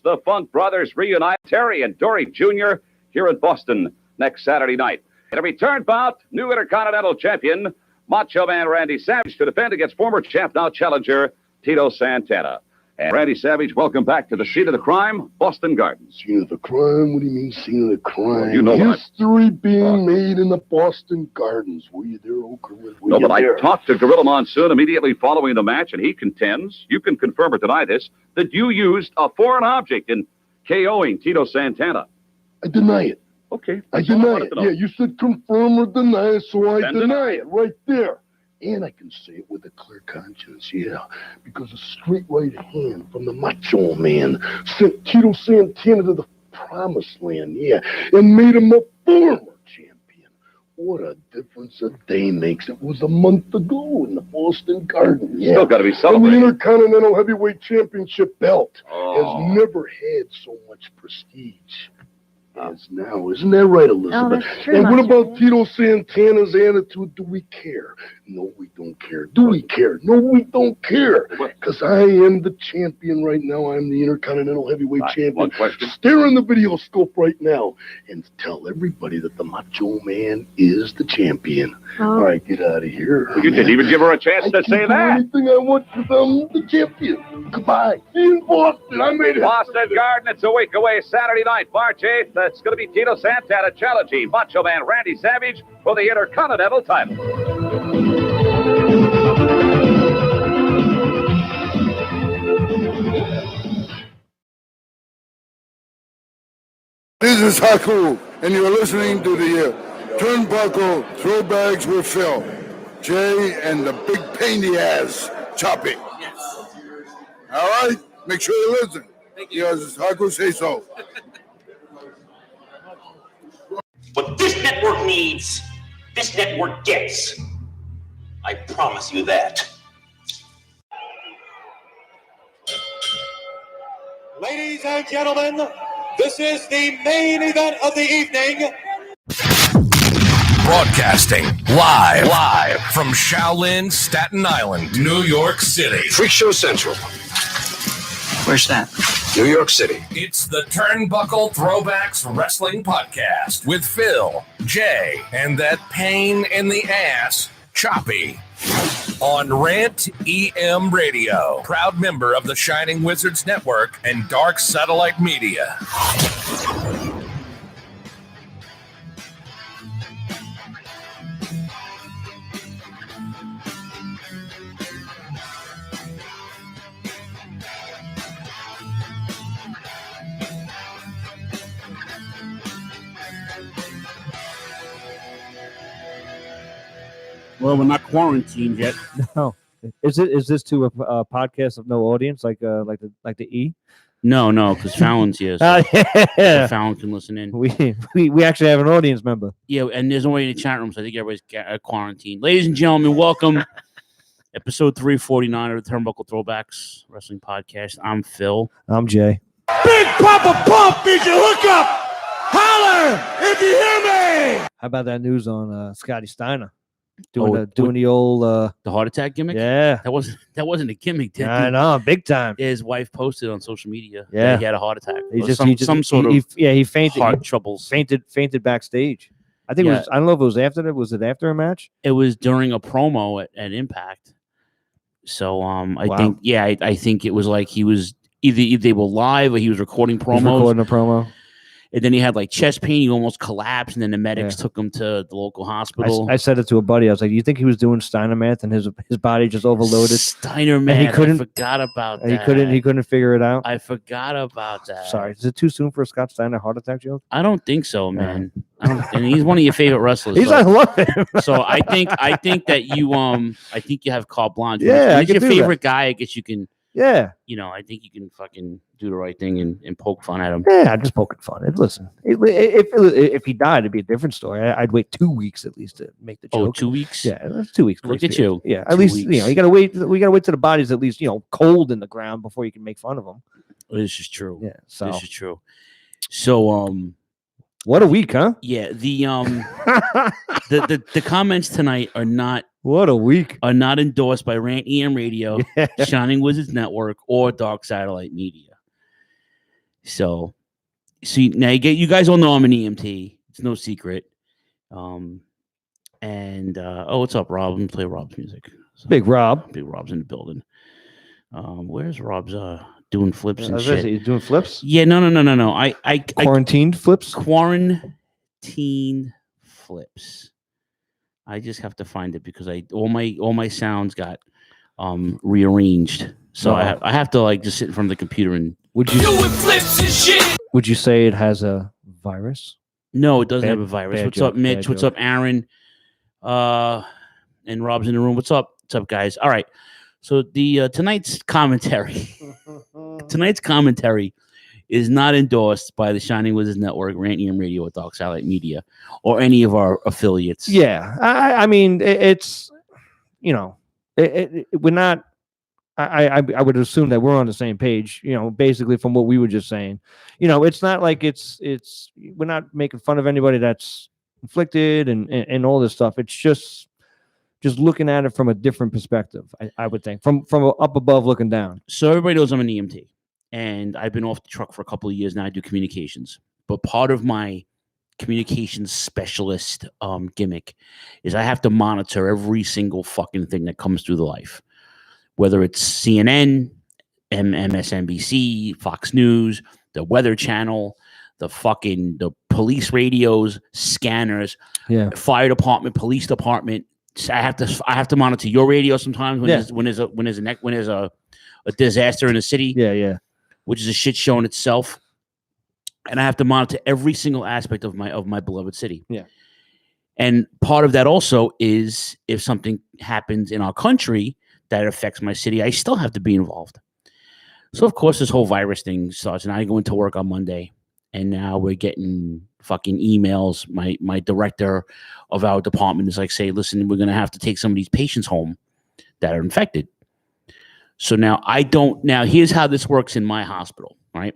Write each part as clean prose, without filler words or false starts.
The Funk Brothers reunite Terry and Dory Jr. here in Boston next Saturday night. In a return bout, new Intercontinental Champion Macho Man Randy Savage to defend against former champ, now challenger, Tito Santana. And Randy Savage, welcome back to the scene of the crime, Boston Gardens. Scene of the crime? What do you mean, scene of the crime? Well, you know history being made in the Boston Gardens. Were you there, Oker? No, but I talked to Gorilla Monsoon immediately following the match, and he contends, you can confirm or deny this, that you used a foreign object in KOing Tito Santana. I deny it. Okay. I deny it. Yeah, you said confirm or deny it, so I deny it right there. And I can say it with a clear conscience, yeah, because a straight right hand from the Macho Man sent Tito Santana to the promised land, yeah, and made him a former champion. What a difference a day makes. It was a month ago in the Boston Garden, yeah. Still got to be celebrated. And the Intercontinental Heavyweight Championship belt has never had so much prestige as now. Isn't that right, Elizabeth? Oh, true, and what about Tito Santana's attitude? Do we care? No, we don't care. Do we care? No, we don't care. Because I am the champion right now. I'm the Intercontinental Heavyweight Champion. One question. Stare in the video scope right now and tell everybody that the Macho Man is the champion. Oh. All right, get out of here. You didn't even give her a chance to say that. Anything I want because I'm the champion. Goodbye. See you in Boston. I made it. Boston Garden, it's a week away, Saturday night, March 8th. That's going to be Tito Santana challenging Macho Man Randy Savage for the Intercontinental title. This is Haku, and you're listening to the Turnbuckle Throwbacks with Phil, Jay, and the big pain in the ass, Choppy. Yes. All right? Make sure you listen. Thank you. Because Haku say so. What this network needs, this network gets. I promise you that. Ladies and gentlemen, this is the main event of the evening. Broadcasting live from Shaolin, Staten Island, New York City. Freak Show Central. Where's that? New York City. It's the Turnbuckle Throwbacks Wrestling Podcast with Phil, Jay, and that pain in the ass, Choppy. On Rant EM Radio, proud member of the Shining Wizards Network and Dark Satellite Media. Well, we're not quarantined yet. No. Is this to a podcast of no audience, like the E? No, because Fallon's here. So Yeah. Fallon can listen in. We actually have an audience member. Yeah, and there's nobody in the chat room, so I think everybody's quarantined. Ladies and gentlemen, welcome. Episode 349 of the Turnbuckle Throwbacks Wrestling Podcast. I'm Phil. I'm Jay. Big Papa Pump is your hookup. Holler if you hear me. How about that news on Scotty Steiner doing the old the heart attack gimmick? Yeah, that wasn't a gimmick. I know, big time. His wife posted on social media. Yeah, that he had a heart attack. He fainted. Heart troubles. Fainted backstage. I think it was. I don't know if it was after that. Was it after a match? It was during a promo at Impact. So I think it was like he was either they were live or he was recording promos. Recording a promo. And then he had like chest pain. He almost collapsed. And then the medics took him to the local hospital. I said it to a buddy. I was like, "Do you think he was doing Steiner math and his body just overloaded?" Steiner math. I forgot about that. He couldn't figure it out. I forgot about that. Sorry, is it too soon for a Scott Steiner heart attack joke? I don't think so, man. And he's one of your favorite wrestlers. I love him. So I think that you have carte blanche. Yeah, he's your favorite guy. I guess you can. Yeah. I think you can fucking do the right thing and poke fun at him. Yeah, I'm just poking fun. Listen, if he died, it'd be a different story. I'd wait 2 weeks at least to make the joke. 2 weeks? Yeah, that's 2 weeks. Look at you. Yeah, at least, you got to wait. We got to wait till the body's at least, cold in the ground before you can make fun of him. This is true. Yeah, so. This is true. So, what a week, huh? Yeah, the comments tonight are not. What a week. Are not endorsed by Rant EM Radio, Shining Wizards Network, or Dark Satellite Media. So, see, now you guys all know I'm an EMT. It's no secret. What's up, Rob? Let me play Rob's music. So, Big Rob. Big Rob's in the building. Where's Rob's doing flips and I was shit? gonna say, he's doing flips. Yeah, no. I Quarantined flips. Quarantine flips. I just have to find it because all my sounds got rearranged. So I have to like just sit in front of the computer and Would you Doing flips and shit. would you say it has a virus? No, it doesn't Bad- have a virus. bad What's joke, up, Mitch? bad What's joke. up, Aaron? And Rob's in the room. What's up? What's up, guys? All right. So the tonight's commentary is not endorsed by the Shining Wizards Network, Rant EM Radio, or Dark Satellite Media, or any of our affiliates. Yeah, I mean, it's we're not. I would assume that we're on the same page. Basically from what we were just saying. It's not like it's we're not making fun of anybody that's inflicted and all this stuff. It's just looking at it from a different perspective. I would think from up above looking down. So everybody knows I'm an EMT, and I've been off the truck for a couple of years now. I do communications, but part of my communications specialist gimmick is I have to monitor every single fucking thing that comes through the life, whether it's CNN, MSNBC, Fox News, the Weather Channel, the police radios, scanners, fire department, police department. So I have to monitor your radio sometimes when there's a disaster in the city, which is a shit show in itself, and I have to monitor every single aspect of my beloved city. Yeah, and part of that also is if something happens in our country that affects my city, I still have to be involved. So of course this whole virus thing starts, and I go into work on Monday, and now we're getting fucking emails. My director of our department is like, say, listen, we're going to have to take some of these patients home that are infected. So now here's how this works in my hospital, right?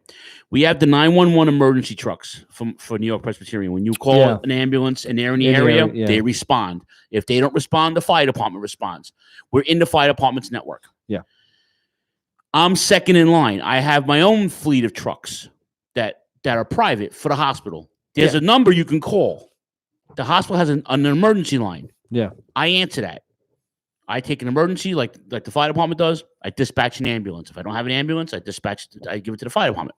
We have the 911 emergency trucks for New York Presbyterian. When you call an ambulance and they're in the area, they respond. If they don't respond, the fire department responds. We're in the fire department's network. Yeah. I'm second in line. I have my own fleet of trucks that are private for the hospital. There's a number you can call. The hospital has an emergency line. Yeah. I answer that. I take an emergency like the fire department does. I dispatch an ambulance. If I don't have an ambulance, I give it to the fire department.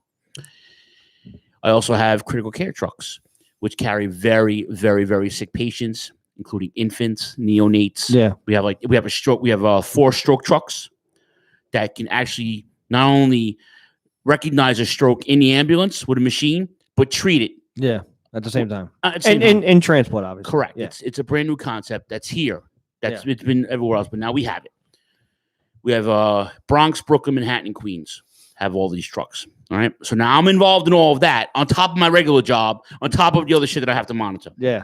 I also have critical care trucks, which carry very, very, very sick patients, including infants, neonates. Yeah. We have 4 stroke trucks that can actually not only recognize a stroke in the ambulance with a machine, but treat it. Yeah. At the same time. And transport, obviously. Correct. Yeah. It's a brand new concept that's here. It's been everywhere else, but now we have it. We have Bronx, Brooklyn, Manhattan, and Queens have all these trucks. All right. So now I'm involved in all of that on top of my regular job, on top of the other shit that I have to monitor. Yeah.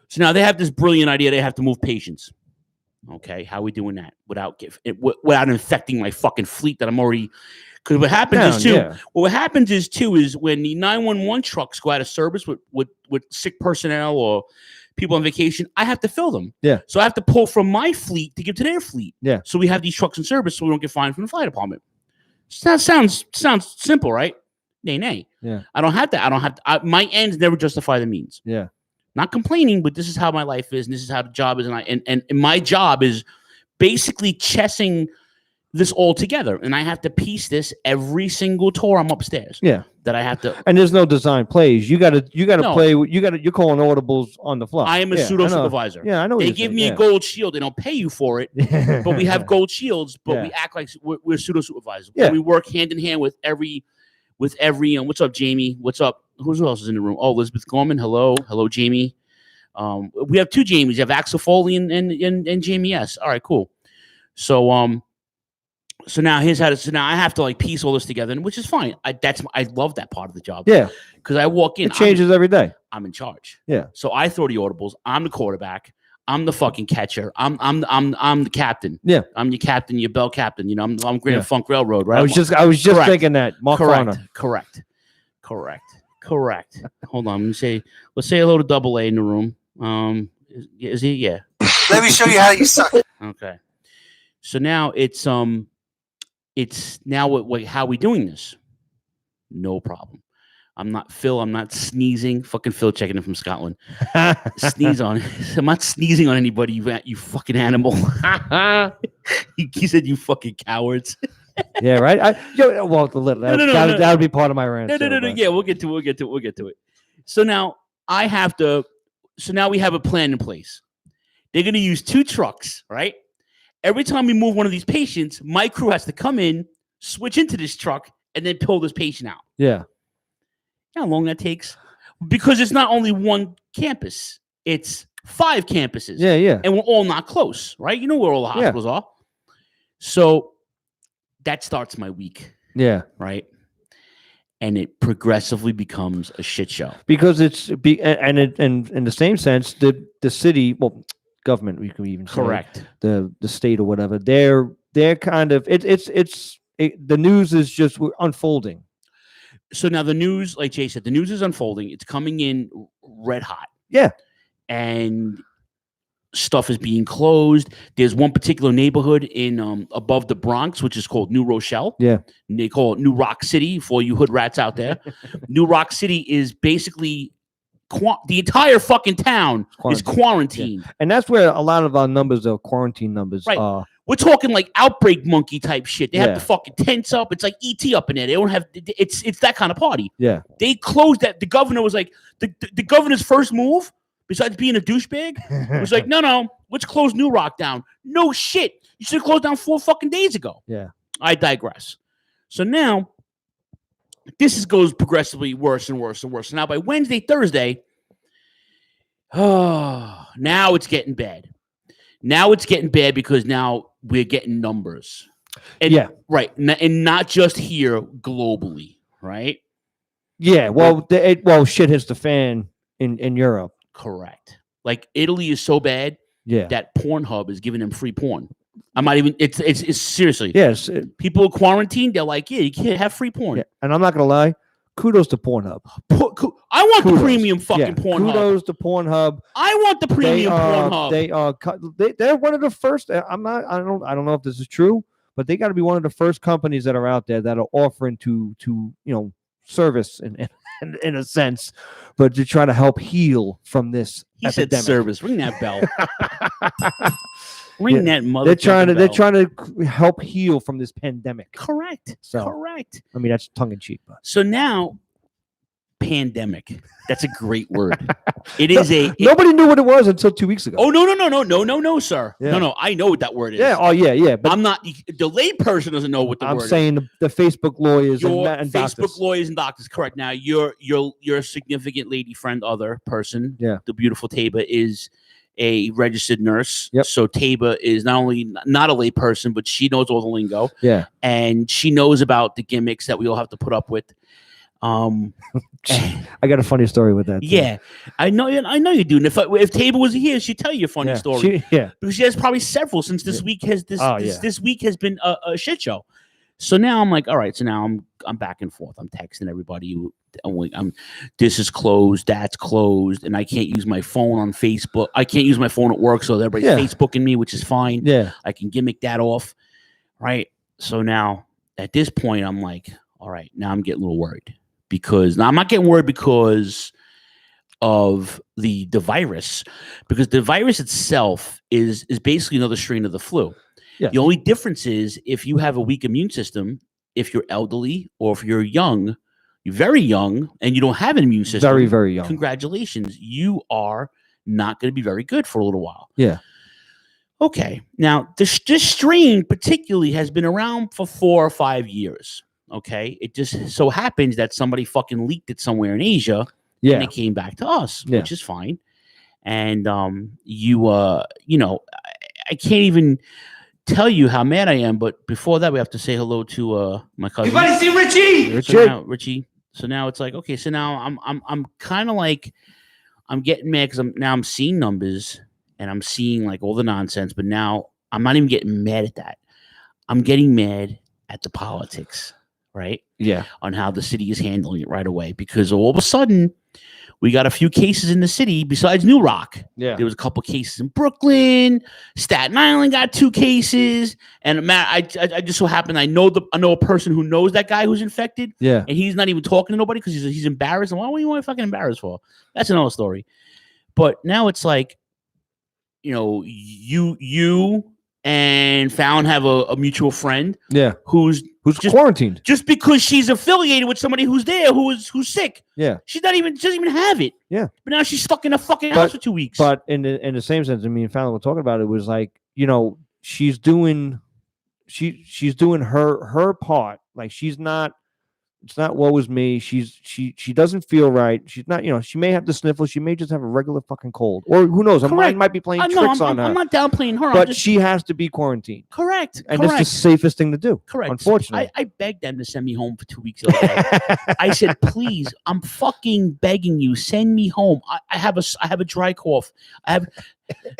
So now they have this brilliant idea. They have to move patients. Okay. How are we doing that without infecting my fucking fleet that I'm already? Because what happens is when the 911 trucks go out of service with sick personnel or people on vacation, I have to fill them. Yeah. So I have to pull from my fleet to give to their fleet. Yeah. So we have these trucks in service so we don't get fined from the fire department. So that sounds simple, right? Nay. Yeah. I don't have to. My ends never justify the means. Yeah. Not complaining, but this is how my life is, and this is how the job is, and my job is basically chessing this all together, and I have to piece this every single tour I'm upstairs. Yeah. That I have to. And there's no design plays. You gotta play. You're calling audibles on the fly. I am a pseudo supervisor. Yeah, I know. They give me a gold shield. They don't pay you for it, but we have gold shields. But we act like we're pseudo supervisors. Yeah. We work hand in hand with every. What's up, Jamie? What's up? Who else is in the room? Oh, Elizabeth Gorman. Hello, Jamie. We have 2 Jamies. You have Axel Foley and Jamie S. All right, cool. So now here's how to. So now I have to like piece all this together, which is fine. I love that part of the job. Yeah, because I walk in. It changes every day. I'm in charge. Yeah. So I throw the audibles. I'm the quarterback. I'm the fucking catcher. I'm the captain. Yeah. I'm your captain. Your bell captain. You know. I'm Grand Funk Railroad. Right. I was just thinking that. Correct. Hold on. Let's say hello to Double A in the room. Is he? Yeah. Let me show you how you suck. Okay. So now it's now how we doing this? No problem. I'm not Phil. I'm not sneezing. Fucking Phil checking in from Scotland. Sneeze on. I'm not sneezing on anybody. You fucking animal. He said, "You fucking cowards." Yeah, right. That would be part of my rant. No. Yeah, we'll get to it. So now I have to. So now we have a plan in place. They're going to use 2 trucks, right? Every time we move one of these patients, my crew has to come in, switch into this truck, and then pull this patient out. Yeah. You know how long that takes? Because it's not only one campus; it's 5 campuses. Yeah. And we're all not close, right? You know where all the hospitals are. So that starts my week. Yeah. Right. And it progressively becomes a shit show. Because and in the same sense, the city, well, government, we can even say, correct, the state or whatever, they're kind of the news is just unfolding. So now the news, like Jay said, the news is unfolding. It's coming in red hot. Yeah. And stuff is being closed. There's one particular neighborhood in above the Bronx, which is called New Rochelle. Yeah. And they call it New Rock City for you hood rats out there. New Rock City is basically the entire fucking town is quarantined. Yeah. And that's where a lot of our numbers are quarantine numbers. Right. We're talking like outbreak monkey type shit. They have the fucking tents up. It's like ET up in there. They don't have. It's that kind of party. Yeah. They closed that. The governor was like the governor's first move, besides being a douchebag, was like, no, let's close New Rock down. No shit. You should have closed down 4 fucking days ago. Yeah. I digress. So now this goes progressively worse and worse and worse. So now by Wednesday, Thursday, now it's getting bad. Now it's getting bad because now we're getting numbers. And, right. And not just here, globally, right? Yeah. Well, shit hits the fan in Europe. Correct. Like Italy is so bad that Pornhub is giving them free porn. I'm not even, it's seriously. Yes. People are quarantined. They're like, yeah, you can't have free porn. Yeah. And I'm not going to lie. Kudos to Pornhub. I want the premium fucking Pornhub. Kudos to Pornhub. I want the premium Pornhub. They're one of the first. I don't know if this is true, but they got to be one of the first companies that are out there that are offering to service in a sense, but to try to help heal from this epidemic. Said service. Ring that bell. Ring that mother. They're trying to help heal from this pandemic. Correct. Correct. I mean, that's tongue in cheek. But. So now, pandemic. That's a great word. It is nobody knew what it was until 2 weeks ago. Oh no, sir. Yeah. No. I know what that word is. Yeah. Oh yeah. But I'm not. The lay person doesn't know what the word is. I'm saying the Facebook lawyers and Facebook doctors. Lawyers and doctors. Correct. Now your significant lady friend, other person. Yeah. The beautiful Taba is a registered nurse. Yep. So Taba is not only not a lay person, but she knows all the lingo. Yeah. And she knows about the gimmicks that we all have to put up with. I got a funny story with that. Yeah, I know you do. And if Taba was here, she'd tell you a funny story. Because she has probably several since this week has this week has been a shit show. So now I'm like, all right. So now I'm back and forth. I'm texting everybody. This is closed. That's closed, and I can't use my phone on Facebook. I can't use my phone at work, so everybody's Facebooking me, which is fine. Yeah, I can gimmick that off, right? So now at this point, I'm like, all right. Now I'm getting a little worried. Because now I'm not getting worried because of the virus, because the virus itself is basically another strain of the flu. Yeah. The only difference is if you have a weak immune system, if you're elderly or if you're young, you're very young and you don't have an immune system. Very, very young. Congratulations. You are not going to be very good for a little while. Yeah. Okay. Now, this strain particularly has been around for 4 or 5 years. Okay, it just so happens that somebody fucking leaked it somewhere in Asia, and it came back to us, which is fine. And I can't even tell you how mad I am. But before that, we have to say hello to my cousin. Everybody see Richie. Richie. So now it's like, okay, so now I'm kind of like I'm getting mad because I'm seeing numbers and I'm seeing like all the nonsense. But now I'm not even getting mad at that. I'm getting mad at the politics. Right? Yeah. On how the city is handling it right away. Because all of a sudden, we got a few cases in the city besides New Rock. Yeah. There was a couple cases in Brooklyn. Staten Island got 2 cases. And Matt, I just so happened I know a person who knows that guy who's infected. Yeah. And he's not even talking to nobody because he's embarrassed. And why do you want to fucking embarrassed for? That's another story. But now it's like, you and Fallon have a mutual friend. Yeah. Who's just quarantined. Just because she's affiliated with somebody who's there who's sick. Yeah. She doesn't even have it. Yeah. But now she's stuck in a fucking house for 2 weeks. But in the same sense, I mean, Fallon was talking about it was like, she's doing her part. Like it's not woe is me. She doesn't feel right. She's not, she may have the sniffles. She may just have a regular fucking cold. Or who knows? Her mind might be playing tricks on her. I'm not downplaying her. But she has to be quarantined. Correct. And it's the safest thing to do. Correct. Unfortunately. I begged them to send me home for 2 weeks. I said, please, I'm fucking begging you, send me home. I have a dry cough.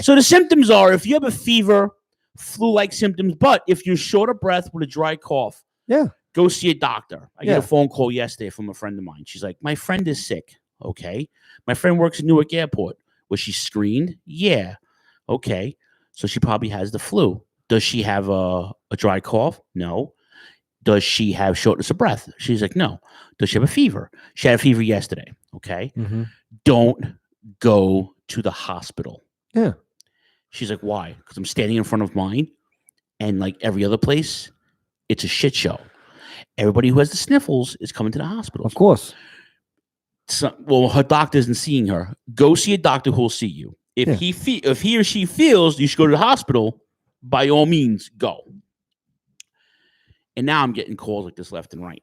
So the symptoms are, if you have a fever, flu-like symptoms, but if you're short of breath with a dry cough, go see a doctor. I get a phone call yesterday from a friend of mine. She's like, my friend is sick. Okay. My friend works at Newark Airport. Was she screened? Yeah. Okay. So she probably has the flu. Does she have a dry cough? No. Does she have shortness of breath? She's like, no. Does she have a fever? She had a fever yesterday. Okay. Mm-hmm. Don't go to the hospital. Yeah. She's like, why? Because I'm standing in front of mine, and like every other place, it's a shit show. Everybody who has the sniffles is coming to the hospital. Of course. Well, her doctor isn't seeing her. Go see a doctor who will see you. If he or she feels you should go to the hospital, by all means, go. And now I'm getting calls like this left and right.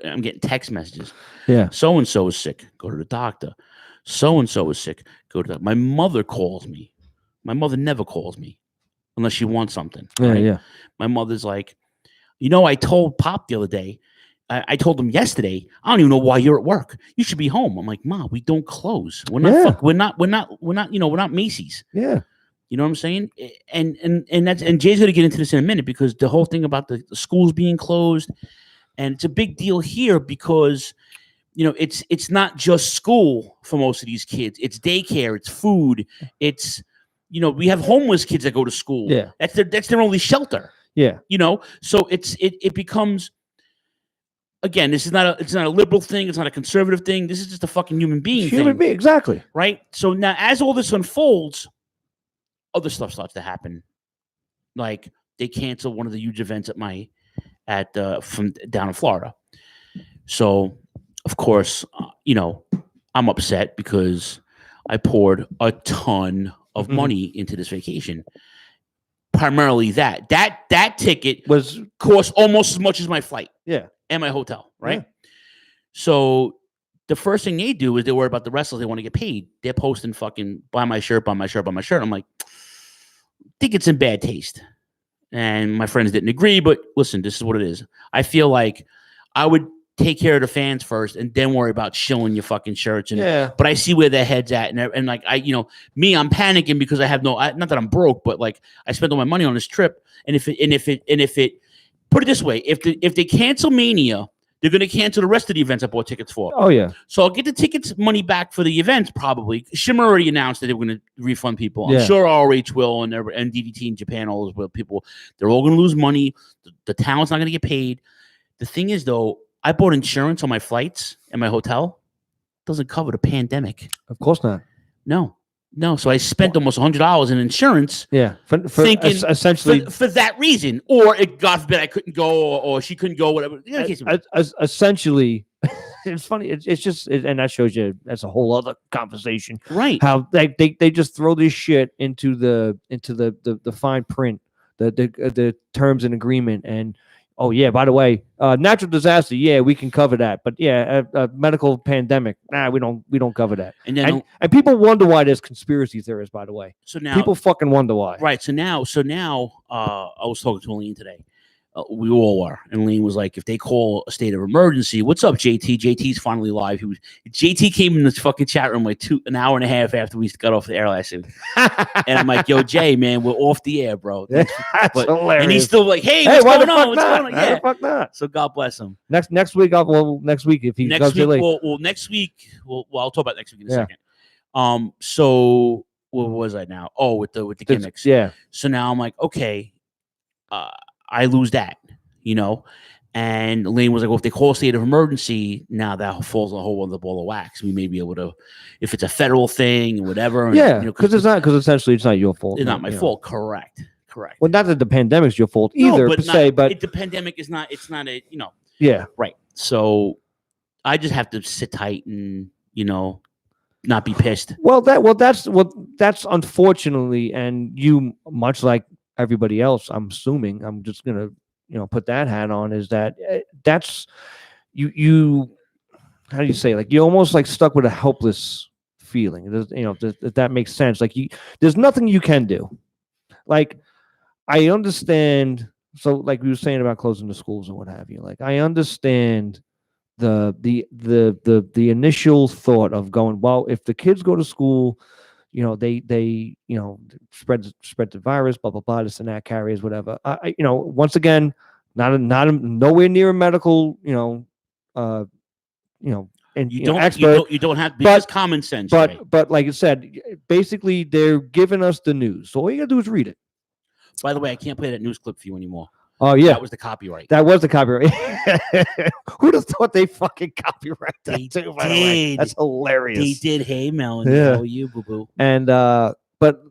I'm getting text messages. Yeah. So and so is sick. Go to the doctor. So and so is sick. Go to my mother calls me. My mother never calls me unless she wants something. Yeah. Right? Yeah. My mother's like, I told Pop the other day. I told him yesterday. I don't even know why you're at work. You should be home. I'm like, Ma, we don't close. We're not. We're not. We're not Macy's. Yeah. You know what I'm saying? And Jay's going to get into this in a minute because the whole thing about the schools being closed, and it's a big deal here because it's not just school for most of these kids. It's daycare. It's food. It's we have homeless kids that go to school. Yeah. That's their only shelter. Yeah. So it becomes, again, it's not a liberal thing. It's not a conservative thing. This is just a fucking human being thing. Human being, exactly. Right? So now as all this unfolds, other stuff starts to happen. Like they cancel one of the huge events from down in Florida. So of course, I'm upset because I poured a ton of money into this vacation. Primarily that ticket cost almost as much as my flight. Yeah. And my hotel, right? Yeah. So the first thing they do is they worry about the wrestlers. They want to get paid. They're posting fucking buy my shirt, buy my shirt, buy my shirt. I'm like, I think it's in bad taste. And my friends didn't agree, but listen, this is what it is. I feel like I would take care of the fans first and then worry about shilling your fucking shirts. But I see where their head's at. And like, I'm panicking because I have not that I'm broke, but like I spent all my money on this trip. And if it put it this way, if they cancel Mania, they're going to cancel the rest of the events I bought tickets for. Oh yeah. So I'll get the tickets money back for the events probably. Shimmer already announced that they were going to refund people. I'm sure ROH will and DDT in Japan, all those people, they're all going to lose money. The talent's not going to get paid. The thing is though, I bought insurance on my flights and my hotel. Doesn't cover the pandemic. Of course not. No. So I spent almost $100 in insurance. Yeah. Thinking essentially for that reason, or God forbid I couldn't go, or she couldn't go, whatever. Essentially, it's funny. It's just, and that shows you that's a whole other conversation, right? How they just throw this shit into the fine print, the terms and agreement, and oh yeah, by the way, natural disaster, yeah, we can cover that, but yeah, a medical pandemic, we don't cover that. And people wonder why there's conspiracy theories. By the way, so now people fucking wonder why. Right. So now, I was talking to Aline today. We all were. And Lane was like, if they call a state of emergency, what's up, JT? JT's finally live. JT came in this fucking chat room like an hour and a half after we got off the air last week. And I'm like, yo, Jay, man, we're off the air, bro. That's hilarious. And he's still like, hey, what's going on? What's going on? Why the fuck not? So God bless him. Next week, next week if he next goes week, late. next week, I'll talk about next week in a second. So where was I now? Oh, with the gimmicks. Yeah. So now I'm like, okay, I lose that, And Lane was like, well, if they call a state of emergency, now that falls on a whole other ball of wax. We may be able to, if it's a federal thing or whatever. Because essentially it's not your fault. It's not my fault. Correct. Well, not that the pandemic's your fault either, but the pandemic is not. It's not a. Yeah. Right. So I just have to sit tight and not be pissed. That's unfortunately, and you, much like everybody else, I'm assuming, I'm just gonna put that hat on, is that that's you how do you say, like, you're almost like stuck with a helpless feeling. If that makes sense. Like, there's nothing you can do. Like, I understand. So, like we were saying about closing the schools and what have you. Like, I understand the initial thought of going, well, if the kids go to school, they spread the virus, blah blah blah, this and that, carriers, whatever. Once again, not nowhere near a medical, and you don't expert. You don't have, because common sense. But like I said, basically they're giving us the news, so all you gotta do is read it. By the way, I can't play that news clip for you anymore. Oh yeah, that was the copyright. Who'd have thought they fucking copyright that they too? By the way, that's hilarious. They did. Hey, Melanie, yeah. How are you, boo boo? And but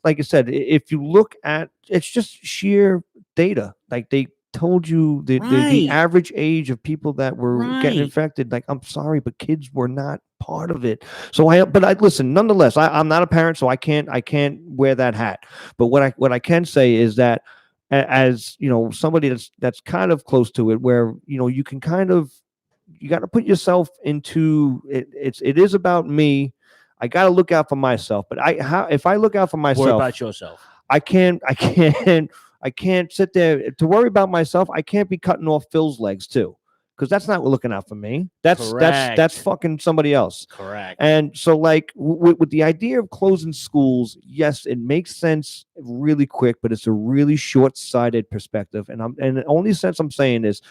like I said, if you look at, it's just sheer data. Like, they told you the average age of people that were getting infected. Like, I'm sorry, but kids were not part of it. So I listen. Nonetheless, I'm not a parent, so I can't wear that hat. But what I can say is that, as somebody that's kind of close to it, where you can you got to put yourself into it. It is about me. I got to look out for myself. But if I look out for myself, worry about yourself. I can't sit there to worry about myself. I can't be cutting off Phil's legs too, because that's not looking out for me. That's fucking somebody else. Correct. And so, like, with the idea of closing schools, yes, it makes sense really quick, but it's a really short-sighted perspective. And the only sense I'm saying is,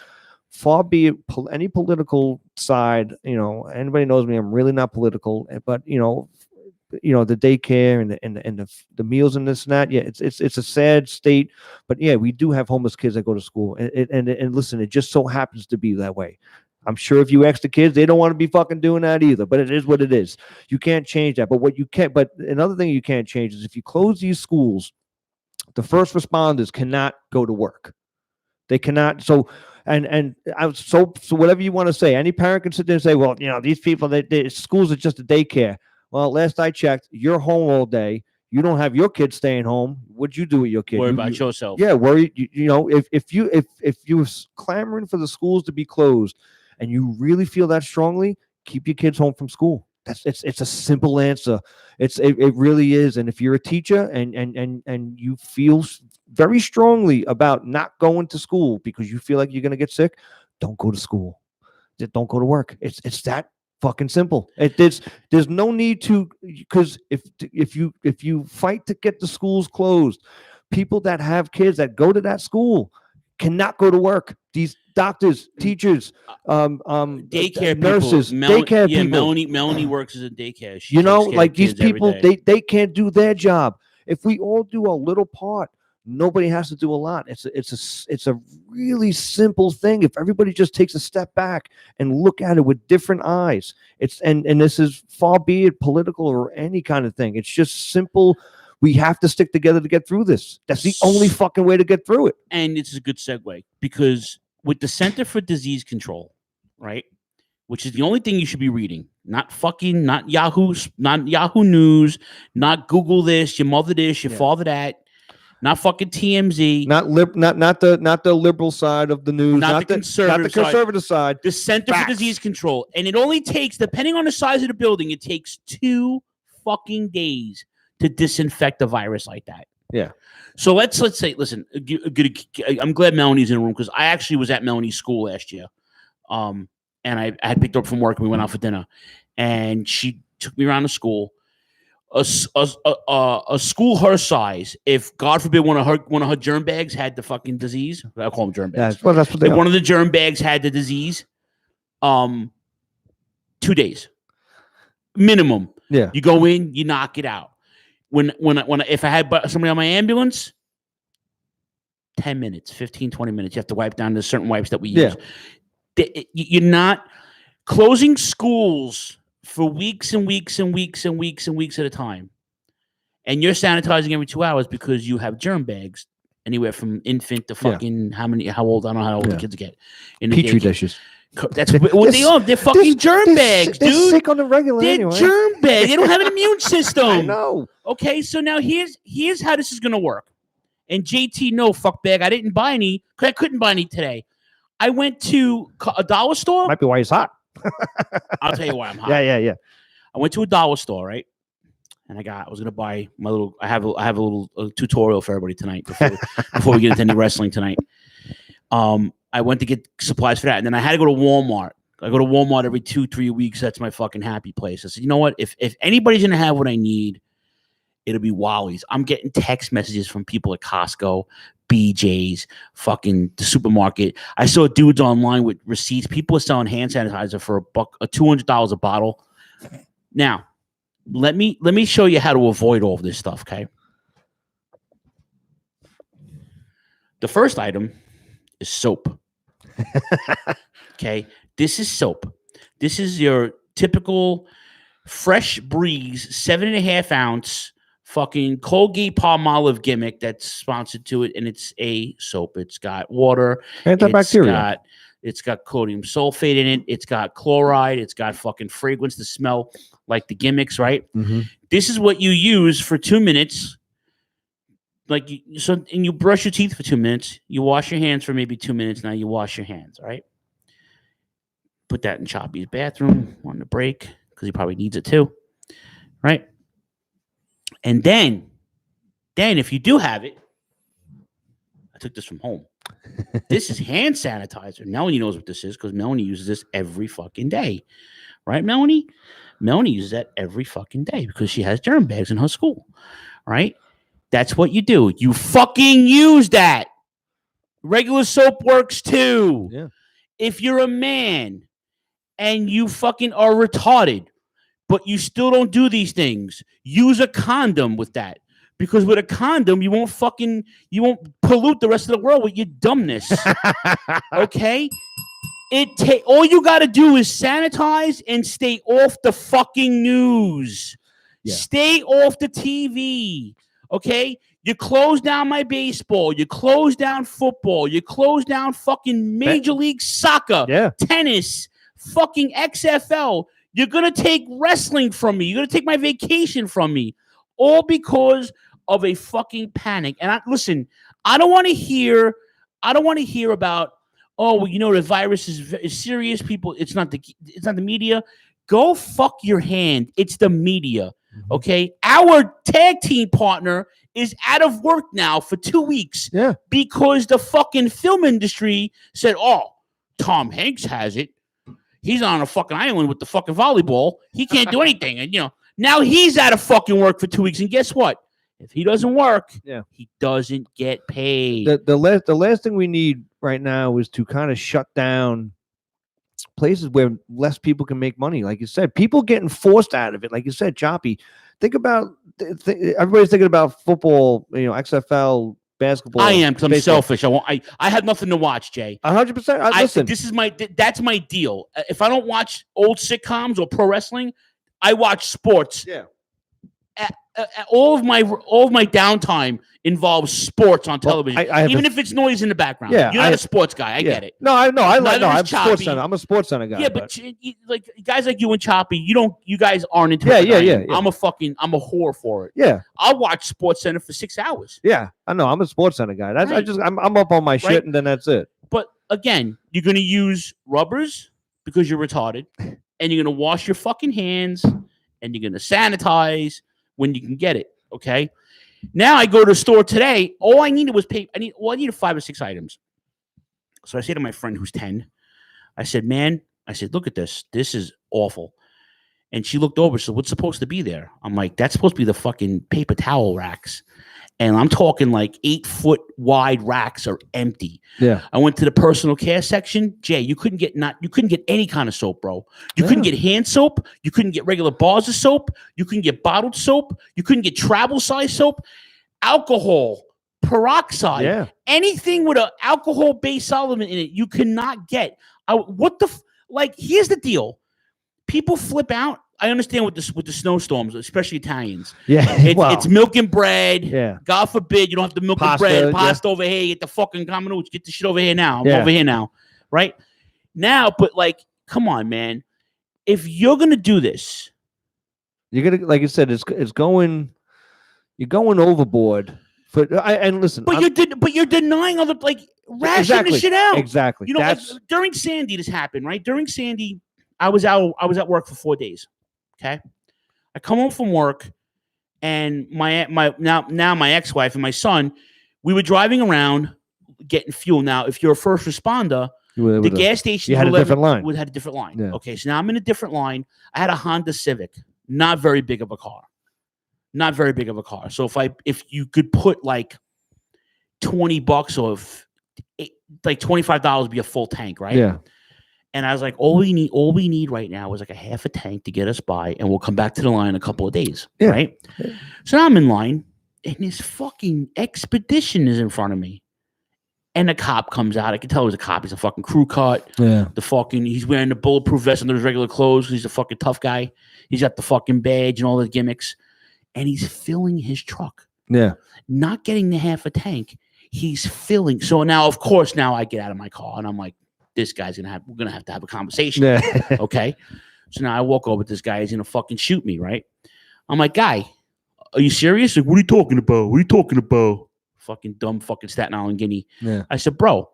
far be it any political side. Anybody knows me, I'm really not political, but the daycare and the meals and this and that. Yeah, it's a sad state, but yeah, we do have homeless kids that go to school, and listen, it just so happens to be that way. I'm sure if you ask the kids, they don't want to be fucking doing that either, but it is what it is. You can't change that. But another thing you can't change is, if you close these schools, the first responders cannot go to work. They cannot. So whatever you want to say, any parent can sit there and say, well, these people, schools are just a daycare. Well, last I checked, you're home all day. You don't have your kids staying home. What'd you do with your kid? Worry about yourself. Yeah, worry. If you're clamoring for the schools to be closed, and you really feel that strongly, keep your kids home from school. It's a simple answer. It really is. And if you're a teacher and you feel very strongly about not going to school because you feel like you're going to get sick, don't go to school. Don't go to work. It's that fucking simple. There's no need to, because if you fight to get the schools closed, people that have kids that go to that school cannot go to work. These doctors, teachers, daycare nurses, people. daycare people. Melanie works as a daycare. Like, these people, they can't do their job. If we all do a little part, nobody has to do a lot. It's a really simple thing. If everybody just takes a step back and look at it with different eyes, and this is far be it political or any kind of thing. It's just simple. We have to stick together to get through this. That's the only fucking way to get through it. And it's a good segue, because with the Center for Disease Control, right, which is the only thing you should be reading, not Yahoo News, not Google this, your mother this, your father that. Not fucking TMZ. Not the liberal side of the news. Not the conservative side. The Center for Disease Control. And it only takes, depending on the size of the building, it takes 2 fucking days to disinfect a virus like that. Yeah. So let's say, listen, I'm glad Melanie's in the room because I actually was at Melanie's school last year. And I had picked her up from work and we went out for dinner. And she took me around the school. A school her size, if God forbid one of her germ bags had the fucking disease, I call them germ bags. Well, that's what they if are. one of the germ bags had the disease, 2 days minimum. Yeah. You go in, you knock it out. If I had somebody on my ambulance, 10 minutes, 15, 20 minutes. You have to wipe down the certain wipes that we use. You're not closing schools for weeks and weeks and weeks and weeks and weeks at a time. And you're sanitizing every 2 hours because you have germ bags anywhere from infant to fucking how old? I don't know how old the kids get. In the Petri dishes. That's what they are. They're fucking germ bags, they're dude. sick on the regular They're anyway. germ bags. They don't have an immune system. I know. Okay, so now here's how this is gonna work. And JT, no, fuck bag. I didn't buy any because I couldn't buy any today. I went to a dollar store. Might be why he's hot. I'll tell you why I'm hot. Yeah. I went to a dollar store, right? And I was gonna buy my little. I have a little tutorial for everybody tonight before we get into any wrestling tonight. I went to get supplies for that, and then I had to go to Walmart. I go to Walmart every 2-3 weeks. That's my fucking happy place. I said, you know what? If anybody's gonna have what I need, it'll be Wally's. I'm getting text messages from people at Costco, BJ's, fucking the supermarket. I saw dudes online with receipts. People are selling hand sanitizer for $200 a bottle. Now, let me show you how to avoid all of this stuff, okay? The first item is soap. Okay, this is soap. This is your typical Fresh Breeze 7.5 ounce fucking Colgate Palmolive gimmick that's sponsored to it, and it's a soap. It's got water, antibacterial. It's got sodium sulfate in it. It's got chloride. It's got fucking fragrance to smell like the gimmicks, right? Mm-hmm. This is what you use for 2 minutes. And you brush your teeth for 2 minutes. You wash your hands for maybe 2 minutes. Now you wash your hands, right? Put that in Choppy's bathroom on the break because he probably needs it too, right? And then if you do have it, I took this from home. This is hand sanitizer. Melanie knows what this is because Melanie uses this every fucking day, right, Melanie? Melanie uses that every fucking day because she has germ bags in her school, right? That's what you do. You fucking use that. Regular soap works too. Yeah. If you're a man and you fucking are retarded, but you still don't do these things, use a condom with that. Because with a condom, you won't pollute the rest of the world with your dumbness. Okay? All you got to do is sanitize and stay off the fucking news. Yeah. Stay off the TV. Okay? You close down my baseball. You close down football. You close down fucking Major League Soccer, tennis, fucking XFL. You're going to take wrestling from me. You're going to take my vacation from me. All because of a fucking panic. And listen, I don't want to hear about, the virus is serious. People, it's not the media. Go fuck your hand. It's the media. Okay. Our tag team partner is out of work now for 2 weeks. Yeah. Because the fucking film industry said, Tom Hanks has it. He's on a fucking island with the fucking volleyball. He can't do anything. And, now he's out of fucking work for 2 weeks. And guess what? If he doesn't work, he doesn't get paid. The last thing we need right now is to kind of shut down places where less people can make money. Like you said, people getting forced out of it. Like you said, Choppy, think about, everybody's thinking about football, XFL, basketball. I am, because I'm selfish. I have nothing to watch, Jay. 100%. Listen, That's my deal. If I don't watch old sitcoms or pro wrestling, I watch sports. Yeah. All of my downtime involves sports on television, even if it's noise in the background. Yeah, you're not a sports guy. I get it. No, I'm Choppy. Sports Center. I'm a Sports Center guy. Yeah, but like guys like you and Choppy, you guys aren't into it. Yeah. I'm a whore for it. Yeah, I'll watch Sports Center for 6 hours. Yeah, I know. I'm a Sports Center guy. I'm up on my shit, and then that's it. But again, you're gonna use rubbers because you're retarded, and you're gonna wash your fucking hands, and you're gonna sanitize when you can get it. Okay. Now I go to the store today. All I needed was paper. I needed 5 or 6 items. So I say to my friend who's 10, I said, man, look at this. This is awful. And she looked over. So what's supposed to be there? I'm like, that's supposed to be the fucking paper towel racks. And I'm talking like 8-foot wide racks are empty. Yeah. I went to the personal care section. Jay, you couldn't get any kind of soap, bro. You couldn't get hand soap. You couldn't get regular bars of soap. You couldn't get bottled soap. You couldn't get travel size soap. Alcohol, peroxide, anything with an alcohol based solvent in it, you cannot get. Here's the deal. People flip out. I understand with the snowstorms, especially Italians. Yeah, it's milk and bread. Yeah, God forbid you don't have the milk and bread, pasta over here. Get the fucking common. Get the shit over here now. I'm over here now, right now. But like, come on, man. If you're gonna do this, you're gonna, like you said, it's going. You're going overboard. And listen, but you're denying other ration the shit out. Exactly. You know, during Sandy, this happened, right? During Sandy, I was at work for 4 days. Okay, I come home from work, and my ex-wife and my son, we were driving around getting fuel. Now, if you're a first responder, the gas station had a different line. Had a different line. Yeah. Okay, so now I'm in a different line. I had a Honda Civic, not very big of a car. So if you could put like $20 or like $25 be a full tank, right? Yeah. And I was like, all we need right now is like a half a tank to get us by, and we'll come back to the line in a couple of days, right? Yeah. So now I'm in line, and this fucking expedition is in front of me, and a cop comes out. I can tell it was a cop. He's a fucking crew cut. Yeah. He's wearing the bulletproof vest under his regular clothes. He's a fucking tough guy. He's got the fucking badge and all the gimmicks, and he's filling his truck. Yeah. Not getting the half a tank. He's filling. So now, of course, I get out of my car, and I'm like, this guy's we're gonna have to have a conversation. Yeah. Okay. So now I walk over to this guy, he's gonna fucking shoot me, right? I'm like, guy, are you serious? Like, what are you talking about? Fucking dumb fucking Staten Island Guinea. Yeah. I said, bro,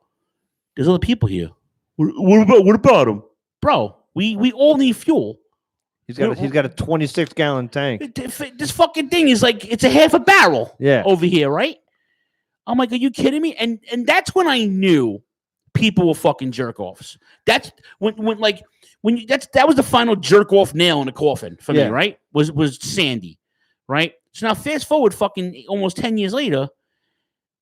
there's other people here. What about him? Bro, we all need fuel. He's got a 26-gallon tank. This fucking thing is like, it's a half a barrel over here, right? I'm like, are you kidding me? And that's when I knew people were fucking jerk offs. That's that was the final jerk off nail in the coffin for me, right? Was Sandy, right? So now fast forward fucking almost 10 years later,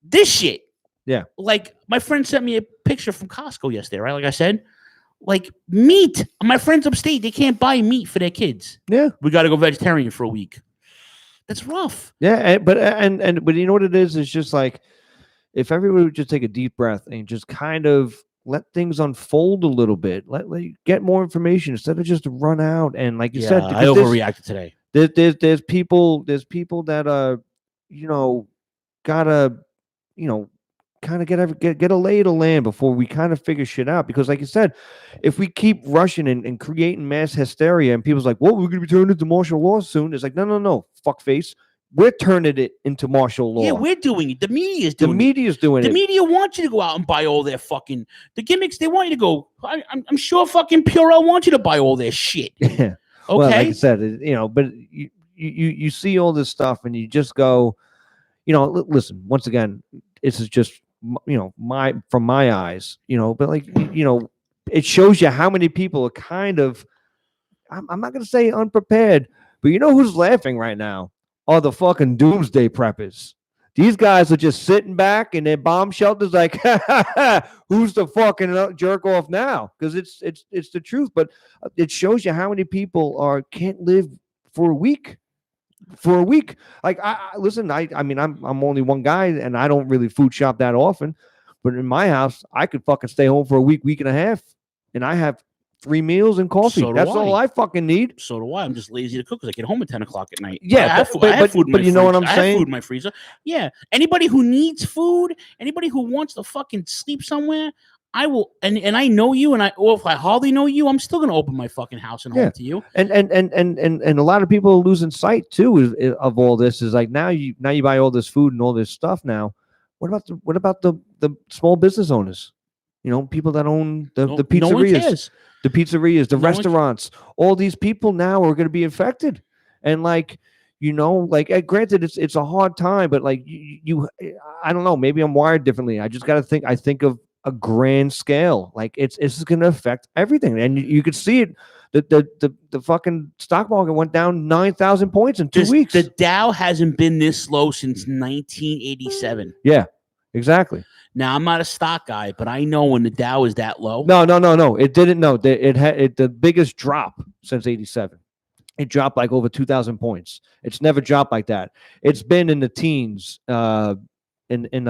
this shit. Yeah. Like my friend sent me a picture from Costco yesterday, right? Like I said, like meat. My friends upstate, they can't buy meat for their kids. Yeah. We got to go vegetarian for a week. That's rough. Yeah, but you know what it is? It's just like, if everybody would just take a deep breath and just kind of let things unfold a little bit, let get more information instead of just run out and, like you said, I overreacted today. There's people that gotta kind of get a lay of the land before we kind of figure shit out, because like you said, if we keep rushing and creating mass hysteria and people's like, well, we're gonna be turning into martial law soon, it's like, no, fuckface. We're turning it into martial law. Yeah, we're doing it. The media is doing it. The media wants you to go out and buy all their fucking the gimmicks. They want you to go. I'm sure fucking Purell wants you to buy all their shit. Yeah. Okay. Well, like I said, but you see all this stuff and you just go, listen. Once again, this is just from my eyes, but like it shows you how many people are kind of. I'm not gonna say unprepared, but who's laughing right now? Are the fucking doomsday preppers. These guys are just sitting back in their bomb shelters like, who's the fucking jerk off now? Because it's the truth. But it shows you how many people can't live for a week. Like, listen, I mean, I'm only one guy and I don't really food shop that often. But in my house, I could fucking stay home for a week and a half. And I have 3 meals and coffee. That's all I fucking need. So do I. I'm just lazy to cook because I get home at 10 o'clock at night. Yeah, I have food in my you know what I'm saying? I have food in my freezer. Yeah. Anybody who needs food, anybody who wants to fucking sleep somewhere, I will. And I know you, or if I hardly know you, I'm still gonna open my fucking house and home to you. And a lot of people are losing sight too of all this. Is like now you buy all this food and all this stuff now. What about the small business owners? People that own the pizzerias. No one cares. The pizzerias, the restaurants, all these people now are going to be infected. And like, Like granted, it's a hard time, but like I don't know, maybe I'm wired differently. I just got to think. I think of a grand scale. Like it's going to affect everything, and you could see it. The fucking stock market went down 9,000 points in 2 weeks. The Dow hasn't been this low since 1987. Yeah, exactly. Now I'm not a stock guy, but I know when the Dow is that low. No. It didn't. No, it had the biggest drop since '87. It dropped like over 2,000 points. It's never dropped like that. It's been in the teens in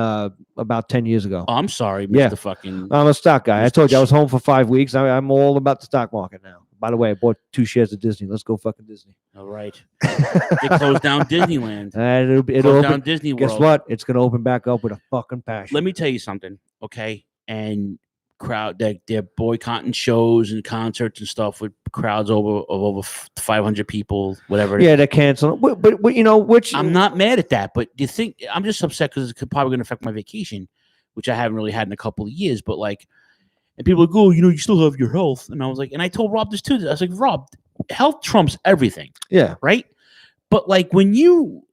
about 10 years ago. Oh, I'm sorry, Mr. Fucking. I'm a stock guy. I told you I was home for 5 weeks. I'm all about the stock market now. By the way, I bought 2 shares of Disney. Let's go fucking Disney. All right. They closed down Disneyland. It'll closed open down Disney World. Guess what? It's going to open back up with a fucking passion. Let me tell you something, okay? And crowd they're boycotting shows and concerts and stuff with crowds of over 500 people, whatever. Yeah, they're canceling. But which I'm not mad at that. But do you think I'm just upset because it's probably going to affect my vacation, which I haven't really had in a couple of years. But like, and people are like, oh, you still have your health. And I was like, and I told Rob this too. I was like, Rob, health trumps everything. Yeah. Right. But like when you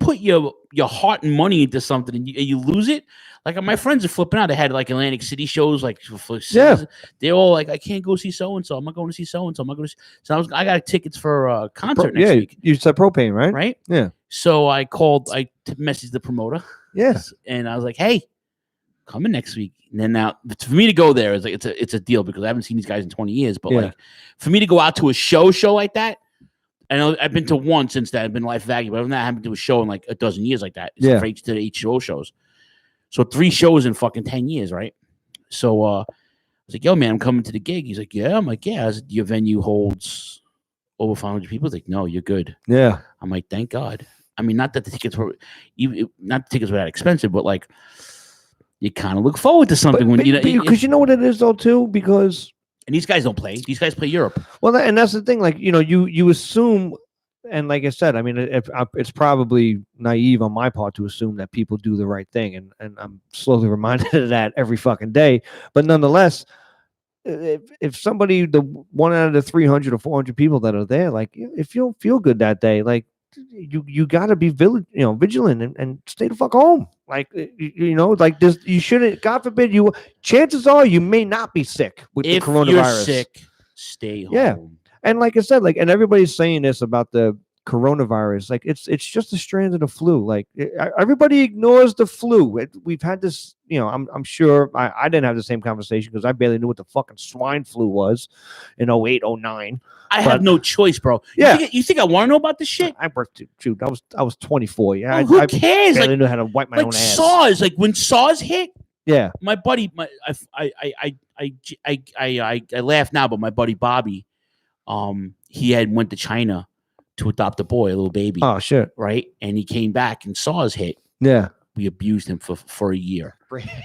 put your heart and money into something and you lose it, like my friends are flipping out. They had like Atlantic City shows, like they're all like, I can't go see so and so. I'm not going to see so and so. I'm not going to. So I got tickets for a concert next week. You said propane, right? Right. Yeah. So I messaged the promoter. Yes. And I was like, hey, coming next week. And then now for me to go there is like it's a deal because I haven't seen these guys in 20 years. But like for me to go out to a show like that. I know I've been to one since that. I've been Life Value, but I've not happened to a show in like a dozen years like that. It's for 8 to 8 shows. So 3 shows in fucking 10 years, right? So I was like, yo, man, I'm coming to the gig. He's like, yeah. I'm like, yeah. Your venue holds over 500 people. He's like, no, you're good. Yeah. I'm like, thank God. I mean, not that the tickets were that expensive, but like you kind of look forward to something because you know what it is though too, because. And these guys don't play. These guys play Europe. Well, and that's the thing. Like, you assume, and like I said, I mean, it's probably naive on my part to assume that people do the right thing. And I'm slowly reminded of that every fucking day. But nonetheless, if somebody, the 1 out of the 300 or 400 people that are there, like, if you don't feel good that day, like, you got to be vigilant and stay the fuck home. Like, like this, you shouldn't, God forbid chances are you may not be sick with the coronavirus. If you're sick, stay home. Yeah. And like I said, like, and everybody's saying this about the coronavirus. Like, it's just a strand of the flu. Like, everybody ignores the flu. We've had this, I'm sure I didn't have the same conversation because I barely knew what the fucking swine flu was in 08, 09. I have no choice, bro. You think I want to know about this shit? I worked. Shoot, I was 24. Yeah, who cares? I barely knew how to wipe my own ass. SARS, like when SARS hit. Yeah, my buddy, I laugh now, but my buddy Bobby, he went to China to adopt a boy, a little baby. Oh shit! Right, and he came back and SARS hit. Yeah, we abused him for a year.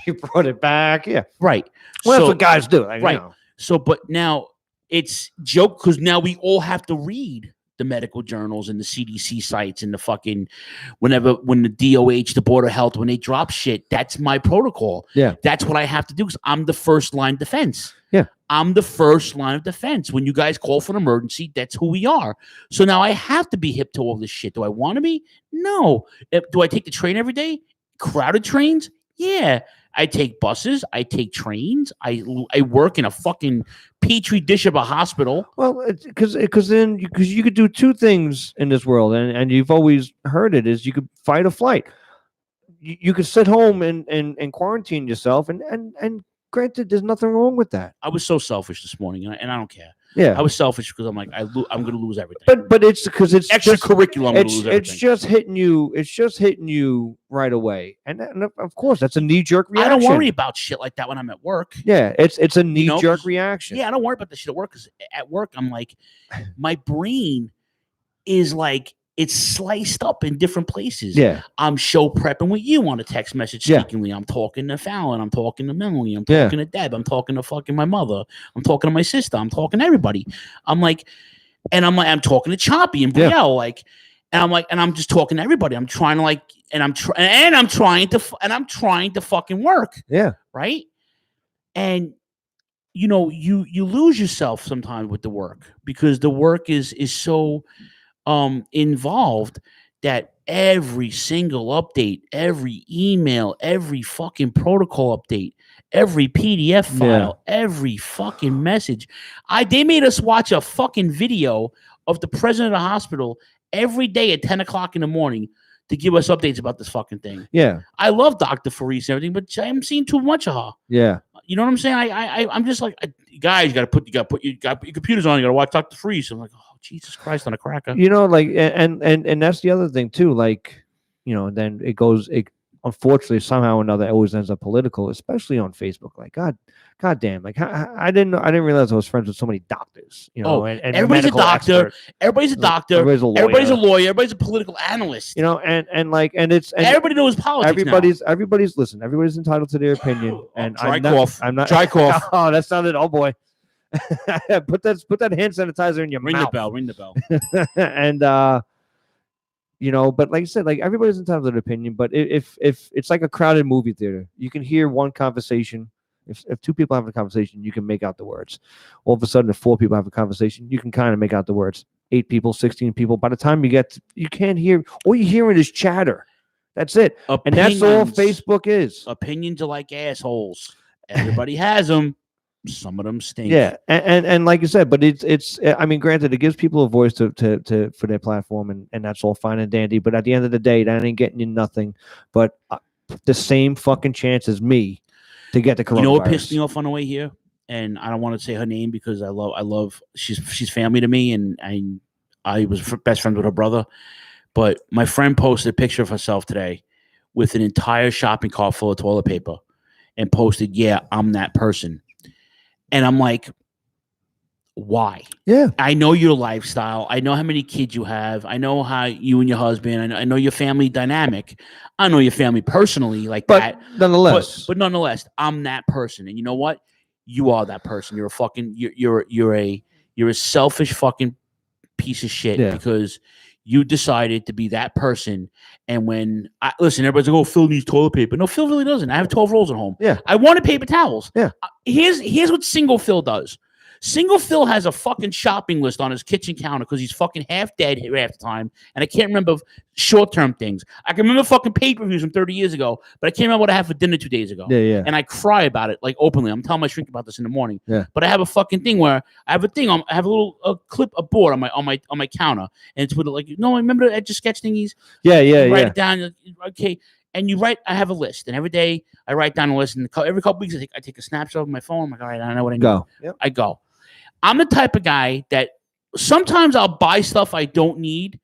He brought it back. Yeah, right. Well, that's what guys do. Right. So, but now. It's joke because now we all have to read the medical journals and the CDC sites and the fucking when the DOH, the Board of Health, when they drop shit, that's my protocol. Yeah. That's what I have to do because I'm the first line of defense. Yeah. I'm the first line of defense. When you guys call for an emergency, that's who we are. So now I have to be hip to all this shit. Do I want to be? No. Do I take the train every day? Crowded trains? Yeah. I take buses. I take trains. I work in a fucking petri dish of a hospital. Well, because you could do 2 things in this world, and you've always heard it is you could fight or flight. You could sit home and quarantine yourself, and granted, there's nothing wrong with that. I was so selfish this morning, and I don't care. Yeah, I was selfish because I'm like I'm going to lose everything. But it's because it's extracurricular. It's just hitting you. It's just hitting you right away, and of course that's a knee-jerk reaction. I don't worry about shit like that when I'm at work. Yeah, it's a knee-jerk reaction. Yeah, I don't worry about the shit at work because at work I'm like, my brain is like it's sliced up in different places. Yeah, I'm show prepping with you on a text message speakingly. I'm talking to Fallon. I'm talking to Melanie. I'm talking to Deb. I'm talking to fucking my mother. I'm talking to my sister. I'm talking to everybody. I'm talking to Choppy and Brielle, and I'm just talking to everybody. I'm trying to I'm trying to fucking work. Yeah. Right. And you lose yourself sometimes with the work because the work is so involved that every single update, every email, every fucking protocol update, every PDF file, every fucking message. They made us watch a fucking video of the president of the hospital every day at 10 o'clock in the morning to give us updates about this fucking thing. Yeah. I love Dr. Faris and everything, but I'm seeing too much of her. Yeah. You know what I'm saying? I'm just like, guys, you got to put your computers on. You got to watch Dr. Faris. I'm like, oh, Jesus Christ on a cracker. You know, like, and that's the other thing too. Like, you know, then it unfortunately somehow or another it always ends up political, especially on Facebook. Like, God damn, like I didn't realize I was friends with so many doctors. You know, and everybody's a doctor. Experts. Everybody's a doctor. Everybody's a lawyer. Everybody's a political analyst. You know, and everybody knows politics. Everybody's entitled to their opinion. And dry cough. Dry cough. Oh, that sounded. Oh boy. put that hand sanitizer in your mouth. Ring the bell. And you know, but like I said, like everybody's entitled to their opinion. But if it's like a crowded movie theater, you can hear one conversation. If two people have a conversation, you can make out the words. All of a sudden, if 4 people have a conversation, you can kind of make out the words. 8 people, 16 people. By the time you can't hear. All you're hearing is chatter. That's it. And that's all Facebook is. Opinions are like assholes. Everybody has them. Some of them stink. Yeah, and like you said, but it's. I mean, granted, it gives people a voice to for their platform, and that's all fine and dandy. But at the end of the day, that ain't getting you nothing but the same fucking chance as me to get the coronavirus. You know what pissed me off on the way here? And I don't want to say her name because I love she's family to me, and I was best friends with her brother. But my friend posted a picture of herself today with an entire shopping cart full of toilet paper, and posted, "Yeah, I'm that person." And I'm like, why? Yeah. I know your lifestyle. I know how many kids you have. I know how you and your husband, I know your family dynamic. I know your family personally like that. Nonetheless. But nonetheless, I'm that person. And you know what? You are that person. You're a fucking you're a selfish fucking piece of shit because you decided to be that person. And when listen, everybody's like, "Oh, Phil needs toilet paper." No, Phil really doesn't. I have 12 rolls at home. Yeah. I wanted paper towels. Yeah. Here's what single Phil does. Single Phil has a fucking shopping list on his kitchen counter because he's fucking half dead half the time. And I can't remember short-term things. I can remember fucking pay-per-views from 30 years ago, but I can't remember what I had for dinner 2 days ago. Yeah. And I cry about it, like, openly. I'm telling my shrink about this in the morning. Yeah. But I have a fucking thing where I have a little board on my counter. And it's with like, I remember the Etch a Sketch thingies? Yeah. Write it down. Okay. And I have a list. And every day I write down a list. And every couple weeks I take a snapshot of my phone. I'm like, all right, I know what I need. Go. Yep. I go. I'm the type of guy that sometimes I'll buy stuff I don't need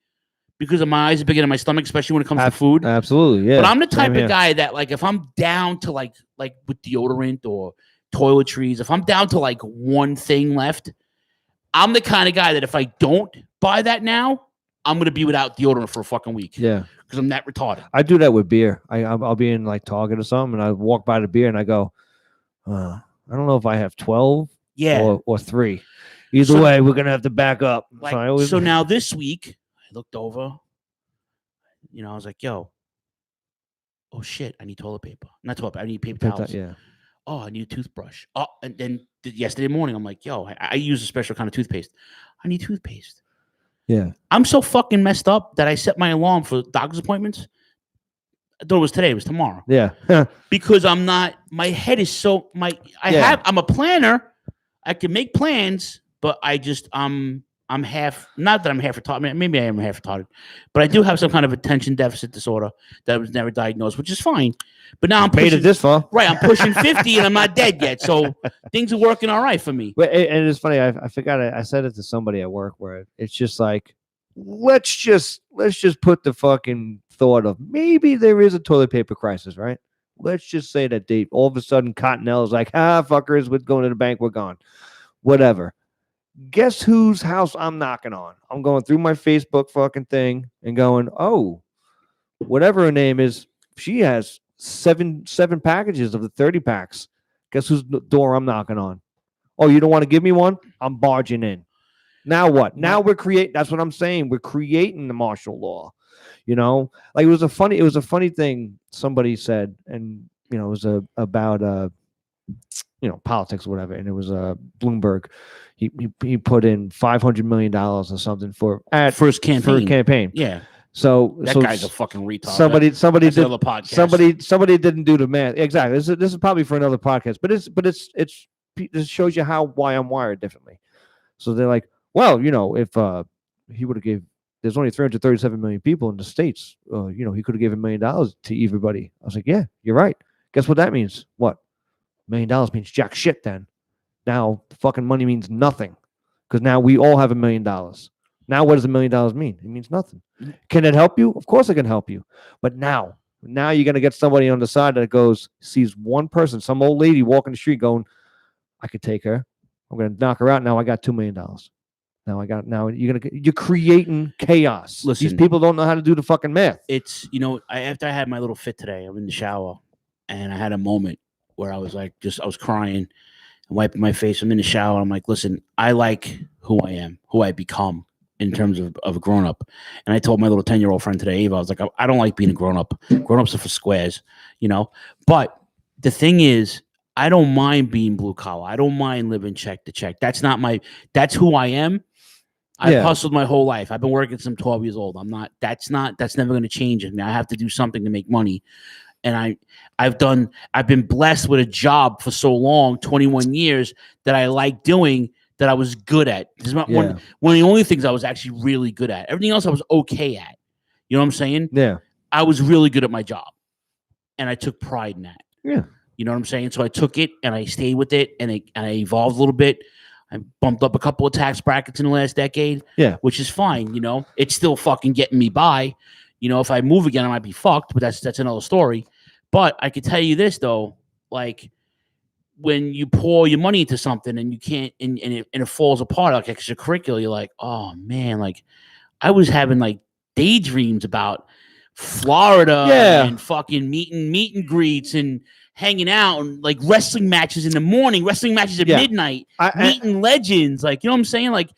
because my eyes are bigger than my stomach, especially when it comes to food. Absolutely, yeah. But I'm the type of guy that, like, if I'm down to like with deodorant or toiletries, if I'm down to like one thing left, I'm the kind of guy that if I don't buy that now, I'm gonna be without deodorant for a fucking week. Yeah, because I'm that retarded. I do that with beer. I'll be in like Target or something, and I walk by the beer and I go, I don't know if I have 12. Yeah. Or 3. Either way, we're gonna have to back up. Like, so now this week, I looked over. I was like, "Yo, oh shit, I need toilet paper. Not toilet paper. I need paper towels. Yeah. Oh, I need a toothbrush. Oh, and then yesterday morning, I'm like, yo, I use a special kind of toothpaste. I need toothpaste. Yeah. I'm so fucking messed up that I set my alarm for doctor's appointments. I thought it was today. It was tomorrow. Yeah. Because I'm not. My head is so. I'm a planner. I can make plans, but I'm half. Not that I'm half retarded. Maybe I am half retarded, but I do have some kind of attention deficit disorder that was never diagnosed, which is fine. But now I'm made it this far. Right, I'm pushing 50, and I'm not dead yet, so things are working all right for me. But and it's funny. I forgot. I said it to somebody at work where it's just like, let's just put the fucking thought of maybe there is a toilet paper crisis, right? Let's just say that all of a sudden Cottonelle is like, fuckers, we're going to the bank, we're gone. Whatever. Guess whose house I'm knocking on? I'm going through my Facebook fucking thing and going, oh, whatever her name is, she has seven packages of the 30 packs. Guess whose door I'm knocking on? Oh, you don't want to give me one? I'm barging in. Now what? Now we're creating. That's what I'm saying. We're creating the martial law. Like it was a funny thing somebody said, and it was about politics or whatever, and it was Bloomberg. He put in $500 million or something for First campaign. Yeah. So That guy's a fucking retard. Somebody That's did another podcast. somebody didn't do the math. Exactly. This is probably for another podcast, but this shows you why I'm wired differently. So they're like, well, if he would have gave, there's only 337 million people in the States, he could have given $1 million to everybody. I was like, yeah, you're right. Guess what that means? What? $1 million means jack shit then. Now fucking money means nothing because now we all have $1 million. Now what does $1 million mean? It means nothing. Can it help you? Of course it can help you. But now you're going to get somebody on the side that sees one person, some old lady walking the street going, I could take her. I'm going to knock her out. Now I got $2 million. Now you're creating chaos. Listen, these people don't know how to do the fucking math. It's, after I had my little fit today, I'm in the shower and I had a moment where I was like, I was crying and wiping my face. I'm in the shower. I'm like, listen, I like who I am, who I become in terms of a grown up. And I told my little 10-year-old friend today, Ava, I was like, I don't like being a grown up. Grown ups are for squares, But the thing is, I don't mind being blue collar. I don't mind living check to check. That's who I am. I've hustled my whole life. I've been working since I'm 12 years old. That's never going to change in me. I have to do something to make money. And I've been blessed with a job for so long, 21 years, that I like doing, that I was good at. This is one of the only things I was actually really good at. Everything else I was okay at. You know what I'm saying? Yeah. I was really good at my job. And I took pride in that. Yeah. You know what I'm saying? So I took it and I stayed with it and I evolved a little bit. I bumped up a couple of tax brackets in the last decade. Yeah. Which is fine, It's still fucking getting me by. If I move again, I might be fucked, but that's another story. But I could tell you this though, like when you pour your money into something and you can't and it falls apart like extracurricular, you're like, oh man, like I was having like daydreams about Florida and fucking meet and greets and hanging out and like wrestling matches in the morning, wrestling matches at midnight, meeting legends. Like, you know what I'm saying? Like,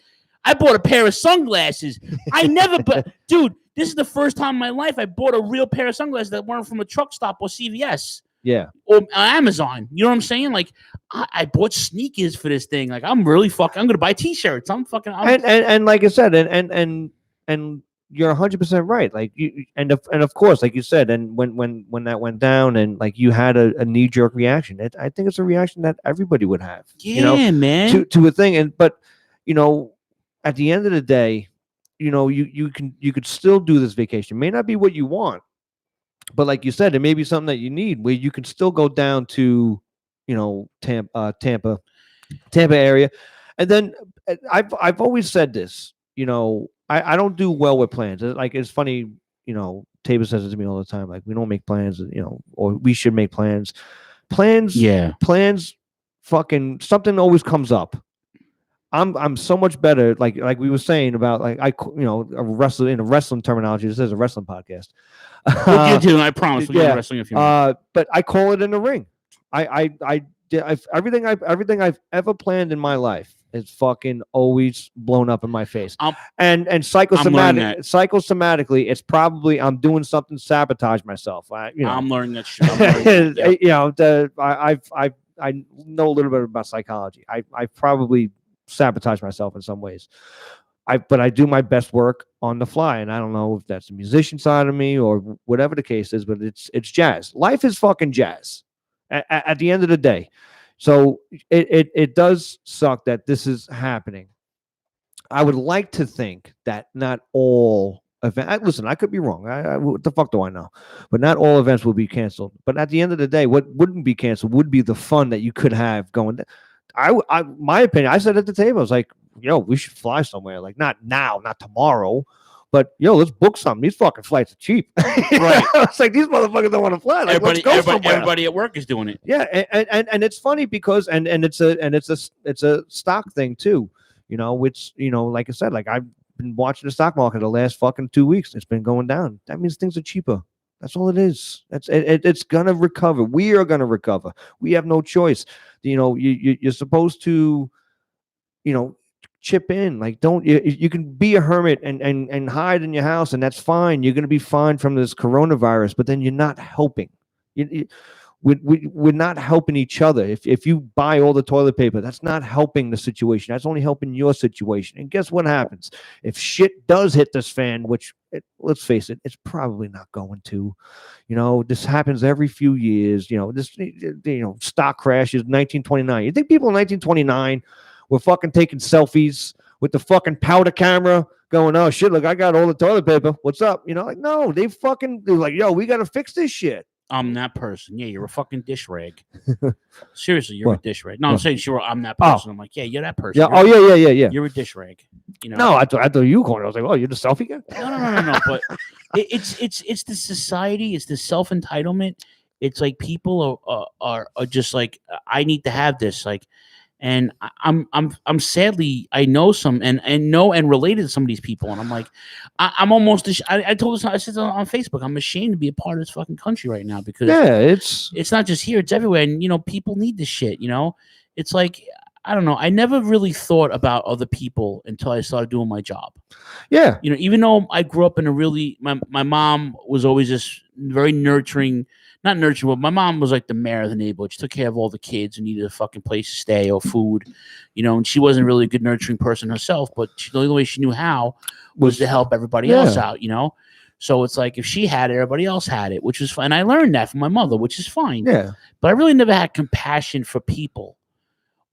I bought a pair of sunglasses. I never, dude, this is the first time in my life I bought a real pair of sunglasses that weren't from a truck stop or CVS. Yeah. Or Amazon. You know what I'm saying? Like, I bought sneakers for this thing. Like, I'm going to buy t-shirts. And like I said, and you're 100% right. Like and of course, like you said, and when that went down, and like you had a knee-jerk reaction. I think it's a reaction that everybody would have. Yeah, man. To a thing, but at the end of the day, you could still do this vacation. It may not be what you want, but like you said, it may be something that you need where you can still go down to, Tampa area, and then I've always said this. I don't do well with plans. It's funny, Tabor says it to me all the time. Like, we don't make plans, or we should make plans. Plans, fucking something always comes up. I'm so much better. Like we were saying about a wrestler in a wrestling terminology. This is a wrestling podcast. We'll get to it, I promise. We'll get to wrestling in a few minutes. But I call it in the ring. Everything I've ever planned in my life is fucking always blown up in my face. And psychosomatically, it's probably I'm doing something to sabotage myself. I'm learning that shit. I know a little bit about psychology. I probably sabotage myself in some ways. But I do my best work on the fly, and I don't know if that's the musician side of me or whatever the case is, but it's jazz. Life is fucking jazz at the end of the day. So it does suck that this is happening. I would like to think that not all events. Listen, I could be wrong. What the fuck do I know? But not all events will be canceled. But at the end of the day, what wouldn't be canceled would be the fun that you could have going. My opinion. I said at the table, I was like, we should fly somewhere. Like, not now, not tomorrow. But let's book something. These fucking flights are cheap. Right. It's like these motherfuckers don't want to fly. Like, everybody at work is doing it. Yeah, and it's funny because and it's a stock thing too. Which like I said, like I've been watching the stock market the last fucking 2 weeks. It's been going down. That means things are cheaper. That's all it is. It's gonna recover. We are gonna recover. We have no choice. You're supposed to, chip in. Like, don't you can be a hermit and hide in your house, and that's fine. You're going to be fine from this coronavirus, but then you're not helping. we're not helping each other. If you buy all the toilet paper, that's not helping the situation. That's only helping your situation. And guess what happens? If shit does hit this fan, which let's face it, it's probably not going to. This happens every few years. Stock crashes. 1929. You think people in 1929 were fucking taking selfies with the fucking powder camera, going, "Oh shit, look, I got all the toilet paper. What's up?" No, they're like, "Yo, we got to fix this shit." I'm that person. Yeah, you're a fucking dish rag. Seriously, you're What? a dish rag. No, I'm What? saying sure I'm that person. I'm like, yeah, you're that person. Yeah. Yeah. You're a dish rag. No, I thought you were calling. I was like, "Oh, you're the selfie guy." No. But it's the society. It's the self entitlement. It's like people are just like, I need to have this. Like, and I'm sadly, I know some and related to some of these people, and I'm like, I'm almost. I told this. I said on Facebook, I'm ashamed to be a part of this fucking country right now because it's not just here, it's everywhere, and people need this shit. It's like, I don't know. I never really thought about other people until I started doing my job. Yeah. Even though I grew up in my mom was always just very nurturing. Not nurturing, but my mom was like the mayor of the neighborhood. She took care of all the kids who needed a fucking place to stay or food, and she wasn't really a good nurturing person herself, but the only way she knew how was to help everybody else out, So it's like if she had it, everybody else had it, which was fine. And I learned that from my mother, which is fine. Yeah. But I really never had compassion for people,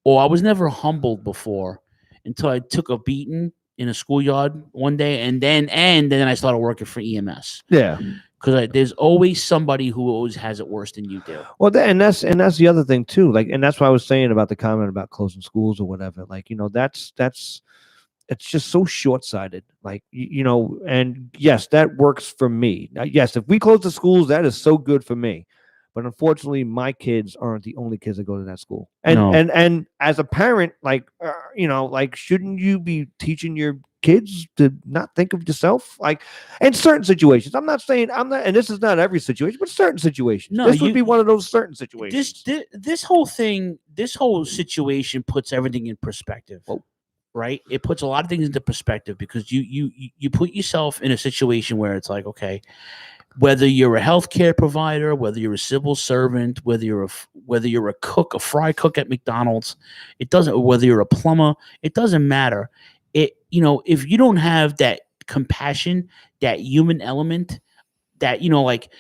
or I was never humbled before until I took a beating in a schoolyard one day, and then I started working for EMS. Yeah. Because there's always somebody who always has it worse than you do. Well, and that's the other thing too. Like, and that's why I was saying about the comment about closing schools or whatever. Like, that's it's just so short-sighted. Like, and yes, that works for me. Now, yes, if we close the schools, that is so good for me. But unfortunately, my kids aren't the only kids that go to that school. And as a parent, like, shouldn't you be teaching your kids to not think of yourself? Like, in certain situations, I'm not saying and this is not every situation, but certain situations. No, this would be one of those certain situations. This whole situation puts everything in perspective. Right? It puts a lot of things into perspective because you put yourself in a situation where it's like, okay, whether you're a healthcare provider, whether you're a civil servant, whether you're a cook, a fry cook at McDonald's, it doesn't. Whether you're a plumber, it doesn't matter. If you don't have that compassion, that human element, that like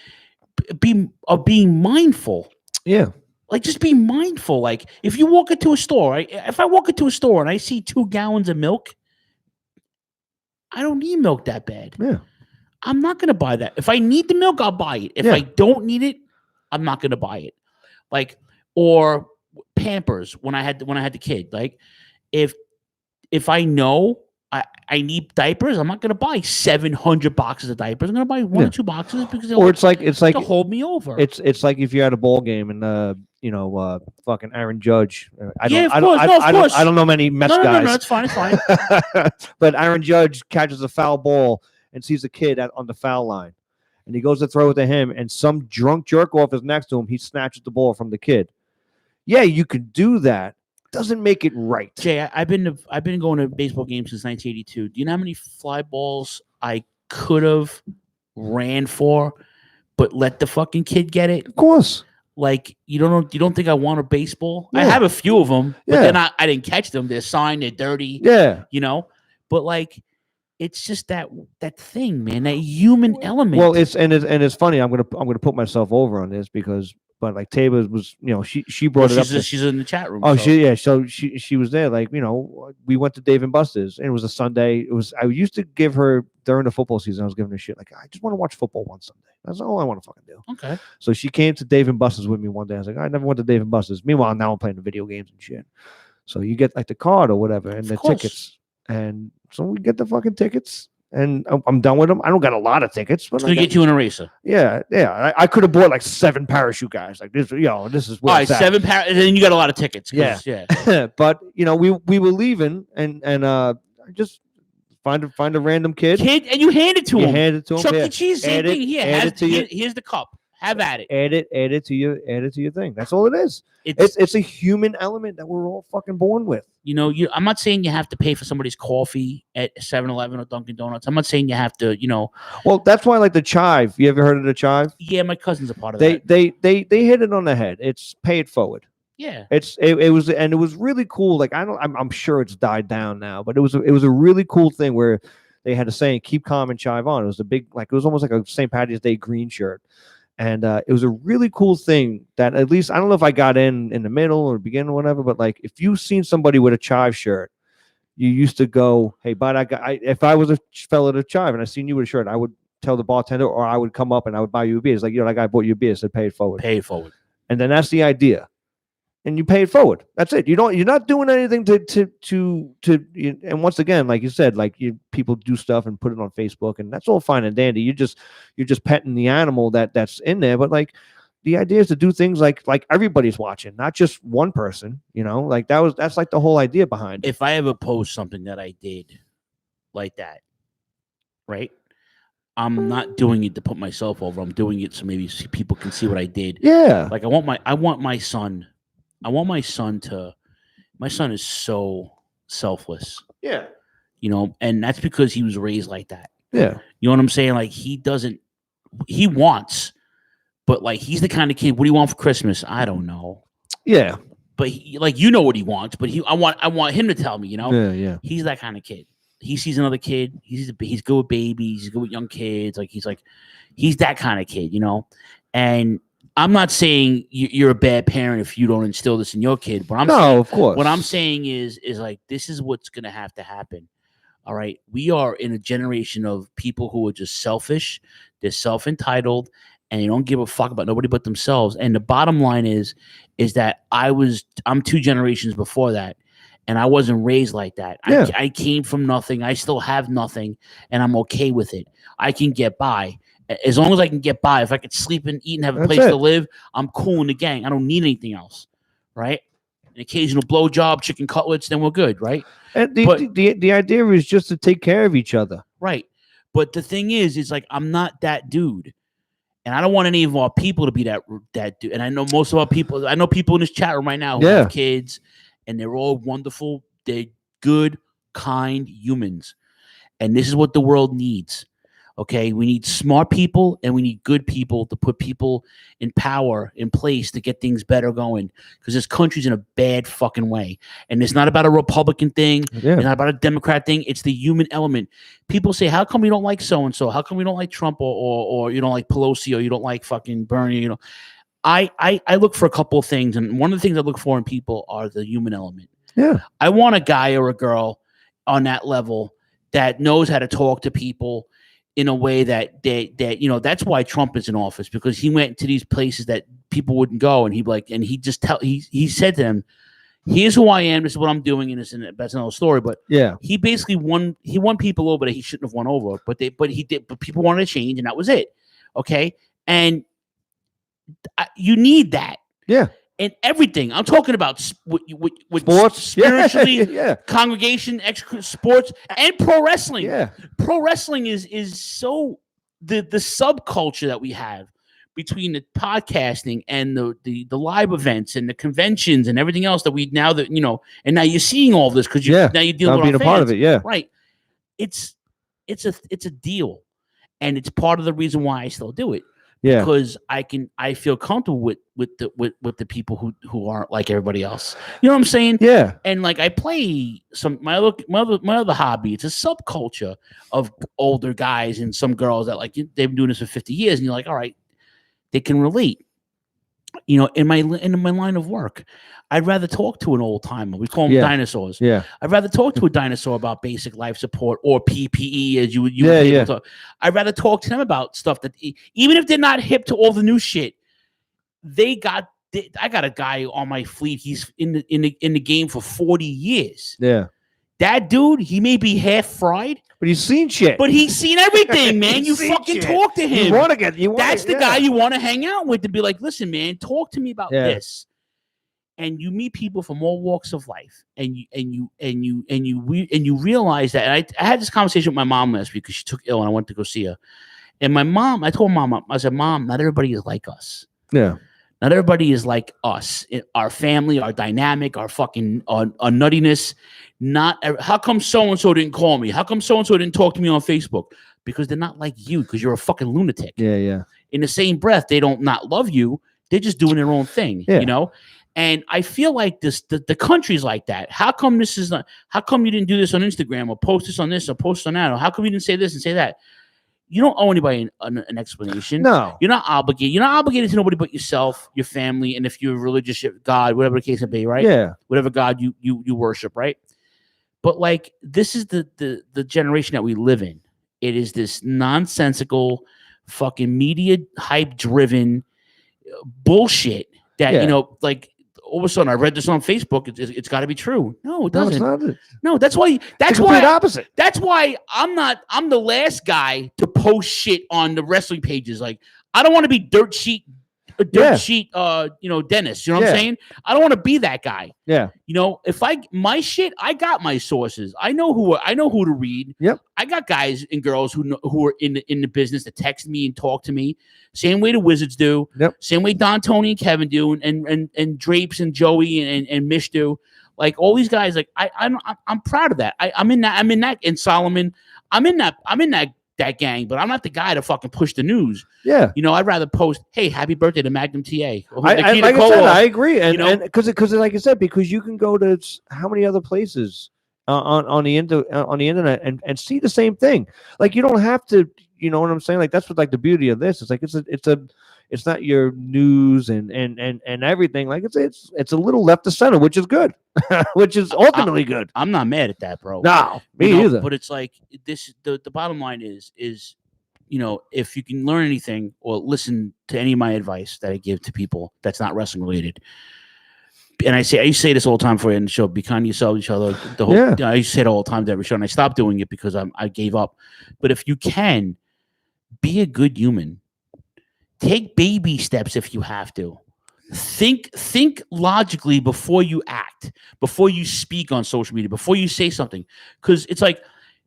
being mindful. Yeah. Like, just be mindful. Like, if you walk into a store, if I walk into a store and I see 2 gallons of milk, I don't need milk that bad. Yeah. I'm not going to buy that. If I need the milk, I'll buy it. If I don't need it, I'm not going to buy it. Like, or Pampers when I had the kid. Like, if I know I need diapers, I'm not going to buy 700 boxes of diapers. I'm going to buy 1 or 2 boxes because it's like to hold me over. It's like if you're at a ball game and fucking Aaron Judge. I don't know many Mets guys. No, it's fine. But Aaron Judge catches a foul ball and sees a kid on the foul line, and he goes to throw it to him, and some drunk jerk off is next to him. He snatches the ball from the kid. Yeah, you could do that. Doesn't make it right. Jay, I've been going to baseball games since 1982. Do you know how many fly balls I could have ran for, but let the fucking kid get it? Of course. Like, you don't think I want a baseball? Yeah. I have a few of them, but then I didn't catch them. They're signed, they're dirty. Yeah. But like, it's just that thing, man, that human element. Well, it's funny. I'm gonna put myself over on this but like Tabor was, she brought it up. She's in the chat room. Oh, so she was there. Like, we went to Dave and Buster's, and it was a Sunday. I used to give her during the football season. I was giving her shit like, I just want to watch football one Sunday. That's all I want to fucking do. Okay. So she came to Dave and Buster's with me one day. I was like, I never went to Dave and Buster's. Meanwhile, now I'm playing the video games and shit. So you get like the card or whatever and the tickets, and so we get the fucking tickets. And I'm done with them. I don't got a lot of tickets, but it's gonna get you an eraser. Yeah. I could have bought like 7 parachute guys. Like this, this is where all right. 7 and then you got a lot of tickets. Yeah. But we were leaving, and just find a random kid, and you hand it to him. Hand it to him. Chuck E. Cheese, same thing. Here's the cup. Have at it. Add it to your thing. That's all it is. It's a human element that we're all fucking born with. You know, I'm not saying you have to pay for somebody's coffee at 7-Eleven or Dunkin' Donuts. I'm not saying you have to, you know. Well, that's why I like the chive. You ever heard of the chive? Yeah, my cousin's a part of they, that. They hit it on the head. It's pay it forward. Yeah. It was really cool. Like I'm sure it's died down now, but it was a really cool thing where they had a saying, keep calm and chive on. It was a big, like, it was almost like a St. Patty's Day green shirt. And it was a really cool thing that, at least, I don't know if I got in the middle or beginning or whatever, but like, if you seen somebody with a chive shirt, you used to go, hey, bud, if I was a fella to chive and I seen you with a shirt, I would tell the bartender, or I would come up and I would buy you a beer. It's like, that guy bought you a beer, said pay it forward. Pay it forward. And then that's the idea. And you pay it forward. That's it. You're not doing anything to and once again, like you said, like people do stuff and put it on Facebook, and that's all fine and dandy. You're just petting the animal that's in there. But like, the idea is to do things like everybody's watching, not just one person, like that's like the whole idea behind it. If I ever post something that I did like that, right? I'm not doing it to put myself over. I'm doing it so maybe people can see what I did. Yeah. Like I want my son to, my son is so selfless. Yeah. And that's because he was raised like that. Yeah. You know what I'm saying? Like he wants, but like, he's the kind of kid, what do you want for Christmas? I don't know. Yeah. But what he wants, but I want him to tell me, Yeah, yeah. He's that kind of kid. He sees another kid. He's good with babies. He's good with young kids. Like he's that kind of kid, And I'm not saying you're a bad parent if you don't instill this in your kid, but of course. What I'm saying is like, this is what's going to have to happen. All right. We are in a generation of people who are just selfish. They're self-entitled and they don't give a fuck about nobody but themselves. And the bottom line is that I'm 2 generations before that. And I wasn't raised like that. Yeah. I came from nothing. I still have nothing and I'm okay with it. I can get by. As long as I can get by, if I could sleep and eat and have a place to live, I'm cool in the gang. I don't need anything else, right? An occasional blowjob, chicken cutlets, then we're good, right? And the idea is just to take care of each other, right? But the thing is like, I'm not that dude, and I don't want any of our people to be that dude. And I know most of our people. I know people in this chat room right now who have kids, and they're all wonderful. They're good, kind humans, and this is what the world needs. Okay, we need smart people and we need good people to put people in power in place to get things better going, because this country's in a bad fucking way. And it's not about a Republican thing. Yeah. It's not about a Democrat thing. It's the human element. People say, how come you don't like so-and-so? How come you don't like Trump or you don't like Pelosi or you don't like fucking Bernie? I look for a couple of things. And one of the things I look for in people are the human element. Yeah. I want a guy or a girl on that level that knows how to talk to people in a way that that's why Trump is in office, because he went to these places that people wouldn't go, and he said to them, here's who I am, this is what I'm doing, and that's another story. But yeah, he basically won people over that he shouldn't have won over, but he did, but people wanted to change, and that was it. Okay. And you need that. Yeah. And everything I'm talking about with sports, spiritually, yeah. Congregation, sports, and pro wrestling. Yeah, pro wrestling is so the subculture that we have between the podcasting and the live events and the conventions and everything else that we now and now you're seeing all this because now you're dealing with being a part of it. Yeah, right. It's a deal, and it's part of the reason why I still do it. Yeah, because I feel comfortable with the people who aren't like everybody else. You know what I'm saying? Yeah. And like I play my other hobby. It's a subculture of older guys and some girls that like they've been doing this for 50 years, and you're like, all right, they can relate. In my line of work, I'd rather talk to an old timer. We call them dinosaurs. Yeah. I'd rather talk to a dinosaur about basic life support or PPE, as you would be able to. I'd rather talk to them about stuff that even if they're not hip to all the new shit, I got a guy on my fleet. He's in the game for 40 years. Yeah. That dude, he may be half fried, but he's seen shit. But he's seen everything, man. You fucking talk to him. That's the guy you want to hang out with, to be like, listen, man, talk to me about this. And you meet people from all walks of life, and you realize that. And I had this conversation with my mom last week because she took ill, and I went to go see her. And my mom, I told mom, I said, Mom, not everybody is like us. Yeah. Not everybody is like us. Our family, our dynamic, our fucking our nuttiness. How come so and so didn't call me? How come so and so didn't talk to me on Facebook? Because they're not like you. Because you're a fucking lunatic. Yeah. In the same breath, they don't not love you. They're just doing their own thing. Yeah. You know. And I feel like the country's like that. How come this is not? How come you didn't do this on Instagram or post this on this or post on that? Or how come you didn't say this and say that? You don't owe anybody an explanation. No, you're not obligated. You're not obligated to nobody but yourself, your family, and if you're religious, God, whatever the case may be, right? Yeah, whatever God you worship, right? But like this is the generation that we live in. It is this nonsensical, fucking media hype driven bullshit that like. All of a sudden, I read this on Facebook. It's got to be true. No, it doesn't. No, it's not. No, that's why. That's why. Opposite. That's why I'm the last guy to post shit on the wrestling pages. Like I don't want to be dirt sheet. Dennis. You know what I'm saying? I don't want to be that guy. Yeah. If my shit, I got my sources. I know who to read. Yep. I got guys and girls who are in the business that text me and talk to me. Same way the Wizards do. Yep. Same way Don, Tony, and Kevin do, and Drapes and Joey and Mish do. Like all these guys, like I'm proud of that. I'm in that, and Solomon. I'm in that gang, but I'm not the guy to fucking push the news. Yeah. I'd rather post, hey, happy birthday to Magnum TA. I agree. And because like I said, because you can go to how many other places on the internet and see the same thing. Like you don't have to, you know what I'm saying? Like that's what like the beauty of this. It's like it's not your news and everything. Like it's a little left to center, which is good. Which is ultimately good. I'm not mad at that, bro. No, me either. But it's like this. The bottom line is if you can learn anything or listen to any of my advice that I give to people that's not wrestling related. And I used to say this all the time for you in the show: be kind to yourself, each other. I used to say it all the time to every show, and I stopped doing it because I gave up. But if you can, be a good human. Take baby steps if you have to. Think logically before you act, before you speak on social media, before you say something. Because it's like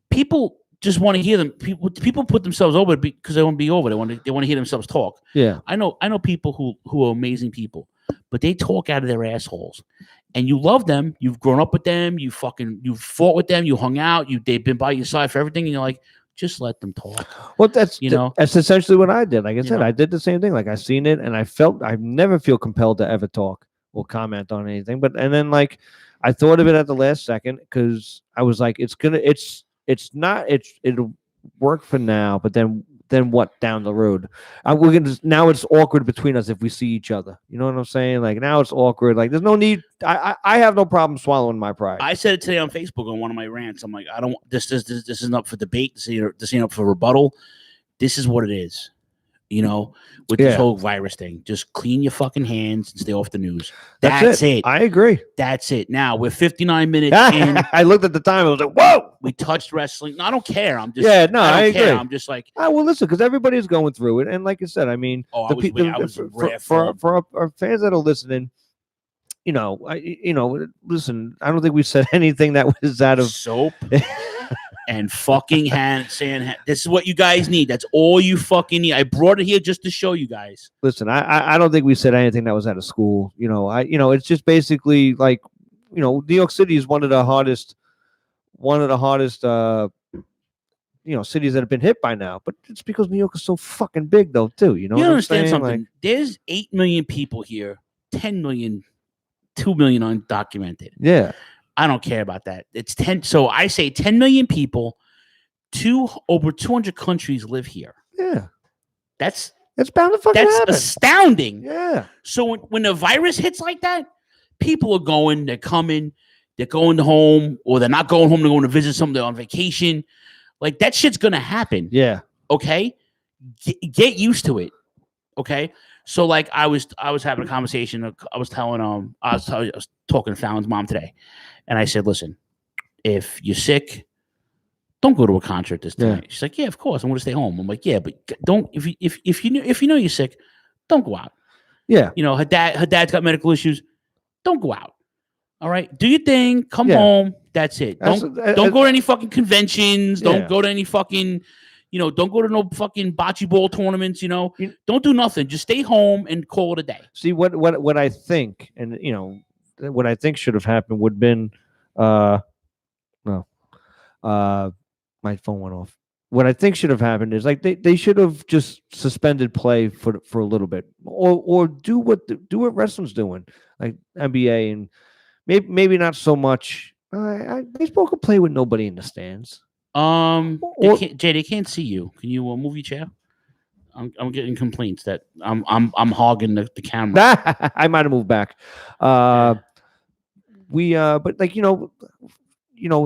people just want to hear them. People put themselves over because they want to be over. They want to hear themselves talk. Yeah. I know people who are amazing people, but they talk out of their assholes. And you love them. You've grown up with them. You fought with them. You hung out. They've been by your side for everything. And you're like, just let them talk. Well, that's essentially what I did. Like I said, I did the same thing. Like I seen it, and I never feel compelled to ever talk or comment on anything. And then like I thought of it at the last second because I was like, it'll work for now, but then what down the road? Now it's awkward between us if we see each other. You know what I'm saying? Like now it's awkward. Like there's no need. I have no problem swallowing my pride. I said it today on Facebook on one of my rants. I'm like, I don't. This isn't up for debate. This ain't up for rebuttal. This is what it is. With this whole virus thing, just clean your fucking hands and stay off the news. That's it. I agree. That's it. Now we're 59 minutes in. I looked at the time. I was like, whoa. We touched wrestling. No, I don't care. I'm just. I agree. Care. I'm just like. Well, listen, because everybody's going through it, and like I said, I mean, for our fans that are listening, listen. I don't think we said anything that was out of soap. And fucking saying this is what you guys need. That's all you fucking need. I brought it here just to show you guys. Listen, I don't think we said anything that was out of school. It's just basically like, New York City is one of the hardest cities that have been hit by now. But it's because New York is so fucking big though, too. You understand something? Like, there's 8 million people here, 10 million, 2 million undocumented. Yeah. I don't care about that. It's 10. So I say 10 million people, over 200 countries live here. Yeah. That's bound to fucking happen. That's astounding. Yeah. So when the virus hits like that, people are going, they're coming, they're going home, or they're not going home, they're going to visit somebody on vacation. Like that shit's going to happen. Yeah. Okay. Get used to it. Okay. So like I was having a conversation. I was talking to Fallon's mom today. And I said, listen, if you're sick, don't go to a concert this tonight. She's like, yeah, of course. I'm going to stay home. I'm like, yeah, but don't, if you know you're sick, don't go out. Yeah. Her dad's got medical issues. Don't go out. All right. Do your thing. Come home. That's it. Don't go to any fucking conventions. Don't go to any fucking, Don't go to no fucking bocce ball tournaments. Don't do nothing. Just stay home and call it a day. See what I think, and what I think should have happened would have been, my phone went off. What I think should have happened is like they should have just suspended play for a little bit, or do what wrestling's doing, like NBA, and maybe not so much. Baseball could play with nobody in the stands. They can't see you. Can you move your chair? I'm getting complaints that I'm hogging the camera. I might have moved back. But like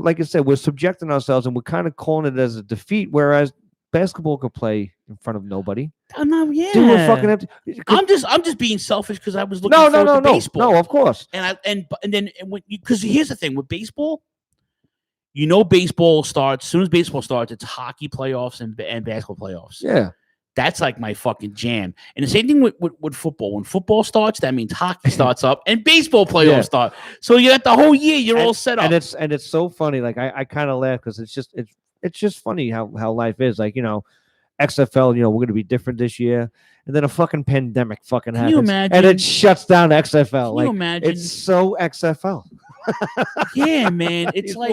like I said, we're subjecting ourselves and we're kind of calling it as a defeat, whereas basketball could play in front of nobody. Yeah. Dude, we're fucking empty. I'm just being selfish because I was looking forward to baseball. No, of course. And then because here's the thing with baseball, baseball starts. As soon as baseball starts, it's hockey playoffs and basketball playoffs. Yeah. That's like my fucking jam. And the same thing with football. When football starts, that means hockey starts up and baseball playoffs start. So you got the whole year, you're all set up. And it's so funny. Like I kind of laugh because it's just funny how life is. Like, XFL, we're gonna be different this year. And then a fucking pandemic happens. Can you imagine? And it shuts down XFL. Can you imagine? It's so XFL. Yeah, man. It's like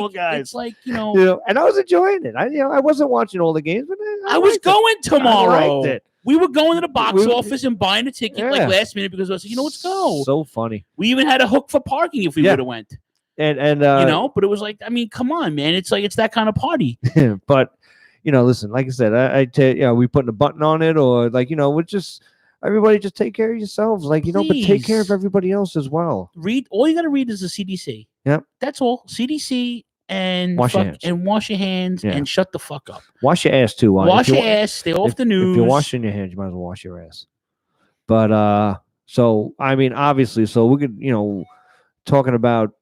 and I was enjoying it. I wasn't watching all the games, but I was going tomorrow. I liked it. We were going to the box office and buying a ticket like last minute because I said, let's go. So funny. We even had a hook for parking if we would have went. And but it was like, come on, man. It's like it's that kind of party. But listen, like I said, I tell you, we putting a button on it, or like we're just. Everybody just take care of yourselves, but take care of everybody else as well. All you got to read is the CDC. Yep. That's all. CDC and wash your hands and shut the fuck up. Wash your ass too. Wash your ass. Stay off the news. If you're washing your hands, you might as well wash your ass. But so I mean, obviously, so we could talking about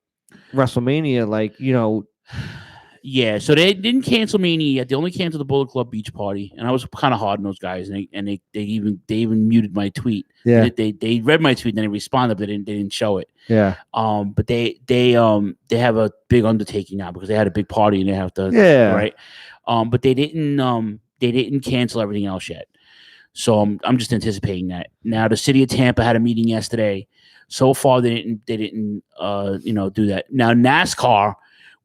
WrestleMania, like Yeah, so they didn't cancel Mania yet. They only canceled the Bullet Club Beach Party, and I was kind of hard on those guys. And they even muted my tweet. Yeah, they read my tweet and then they responded, but they didn't show it. Yeah. But they have a big undertaking now because they had a big party and they have to. Yeah. Right. But they didn't cancel everything else yet. So I'm just anticipating that. Now the city of Tampa had a meeting yesterday. So far they didn't do that. Now NASCAR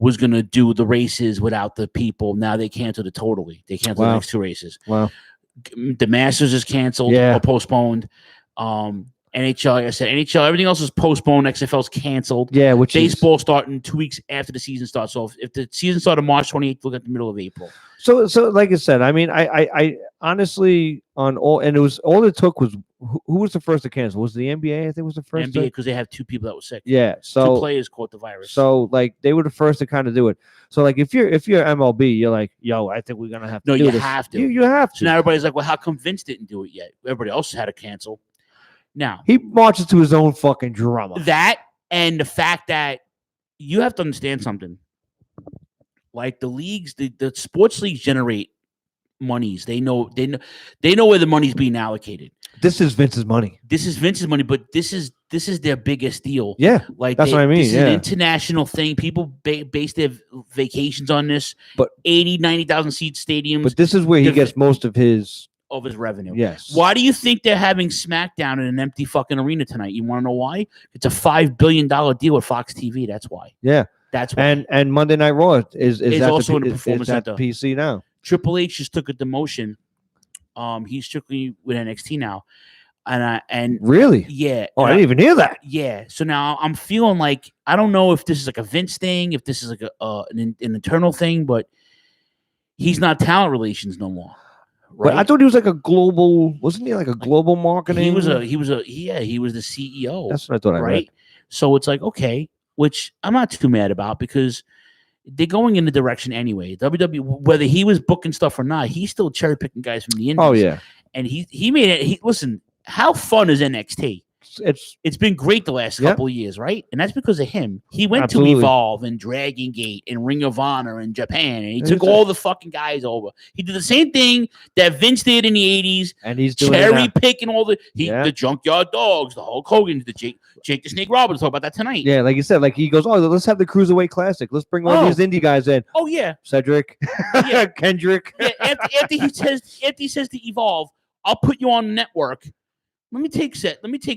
was going to do the races without the people. Now they canceled it totally. They canceled the next two races. Wow. The Masters is canceled or postponed. NHL, like I said, everything else is postponed. XFL's canceled. Yeah, baseball starting 2 weeks after the season starts. So if the season started March 28th, look at the middle of April. So like I said, I mean, I honestly on all, and it was all it took was who was the first to cancel? Was the NBA? I think was the first. NBA because they have two people that were sick. Yeah, so 2 players caught the virus. So like they were the first to kind of do it. So like if you're MLB, you're like, yo, I think we're gonna have to. No, do you this. have to. You have to. So now everybody's like, well, how come Vince didn't do it yet? Everybody else had to cancel. Now he marches to his own fucking drama. That and the fact that you have to understand something. Like the leagues, the sports leagues generate monies. They know where the money's being allocated. This is Vince's money. This is Vince's money, but this is their biggest deal. Yeah, like that's what I mean. This is an international thing. People base their vacations on this. But 90,000 seat stadiums. But this is where he gets most of his revenue. Yes. Why do you think they're having SmackDown in an empty fucking arena tonight? You want to know why? It's a $5 billion deal with Fox TV. That's why. Yeah. That's why. And Monday Night Raw is also in the Performance Center. PC now. Triple H just took a demotion. He's strictly with NXT now. And really? Yeah. Oh, I didn't even hear that. Yeah. So now I'm feeling like I don't know if this is like a Vince thing, if this is like an internal thing, but he's not talent relations no more. Right? But I thought he was like a global, wasn't he like a global marketing? He was the CEO. That's what I thought. Right. So it's like, okay, which I'm not too mad about because they're going in the direction anyway. WWE, whether he was booking stuff or not, he's still cherry picking guys from the indies. Oh yeah. And he made it. Listen, how fun is NXT? it's been great the last couple of years, right? And that's because of him. He went to Evolve and Dragon Gate and Ring of Honor in Japan, and he took all the fucking guys over. He did the same thing that Vince did in the 80s, and he's doing cherry picking all the Junkyard Dogs, the Hulk Hogan, the Jake the Snake Roberts. Talk about that tonight. Yeah, like you said, like he goes, oh, let's have the Cruiserweight Classic. Let's bring all these indie guys in. Oh yeah, Cedric, Kendrick. Yeah, after he says to Evolve, I'll put you on the network. Let me take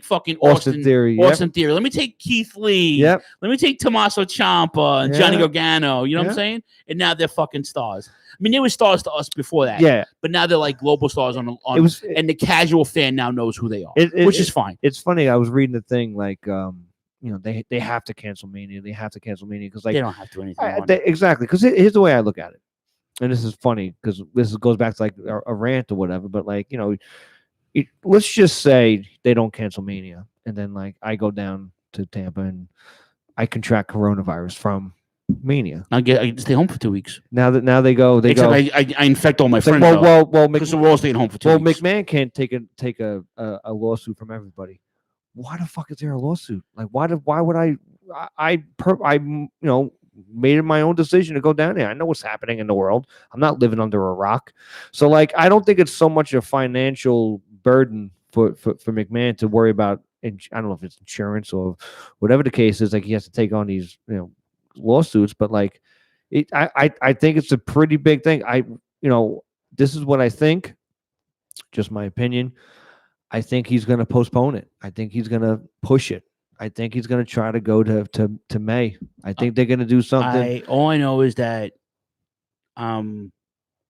fucking Austin Theory. Austin Theory. Let me take Keith Lee. Yep. Let me take Tommaso Ciampa and Johnny Gargano. You know what I'm saying? And now they're fucking stars. I mean, they were stars to us before that. Yeah. But now they're like global stars and the casual fan now knows who they are, which is fine. It's funny. I was reading the thing like, they have to cancel Mania. They have to cancel Mania because like they don't have to do anything. Exactly. Because here's the way I look at it, and this is funny because this goes back to like a rant or whatever. But like let's just say they don't cancel Mania, and then like I go down to Tampa and I contract coronavirus from Mania. I stay home for 2 weeks. Now they go. I infect all my friends. Because we're all staying home for 2 weeks. McMahon can't take a lawsuit from everybody. Why the fuck is there a lawsuit? Like why would I made it my own decision to go down there. I know what's happening in the world. I'm not living under a rock. So like I don't think it's so much a financial burden for McMahon to worry about. I don't know if it's insurance or whatever the case is. Like he has to take on these lawsuits, but like I think it's a pretty big thing. This is what I think. Just my opinion. I think he's going to postpone it. I think he's going to push it. I think he's going to try to go to May. I think they're going to do something. All I know is that I'm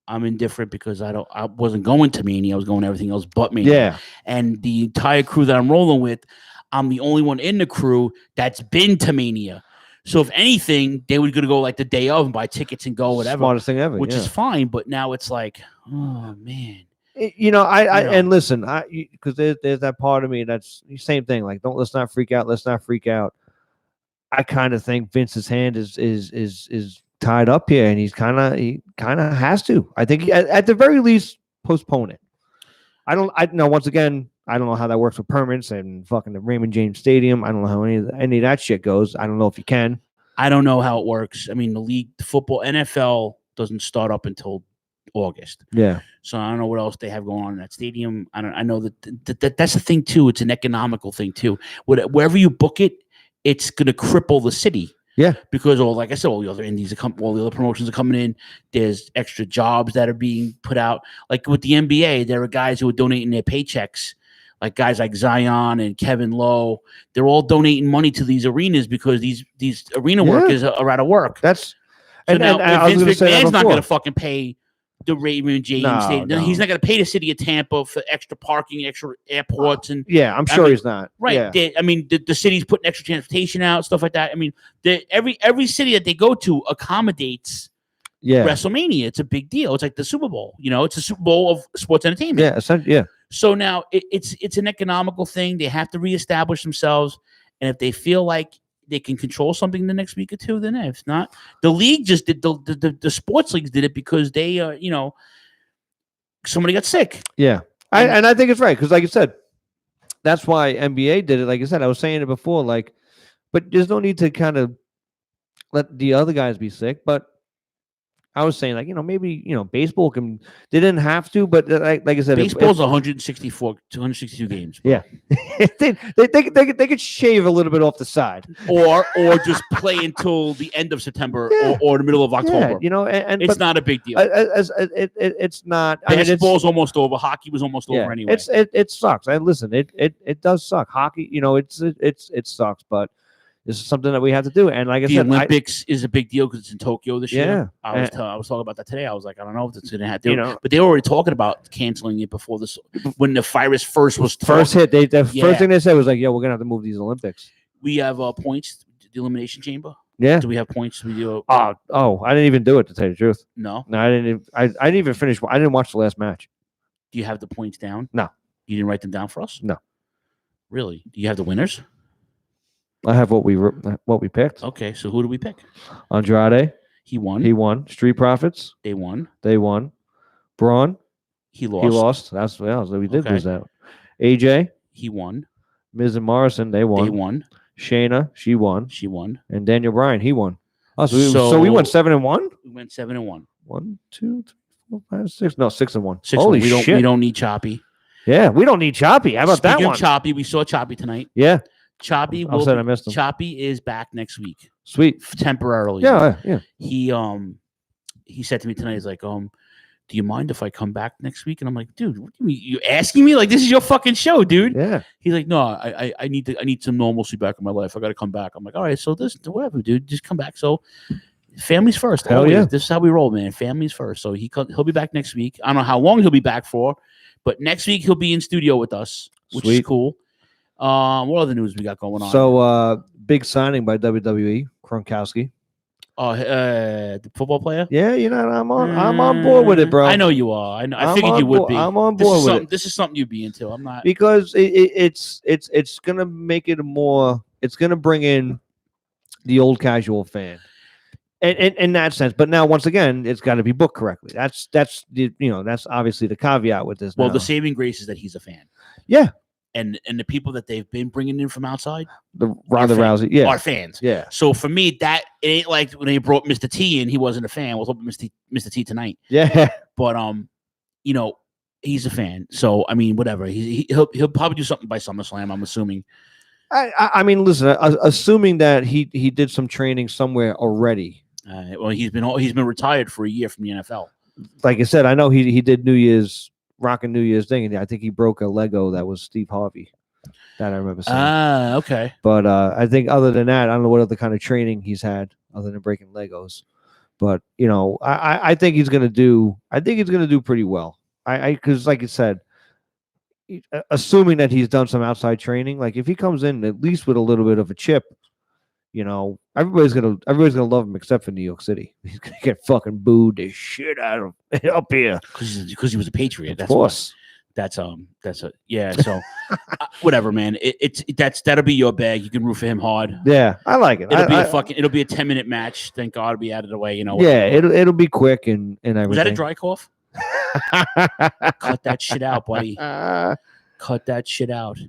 indifferent because I wasn't going to Mania. I was going to everything else but Mania. Yeah. And the entire crew that I'm rolling with, I'm the only one in the crew that's been to Mania. So if anything, they were going to go like the day of and buy tickets and go whatever. Smartest thing ever. Which is fine. But now it's like, oh man. And listen, because there's that part of me that's the same thing. Like, let's not freak out. Let's not freak out. I kind of think Vince's hand is tied up here, and he kind of has to. I think at the very least postpone it. I know. Once again, I don't know how that works with permits and fucking the Raymond James Stadium. I don't know how any of that shit goes. I don't know if you can. I don't know how it works. I mean, the league, the football, NFL doesn't start up until August. Yeah. So I don't know what else they have going on in that stadium. I know that that's the thing too. It's an economical thing too. Wherever you book it, it's going to cripple the city. Yeah. Because like I said, all the other indies all the other promotions are coming in. There's extra jobs that are being put out. Like with the NBA, there are guys who are donating their paychecks. Like guys like Zion and Kevin Lowe, they're all donating money to these arenas because these arena workers are out of work. That's so now Vince McMahon's not going to fucking pay the Raymond James Stadium. No. He's not going to pay the city of Tampa for extra parking, extra airports, and I'm sure he's not. Right? Yeah. I mean, the city's putting extra transportation out, stuff like that. I mean, every city that they go to accommodates WrestleMania. It's a big deal. It's like the Super Bowl. It's a Super Bowl of sports entertainment. Yeah, essentially, yeah. So now it's an economical thing. They have to reestablish themselves, and if they feel like they can control something the next week or two, then if not, the league just did the sports leagues did it because they somebody got sick. Yeah, and I think it's right because, like you said, that's why NBA did it. Like I said, I was saying it before. Like, but there's no need to kind of let the other guys be sick, but. I was saying, like, maybe, baseball they didn't have to, but like I said, baseball's 262 games. Yeah. they could shave a little bit off the side. Or just play until the end of September or the middle of October. And it's not a big deal. It's not. Basketball's almost over. Hockey was almost over anyway. It sucks. And listen, it does suck. Hockey, it sucks, but this is something that we have to do. And like I said, the Olympics is a big deal because it's in Tokyo this year. I was talking about that today. I was like, I don't know if it's going to happen. But they were already talking about canceling it before this, when the virus first hit. The first thing they said was like, we're going to have to move these Olympics. We have points, the Elimination Chamber. Yeah. Do we have points? We do. I didn't even do it, to tell you the truth. No, I didn't even finish. I didn't watch the last match. Do you have the points down? No. You didn't write them down for us? No. Really? Do you have the winners? I have what we picked. Okay, so who do we pick? Andrade. He won. Street Profits. They won. Braun. He lost. That's we did lose that. AJ. He won. Miz and Morrison, they won. They won. Shayna, she won. She won. And Daniel Bryan, he won. Oh, so we went 7-1. We went 7-1. 1, 2, 3, 4, 5, 6. No, 6-1. 6-1. Holy we shit! We don't need Choppy. Yeah, we don't need Choppy. How about Speaking that one? of Choppy, we saw Choppy tonight. Yeah, Choppy. I'm sad I missed him. Choppy is back next week. Sweet. Temporarily. Yeah. He said to me tonight, he's like, do you mind if I come back next week? And I'm like, dude, what do you mean? You asking me? Like, this is your fucking show, dude. Yeah. He's like, no, I need some normalcy back in my life. I got to come back. I'm like, all right, so whatever, dude, just come back. So family's first. Hell always. yeah. This is how we roll, man. Family's first. So he'll be back next week. I don't know how long he'll be back for, but next week he'll be in studio with us, which is cool. What other news we got going on? So big signing by WWE, Gronkowski. The football player? Yeah, I'm on board with it, bro. I know you are. I figured you would be. I'm on board with it. This is something you'd be into. I'm not, because it's gonna make it more. It's gonna bring in the old casual fan, and in that sense. But now, once again, it's got to be booked correctly. That's obviously the caveat with this. Well, now. the saving grace is that he's a fan. Yeah. And the people that they've been bringing in from outside, the Ronda Rousey, yeah, are fans. Yeah. So for me, that it ain't like when they brought Mr. T in, he wasn't a fan. We'll talk about Mr. T tonight. Yeah. But he's a fan. So I mean, whatever. He'll probably do something by SummerSlam. I'm assuming. I mean, listen. Assuming that he did some training somewhere already. Well, he's been retired for a year from the NFL. Like I said, I know he did rocking New Year's thing, and I think he broke a Lego that was Steve Harvey. That I remember saying. Okay. But I think other than that, I don't know what other kind of training he's had other than breaking Legos. But I think he's gonna do. I think he's gonna do pretty well. Because like I said, assuming that he's done some outside training, like if he comes in at least with a little bit of a chip, everybody's gonna love him except for New York City. He's gonna get fucking booed the shit out of him up here because he was a Patriot. Of course. So whatever, man. That'll be your bag. You can root for him hard. Yeah, I like it. It'll be a 10-minute match. Thank God it'll be out of the way. Yeah, it'll be be and everything. Was that a dry cough? Cut that shit out, buddy. Cut that shit out.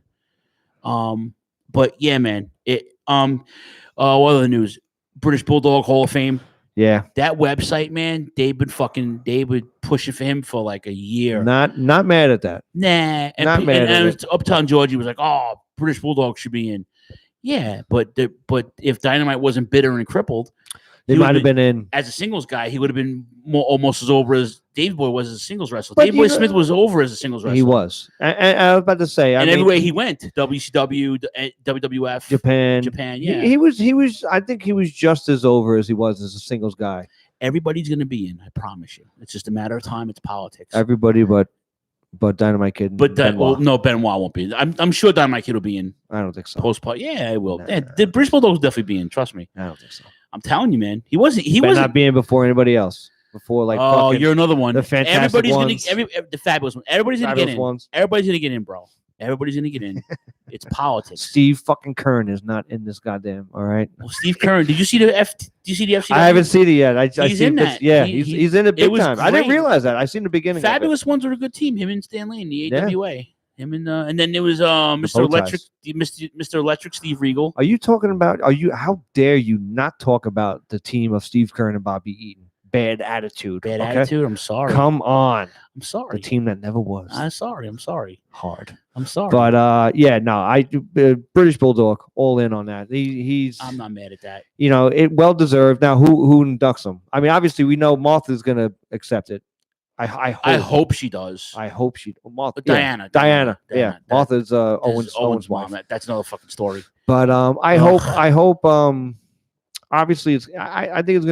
But yeah, man. What other news? British Bulldog Hall of Fame. Yeah. That website, man, they've been pushing for him for like a year. Not mad at that. Nah. And Uptown Georgie was like, oh, British Bulldog should be in. Yeah, but if Dynamite wasn't bitter and crippled, they might have been in. As a singles guy, he would have been almost as over as Davey Boy was as a singles wrestler. Davey Boy Smith was over as a singles wrestler. He was. And I was about to say, everywhere he went, WCW, WWF, Japan. Yeah, he was. I think he was just as over as he was as a singles guy. Everybody's going to be in. I promise you. It's just a matter of time. It's politics. Everybody, but Dynamite Kid. No, Benoit won't be. I'm sure Dynamite Kid will be in. I don't think so. Post-part. Yeah, it will. Nah. The British Bulldog will definitely be in. Trust me. I don't think so. I'm telling you, man. He wasn't not being before anybody else. Before you're another one. The fantastic ones. The fabulous one. Everybody's gonna get in. Ones. Everybody's gonna get in, bro. Everybody's gonna get in. It's politics. Steve fucking Kern is not in this goddamn. All right. Well, Steve Kern. Did you see the FCW? I haven't seen it yet. He's in that. Yeah, he's in it big time. Great. I didn't realize that. I seen the beginning. Fabulous ones were a good team. Him and Stan Lane, the AWA. Yeah. Him and then there was Mr. Electric, Mr. Electric, Steve Regal. Are you talking about? How dare you not talk about the team of Steve Kern and Bobby Eaton? Bad attitude. Bad attitude. I'm sorry. Come on. I'm sorry. The team that never was. I'm sorry. Hard. I'm sorry. But yeah, no. British Bulldog, all in on that. He's. I'm not mad at that. It well deserved. Now, who inducts him? I mean, obviously, we know Martha's gonna accept it. I hope she does. I hope she. Martha, Diana. Yeah, Martha's Owen's mom. That's another fucking story. But I hope. Obviously, I think it's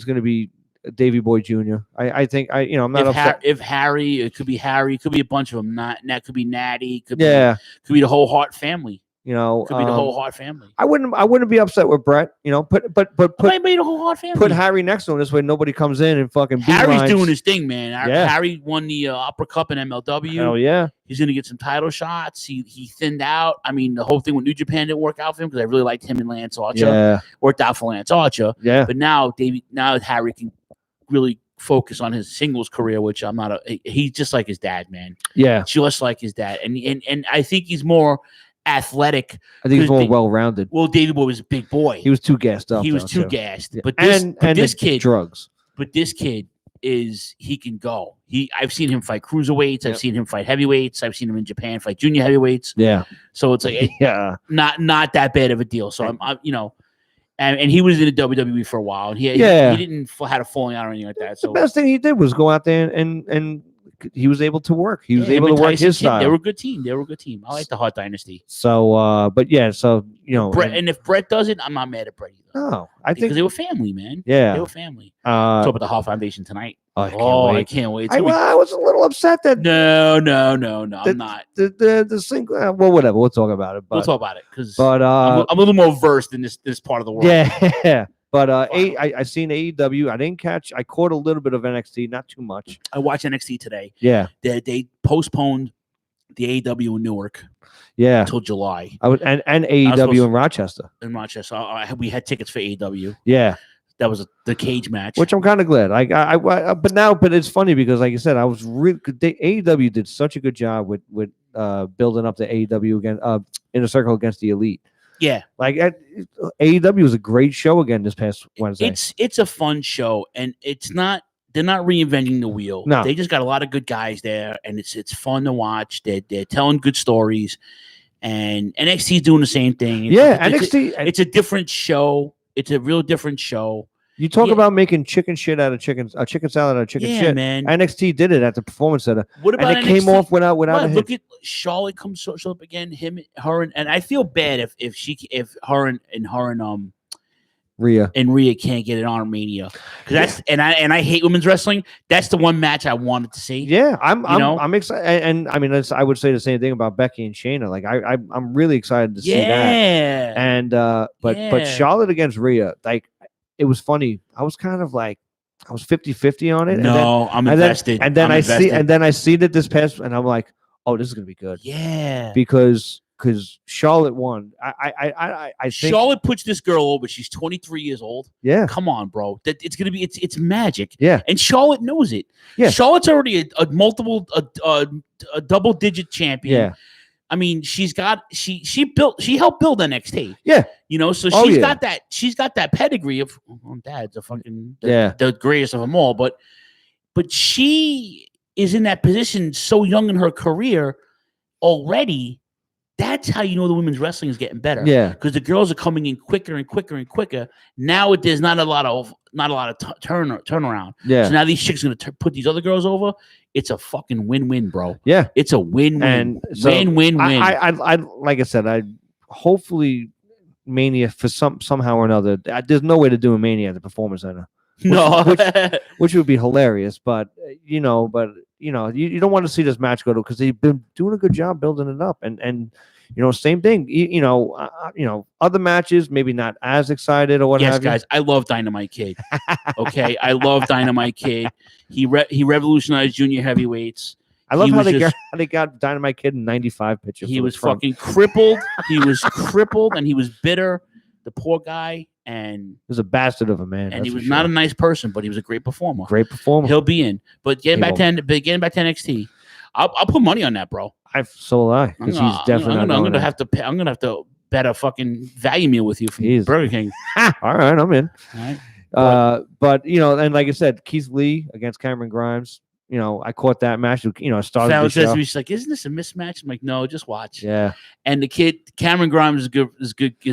gonna be Davey Boy Jr. I think I'm not upset. If Harry, it could be Harry. It could be a bunch of them. That could be Natty. Could be the whole Hart family. Could be the whole Hart family. I wouldn't be upset with Brett. Put the whole Hart family. Put Harry next to him. This way nobody comes in and fucking. Harry's doing his thing, man. Yeah. Harry won the Opera Cup in MLW. Hell yeah. He's gonna get some title shots. He thinned out. I mean, the whole thing with New Japan didn't work out for him because I really liked him and Lance Archer. Yeah. Worked out for Lance Archer. Yeah. But now Harry can really focus on his singles career, which he's just like his dad, man. Yeah. Just like his dad. And I think he's more athletic. I think he's more well-rounded. Well, Davey Boy was a big boy. He was too gassed up. He was too too gassed. Yeah. But this, and this kid, drugs. But this kid he can go. I've seen him fight cruiserweights. I've seen him fight heavyweights. I've seen him in Japan fight junior heavyweights. Yeah. So it's like not that bad of a deal. So I'm and he was in the WWE for a while. And he didn't had a falling out or anything like that. So the best thing he did was go out there and he was able to work. He was able to work his style. They were a good team. I like the Hart Dynasty. So, but yeah, so Brett, and if Brett does it, I'm not mad at Brett either. No, I think because they were family, man. Yeah, they were family. Talk about the Hart Foundation tonight. I can't wait. I was a little upset that no, I'm not. The single. Well, whatever. We'll talk about it. But, we'll talk about it because I'm a little more versed in this part of the world. Yeah. But I seen AEW. I caught a little bit of NXT, not too much. I watched NXT today. Yeah. They postponed the AEW in Newark. Yeah. Until July. And AEW in Rochester. In Rochester. We had tickets for AEW. Yeah. That was the cage match. Which I'm kind of glad. But it's funny because like I said, I was really AEW did such a good job with building up the AEW again in a circle against the Elite. Yeah, like AEW was a great show again this past Wednesday. It's a fun show, and they're not reinventing the wheel. No, they just got a lot of good guys there, and it's fun to watch. They're telling good stories, and NXT's doing the same thing. NXT. It's a different show. It's a real different show. You talk about making chicken shit out of chicken, a chicken salad out of chicken shit. Man. NXT did it at the Performance Center. What about and it NXT? came off without a hit. Look at Charlotte show up again. Her and I feel bad if her and Rhea can't get it on Mania because I hate women's wrestling. That's the one match I wanted to see. Yeah, I'm excited, and I mean I would say the same thing about Becky and Shayna. Like I'm really excited to see that. And but Charlotte against Rhea, like. It was funny. I was kind of like, I was 50-50 on it. No, I'm invested. And then I see that this past, and I'm like, oh, this is gonna be good. Yeah, because Charlotte won. I think Charlotte puts this girl over. She's 23 years old. Yeah, come on, bro. That it's gonna be it's magic. Yeah, and Charlotte knows it. Yeah, Charlotte's already a double-digit champion. Yeah. I mean, she helped build NXT. Yeah, so she's got that pedigree of dad's a fucking the greatest of them all. But she is in that position so young in her career already. That's how you know the women's wrestling is getting better. Yeah, because the girls are coming in quicker and quicker and quicker. Now there's not a lot of turnaround. Yeah. So now these chicks are gonna put these other girls over. It's a fucking win-win, bro. Yeah, it's a win-win. And so win-win-win. I like I said, I hopefully Mania for somehow or another. There's no way to do a Mania at the Performance Center. Which would be hilarious, but you don't want to see this match go to because they've been doing a good job building it up, and same thing. Other matches maybe not as excited or what have you. Yes, guys, I love Dynamite Kid. Okay, I love Dynamite Kid. He revolutionized junior heavyweights. I love how they got Dynamite Kid in 95 picture. He was fucking crippled. He was crippled, and he was bitter. The poor guy. And he was a bastard of a man, and he was not a nice person, but he was a great performer. He'll be in. But getting back to NXT, I'll put money on that, bro. So will I, because he's definitely. I'm gonna have to pay. I'm gonna have to bet a fucking value meal with you from Burger King. All right, I'm in. All right. But and like I said, Keith Lee against Cameron Grimes. I caught that match. Started the show. She's like, "Isn't this a mismatch?" I'm like, "No, just watch." Yeah. And the kid Cameron Grimes is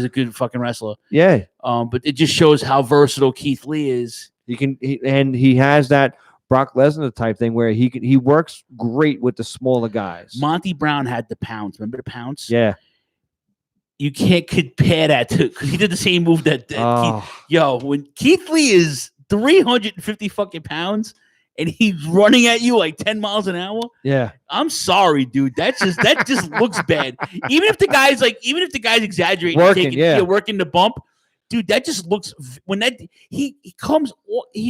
a good fucking wrestler. Yeah. But it just shows how versatile Keith Lee is. He has that Brock Lesnar type thing where he works great with the smaller guys. Monty Brown had the pounce. Remember the pounce? Yeah. You can't compare that to because he did the same move that Keith, when Keith Lee is 350 fucking pounds. And he's running at you like 10 miles an hour. Yeah. I'm sorry, dude. that just looks bad. Even if the guy's exaggerating, working the bump, dude, that just looks when he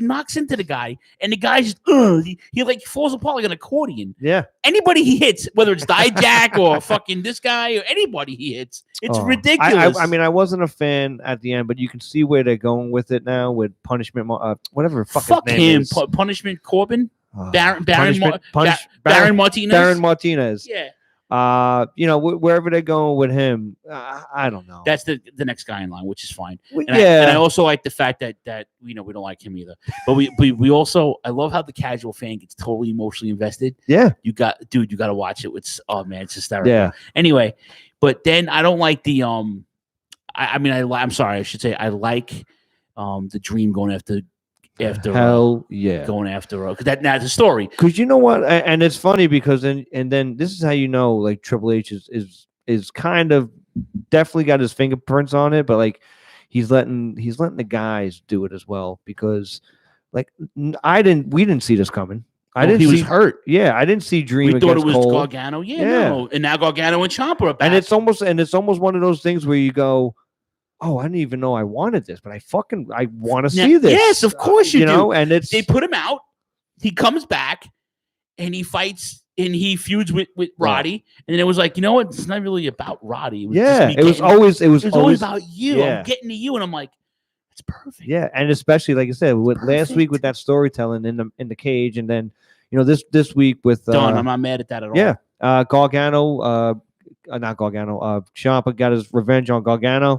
knocks into the guy and the guy just he like falls apart like an accordion. Yeah. Anybody he hits, whether it's Dijak or fucking this guy or anybody he hits, it's ridiculous. I mean, I wasn't a fan at the end, but you can see where they're going with it now with Punishment, whatever. Fuck him, Punishment Corbin, Baron Martinez. Baron Martinez. Yeah. Wherever they're going with him, I don't know. That's the next guy in line, which is fine. Well, And I also like the fact that we don't like him either. But we also, I love how the casual fan gets totally emotionally invested. Yeah, you got to watch it. It's it's hysterical. Yeah. Anyway, but then I don't like the I'm sorry, I should say I like the Dream going after hell yeah, going after because that's a story. Because you know what, and it's funny because then this is how you know like Triple H is kind of definitely got his fingerprints on it, but like he's letting the guys do it as well because like we didn't see this coming. He was hurt. Yeah, I didn't see Dream. We thought it was Cole. Gargano. No, and now Gargano and Ciampa are back. And it's almost one of those things where you go, oh, I didn't even know I wanted this, but I want to see this. Yes, of course you do. And they put him out. He comes back, and he fights, and he feuds with Roddy. And then it was like, you know what? It's not really about Roddy. It was always about you. Yeah. I'm getting to you, and I'm like, it's perfect. Yeah, and especially like I said, with last week with that storytelling in the cage, and then this week with done. I'm not mad at that at all. Yeah, Gargano, not Gargano. Ciampa got his revenge on Gargano.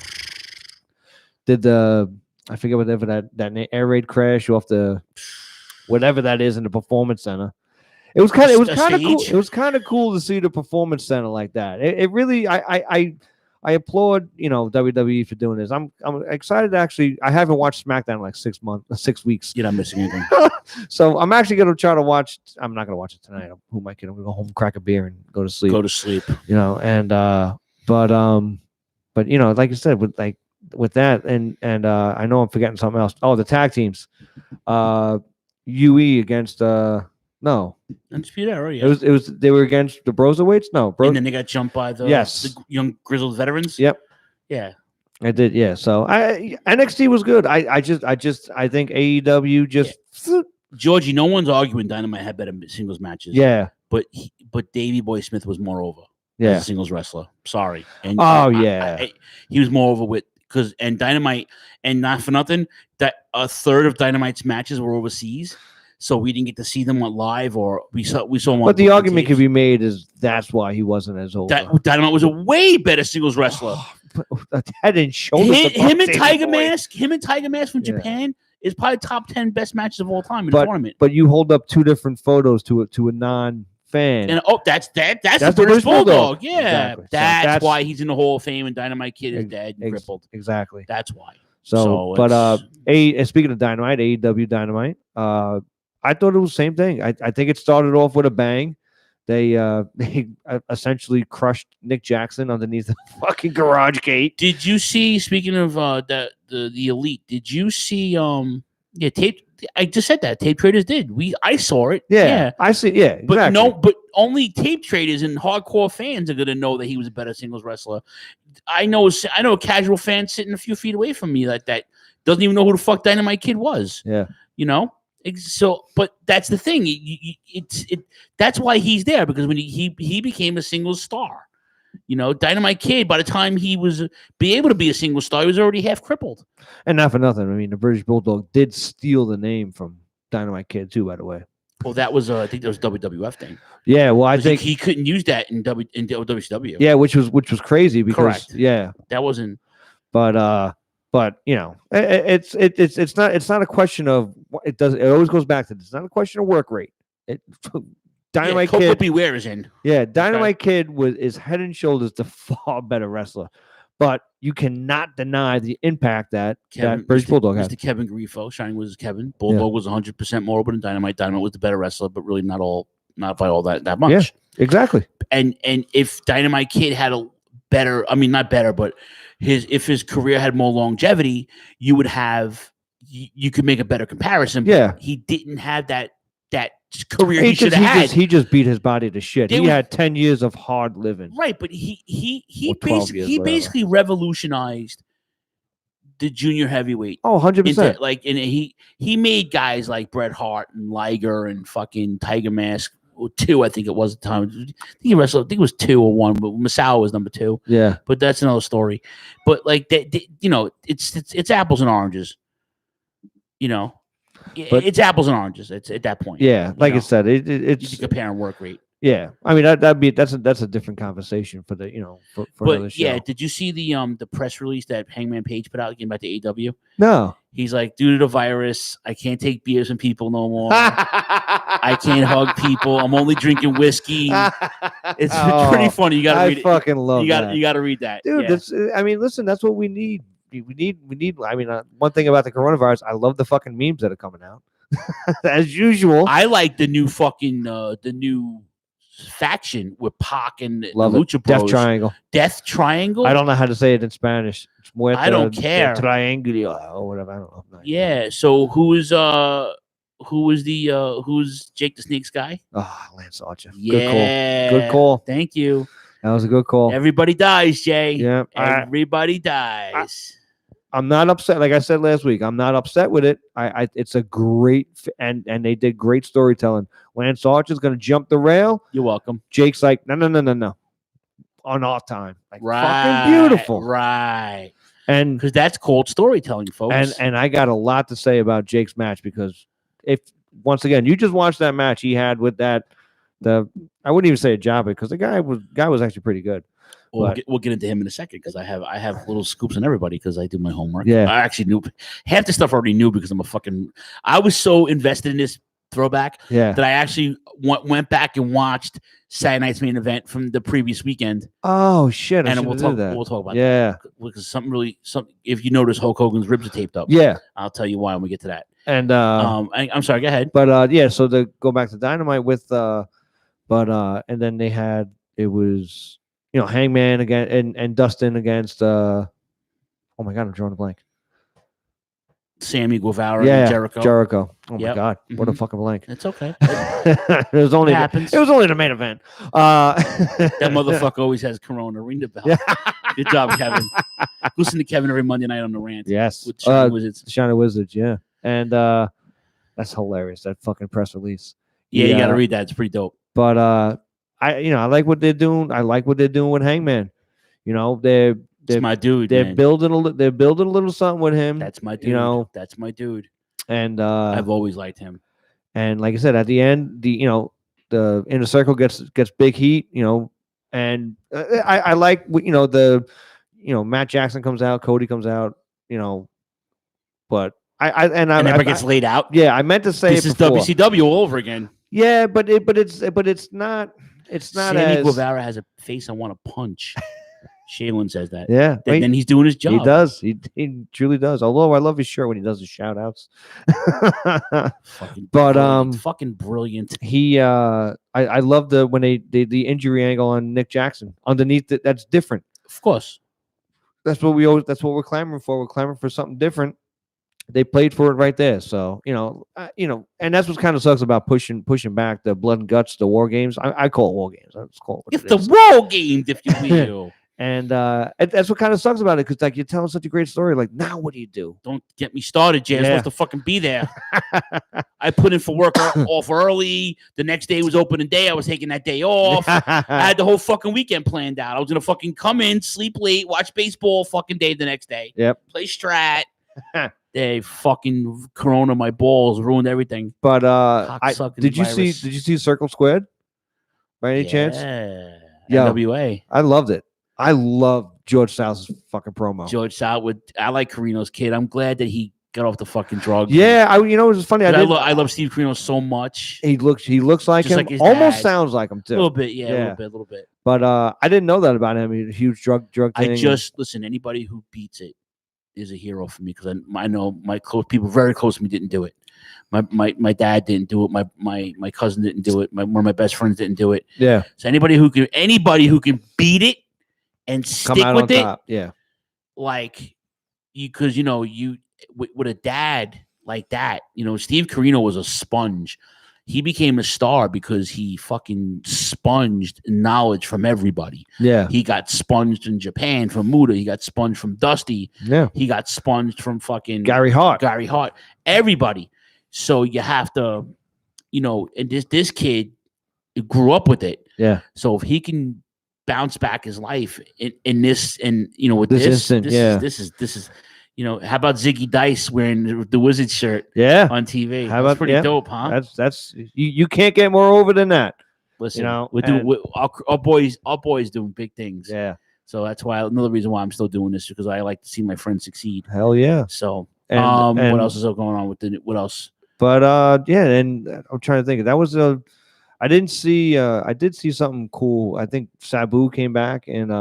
Did I forget whatever that air raid crash off the whatever that is in the performance center. It was kind of cool. It was kind of cool to see the performance center like that. It really I applaud WWE for doing this. I'm excited to actually. I haven't watched SmackDown in like 6 weeks. You're not missing anything. So I'm actually going to try to watch. I'm not going to watch it tonight. Who am I kidding? I'm going to go home, crack a beer, and go to sleep. But like I said, with that, and I know I'm forgetting something else. Oh, the tag teams, UE against no, Undisputed Era. Yeah. It was they were against the Broserweights. No, and then they got jumped by the young grizzled veterans. Yep. Yeah. I did. Yeah. So NXT was good. I think AEW just Georgie. No one's arguing Dynamite had better singles matches. Yeah. But Davey Boy Smith was more over. Yeah. As a singles wrestler. Sorry. And he was more over with and Dynamite, and not for nothing, that a third of Dynamite's matches were overseas. So we didn't get to see them live, or we saw them. But the argument could be made is that's why he wasn't as old. Dynamite was a way better singles wrestler. Head and shoulders. Him and Tiger Mask from Japan is probably top 10 best matches of all time in the tournament. But you hold up two different photos to a non-fan, and that's the British Bulldog. Yeah, exactly. That's why he's in the Hall of Fame, and Dynamite Kid is dead and crippled. Exactly. That's why. So speaking of Dynamite, AEW Dynamite, I thought it was the same thing. I think it started off with a bang. They essentially crushed Nick Jackson underneath the fucking garage gate. Did you see? Speaking of the Elite, did you see? Tape. I just said that Tape Traders did. I saw it. Yeah. I see. Yeah, exactly. But only Tape Traders and hardcore fans are gonna know that he was a better singles wrestler. I know a casual fan sitting a few feet away from me that doesn't even know who the fuck Dynamite Kid was. Yeah. So, but that's the thing. That's why he's there, because when he became a single star, Dynamite Kid, by the time he was be able to be a single star, he was already half crippled. And not for nothing. I mean, the British Bulldog did steal the name from Dynamite Kid too, by the way. Well, that was I think that was WWF thing. Yeah, well, I think he couldn't use that in WCW. Yeah, which was crazy because correct. Yeah, that wasn't. But it's not a question of it does. It always goes back to this. It's not a question of work rate. Dynamite Kid Beware is in. Yeah, Dynamite Kid is head and shoulders the far better wrestler, but you cannot deny the impact that British Bulldog had. Mr. Kevin Grifo, Shining was Kevin. Bulldog was 100% more open than Dynamite. Dynamite was the better wrestler, but really not by all that much. Yeah, exactly. And if Dynamite Kid had a better, not better, but if his career had more longevity, you could make a better comparison. Yeah, he didn't have that career he should have had. He just beat his body to shit. He had 10 years of hard living. Right, but he basically revolutionized the junior heavyweight. Oh, 100%. And he made guys like Bret Hart and Liger and fucking Tiger Mask. 2, I think it was at the time. I think he wrestled. I think it was 2 or 1, but Masao was number 2. Yeah, but that's another story. But like it's apples and oranges. It's apples and oranges. It's at that point. Yeah, like I said, it's comparing work rate. Yeah, I mean that's a different conversation for the for another But show. yeah, did you see the press release that Hangman Page put out again about the AW? No. He's like, due to the virus, I can't take beers from people no more. I can't hug people. I'm only drinking whiskey. It's pretty funny. You gotta read it. I fucking love that. You gotta read that, dude. Yeah. I mean, listen, that's what we need. We need. I mean, one thing about the coronavirus, I love the fucking memes that are coming out, as usual. I like the new fucking the new faction with Pac and Love the it. Lucha Bros. Death Triangle. Death Triangle. I don't know how to say it in Spanish. It's I don't care. Triangular or whatever. I don't know. Yeah. So who's Jake the Snake's guy? Oh, Lance Archer. Yeah. Good call. Thank you. That was a good call. Everybody dies, Jay. Yeah. Everybody dies. I'm not upset. Like I said last week, I'm not upset with it. It's a great and they did great storytelling. Lance Archer's going to jump the rail. You're welcome. Jake's like, no. On our time. Like, Right. fucking beautiful. Right. And because that's called storytelling, folks. And I got a lot to say about Jake's match because if once again you just watched that match he had with I wouldn't even say a job because the guy was actually pretty good. Well, we'll get into him in a second because I have little scoops on everybody because I do my homework. Yeah. I actually knew half the stuff I already knew because I was so invested in this throwback that I actually went back and watched Saturday night's main event from the previous weekend. Oh shit! And we'll talk about that because if you notice Hulk Hogan's ribs are taped up. Yeah, I'll tell you why when we get to that. And I'm sorry, go ahead. But so to go back to Dynamite with and then they had it was Hangman again and Dustin against oh my god, I'm drawing a blank. Sammy Guevara and Jericho. Oh my god, what a fucking blank. It's okay. It was only the main event. That motherfucker always has Corona. Ring the bell. Good job, Kevin. Listen to Kevin every Monday night on the rant. Yes, with Shining Wizards. Shining Wizards, yeah, and that's hilarious. That fucking press release. Yeah, you got to read that. It's pretty dope. But I like what they're doing. I like what they're doing with Hangman. They're my dude. They're building a little something with him. That's my dude. That's my dude. And I've always liked him. And like I said, at the end, the inner circle gets big heat. And I like Matt Jackson comes out, Cody comes out. But I never gets laid out. Yeah, I meant to say this is WCW all over again. Yeah, but it's not. It's not. Sammy Guevara has a face I want to punch. Shaylin says that. Yeah. Then he's doing his job. He does. He truly does. Although I love his shirt when he does his shout outs. Fucking brilliant. He I love when the injury angle on Nick Jackson. Underneath that's different. Of course. That's what we're clamoring for. We're clamoring for something different. They played for it right there. So, and that's what kind of sucks about pushing back the blood and guts, the war games. I call it war games. Let's call it it's the war games, if you will. And that's what kind of sucks about it, because like you're telling such a great story. Like, now what do? Don't get me started, Jay. I'm supposed to fucking be there. I put in for work off early. The next day was opening day. I was taking that day off. I had the whole fucking weekend planned out. I was gonna fucking come in, sleep late, watch baseball fucking day the next day. Yep. Play Strat. They fucking Corona my balls, ruined everything. But did you see Circle Squared by any chance? Yeah. NWA. I loved it. I love George South's fucking promo. George South I like Carino's kid. I'm glad that he got off the fucking drugs. Yeah, it was funny. I love Steve Carino so much. He looks like just him. Like almost dad. Sounds like him too. A little bit, a little bit. But I didn't know that about him. He's a huge drug thing. Listen. Anybody who beats it is a hero for me, because I know my close people very close to me didn't do it. My dad didn't do it. My cousin didn't do it. One of my best friends didn't do it. Yeah. So anybody who can beat it and stick with it, top. Yeah. Like because you with a dad like that, Steve Carino was a sponge. He became a star because he fucking sponged knowledge from everybody. Yeah. He got sponged in Japan from Muda. He got sponged from Dusty. Yeah. He got sponged from fucking Gary Hart. Everybody. So you have to, and this kid grew up with it. Yeah. So if he can bounce back his life in this, and with this instant, this is how about Ziggy Dice wearing the Wizard shirt? Yeah. On TV. How about pretty dope, huh? That's you can't get more over than that. Listen, You know, we're doing our boys doing big things. Yeah. So that's why another reason why I'm still doing this, because I like to see my friends succeed. Hell yeah. So And what else is going on with what else? But yeah, and I'm trying to think. That was I didn't see. I did see something cool. I think Sabu came back in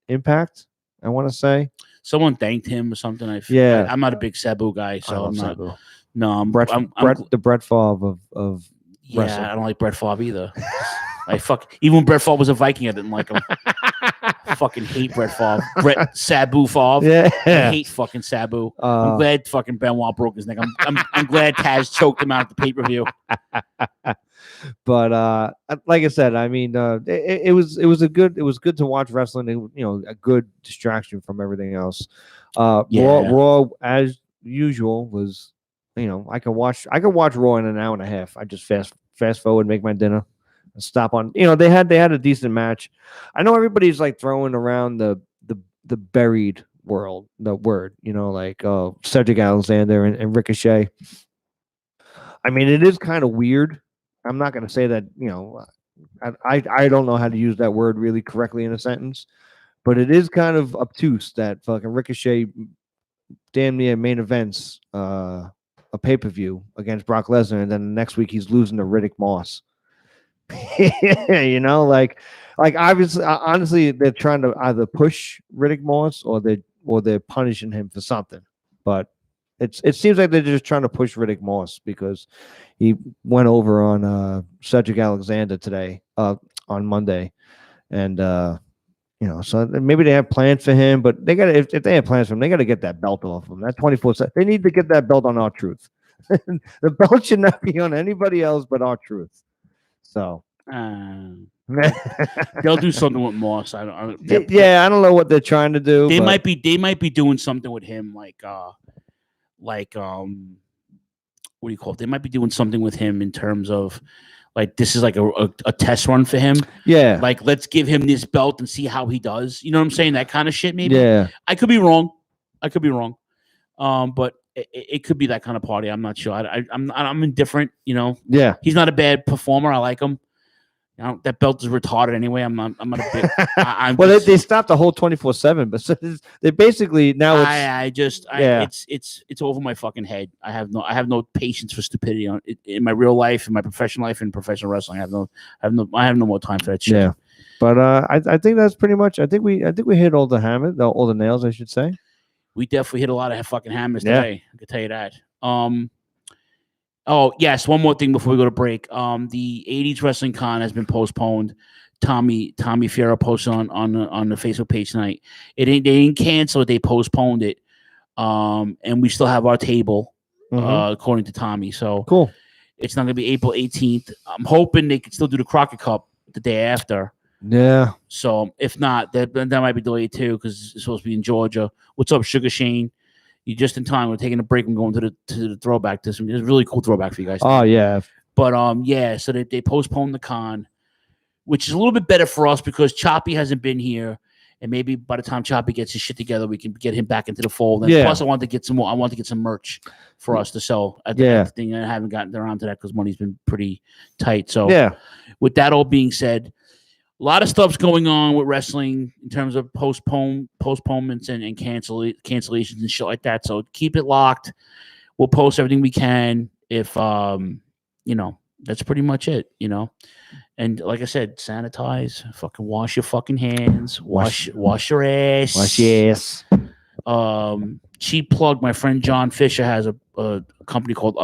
Impact. I want to say Someone thanked him or something. I'm not a big Sabu guy, so I'm not. Sabu. No, I'm the Brett Favre of yeah, wrestling. I don't like Brett Favre either. Even when Brett Favre was a Viking, I didn't like him. I fucking hate Brett Favre. Sabu Favre. Yeah. I hate fucking Sabu. I'm glad fucking Benoit broke his neck. I'm glad Taz choked him out at the pay-per-view. But like I said, I mean, it was good to watch wrestling. A good distraction from everything else. Raw as usual was, I can watch Raw in an hour and a half. I just fast forward, make my dinner, and stop on. They had a decent match. I know everybody's like throwing around the buried word, like Cedric Alexander and Ricochet. I mean, it is kind of weird. I'm not going to say that, I don't know how to use that word really correctly in a sentence, but it is kind of obtuse that fucking Ricochet damn near main events a pay-per-view against Brock Lesnar, and then the next week he's losing to Riddick Moss. Like obviously, honestly, they're trying to either push Riddick Moss or they're punishing him for something, but it seems like they're just trying to push Riddick Moss because he went over on Cedric Alexander today, on Monday, and so maybe they have plans for him, but they got if they have plans for him, they got to get that belt off him. That 24/7, they need to get that belt on R-Truth. The belt should not be on anybody else but R-Truth. So they'll do something with Moss. I don't know what they're trying to do. They might be doing something with him, what do you call it? They might be doing something with him in terms of like this is like a test run for him. Yeah. Like let's give him this belt and see how he does. You know what I'm saying? That kind of shit, maybe. Yeah. I could be wrong. But it could be that kind of party. I'm not sure. I'm indifferent. Yeah. He's not a bad performer. I like him. That belt is retarded anyway. I'm not a big. They stopped the whole 24/7, but so they basically now it's over my fucking head. I have no patience for stupidity in my real life, in my professional life, in professional wrestling. I have no more time for that shit. Yeah, but I think that's pretty much. I think we hit all the nails, I should say. We definitely hit a lot of fucking hammers today. I can tell you that. Oh, yes. One more thing before we go to break. The 80s Wrestling Con has been postponed. Tommy Fiero posted on the Facebook page tonight. They didn't cancel it. They postponed it. And we still have our table, according to Tommy. So cool. It's not going to be April 18th. I'm hoping they could still do the Crockett Cup the day after. Yeah. So if not, that might be delayed too because it's supposed to be in Georgia. What's up, Sugar Shane? You're just in time. We're taking a break and going to the throwback. This is a really cool throwback for you guys. Oh yeah. But so they postponed the con, which is a little bit better for us because Choppy hasn't been here, and maybe by the time Choppy gets his shit together, we can get him back into the fold. And plus, I want to get some more. I want to get some merch for us to sell at the thing. I haven't gotten around to that because money's been pretty tight. So with that all being said, a lot of stuff's going on with wrestling in terms of postponements and cancellations and shit like that. So keep it locked. We'll post everything we can. If that's pretty much it. And like I said, sanitize. Fucking wash your fucking hands. Wash your ass. Wash your ass. Cheap plug. My friend John Fisher has a company called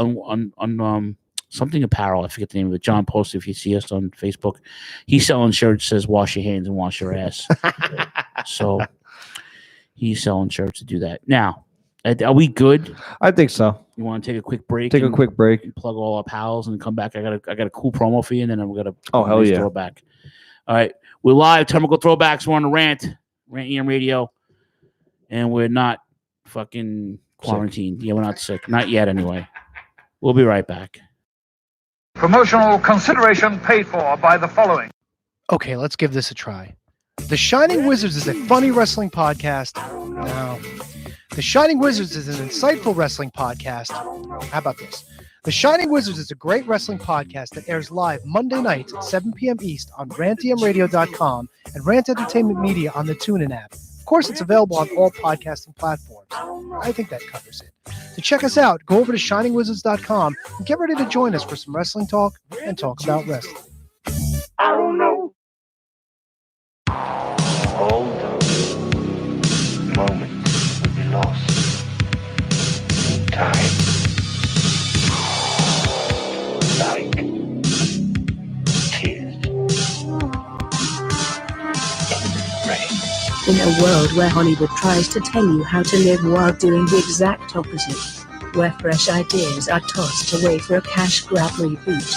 something apparel. I forget the name of it. John posted if you see us on Facebook. He's selling shirts that says wash your hands and wash your ass. So he's selling shirts to do that. Now, are we good? I think so. You want to take a quick break? Take a quick break. And plug all our pals and come back. I got a cool promo for you, and then I'm gonna throwback. All right. We're live, Turnbuckle Throwbacks. We're on the Rant EM Radio. And we're not fucking quarantined. Yeah, we're not sick. Not yet anyway. We'll be right back. Promotional consideration paid for by the following. Okay, let's give this a try. The Shining Wizards is a funny wrestling podcast. No. The Shining Wizards is an insightful wrestling podcast. How about this? The Shining Wizards is a great wrestling podcast that airs live Monday nights at 7 p.m. East on rantemradio.com and Rant Entertainment Media on the TuneIn app. Of course, it's available on all podcasting platforms. I think that covers it. To check us out, go over to shiningwizards.com and get ready to join us for some wrestling talk and talk about wrestling. I don't know. All those moments will be lost in time. Like tears in rain. In a world where Hollywood tries to tell you how to live while doing the exact opposite, where fresh ideas are tossed away for a cash grab reboot,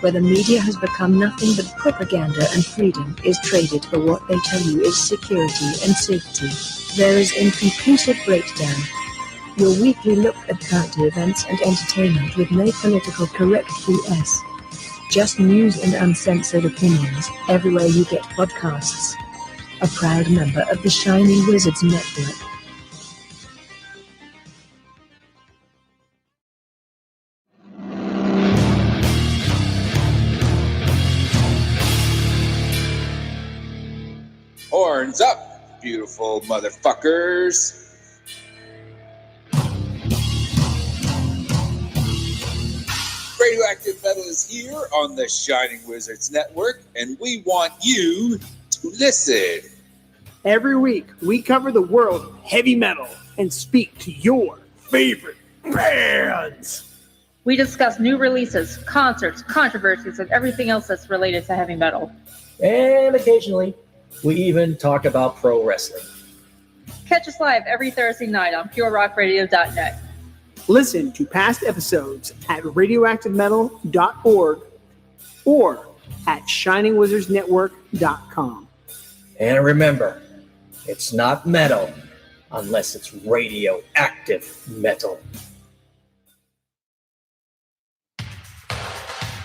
where the media has become nothing but propaganda and freedom is traded for what they tell you is security and safety, there is Inconclusive Breakdown, your weekly look at current events and entertainment with no political correct BS. Just news and uncensored opinions everywhere you get podcasts. A proud member of the Shining Wizards Network. Horns up, beautiful motherfuckers. Radioactive Metal is here on the Shining Wizards Network, and we want you to listen. Every week, we cover the world of heavy metal and speak to your favorite bands. We discuss new releases, concerts, controversies, and everything else that's related to heavy metal. And occasionally, we even talk about pro wrestling. Catch us live every Thursday night on purerockradio.net. Listen to past episodes at radioactivemetal.org or at shiningwizardsnetwork.com. And remember, it's not metal unless it's radioactive metal.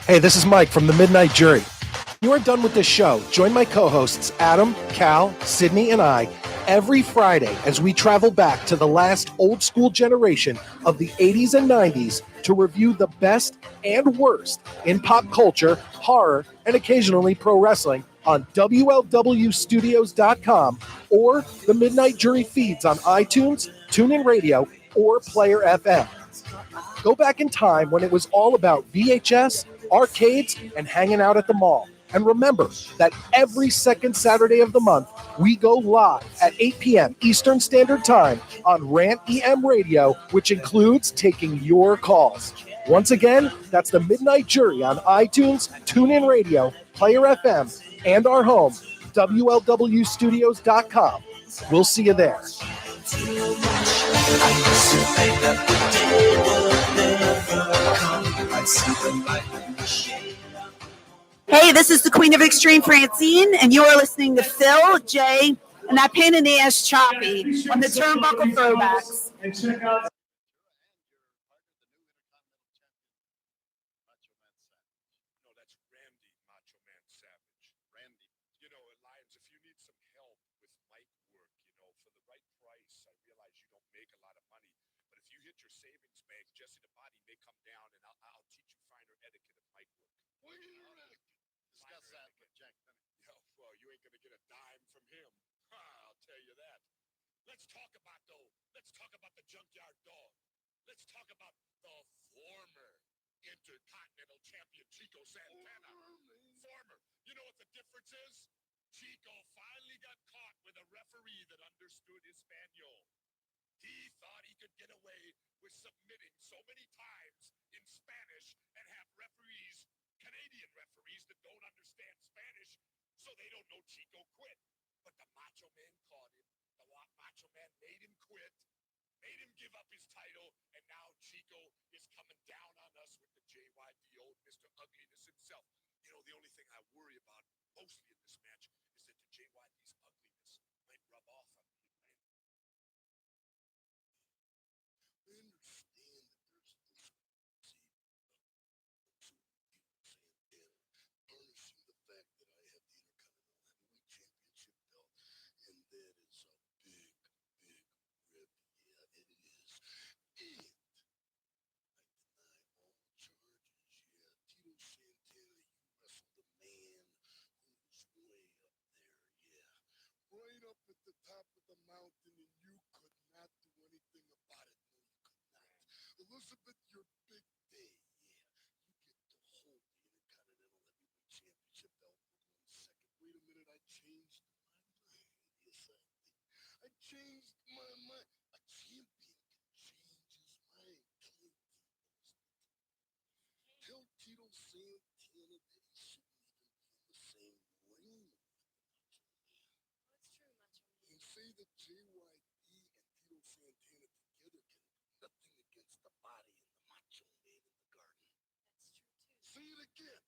Hey, this is Mike from the Midnight Jury. You are done with this show. Join my co-hosts Adam, Cal, Sydney, and I every Friday as we travel back to the last old school generation of the 80s and 90s to review the best and worst in pop culture, horror, and occasionally pro wrestling on WLWstudios.com or the Midnight Jury feeds on iTunes, TuneIn Radio, or Player FM. Go back in time when it was all about VHS, arcades, and hanging out at the mall. And remember that every second Saturday of the month, we go live at 8 p.m. Eastern Standard Time on Rant EM Radio, which includes taking your calls. Once again, that's the Midnight Jury on iTunes, TuneIn Radio, Player FM, and our home, WLWstudios.com. We'll see you there. Hey, this is the Queen of Extreme, Francine, and you are listening to Phil, Jay, and that pain in the ass Choppy on the Turnbuckle Throwbacks. And check out Let's talk about the Junkyard Dog. Let's talk about the former Intercontinental Champion Chico Santana. Former. You know what the difference is? Chico finally got caught with a referee that understood Espanol. He thought he could get away with submitting so many times in Spanish and have referees, Canadian referees that don't understand Spanish, so they don't know Chico quit. But the Macho Man caught him. The Macho Man made him quit, made him give up his title, and now Chico is coming down on us with the JYD, old Mr. Ugliness himself. You know, the only thing I worry about mostly in this match is that the JYD's ugliness might rub off on me. I understand that there's this harnessing the fact that I have the Intercontinental Heavyweight Championship belt, and that is a big rip. Yeah, it is. And I deny all up at the top of the mountain and you could not do anything about it. No, you could not. Elizabeth, your big day. Yeah, you get to hold the Intercontinental Heavyweight Championship belt for 1 second. Wait a minute, I changed my mind. Yes, I did. I changed my mind. A champion can change his mind. Tell Tito Santana that he shouldn't even be in the same ring with the Macho Man. And say that JYD and Tito Santana together can do nothing against the body and the Macho Man in the garden. That's true, too. Say it again.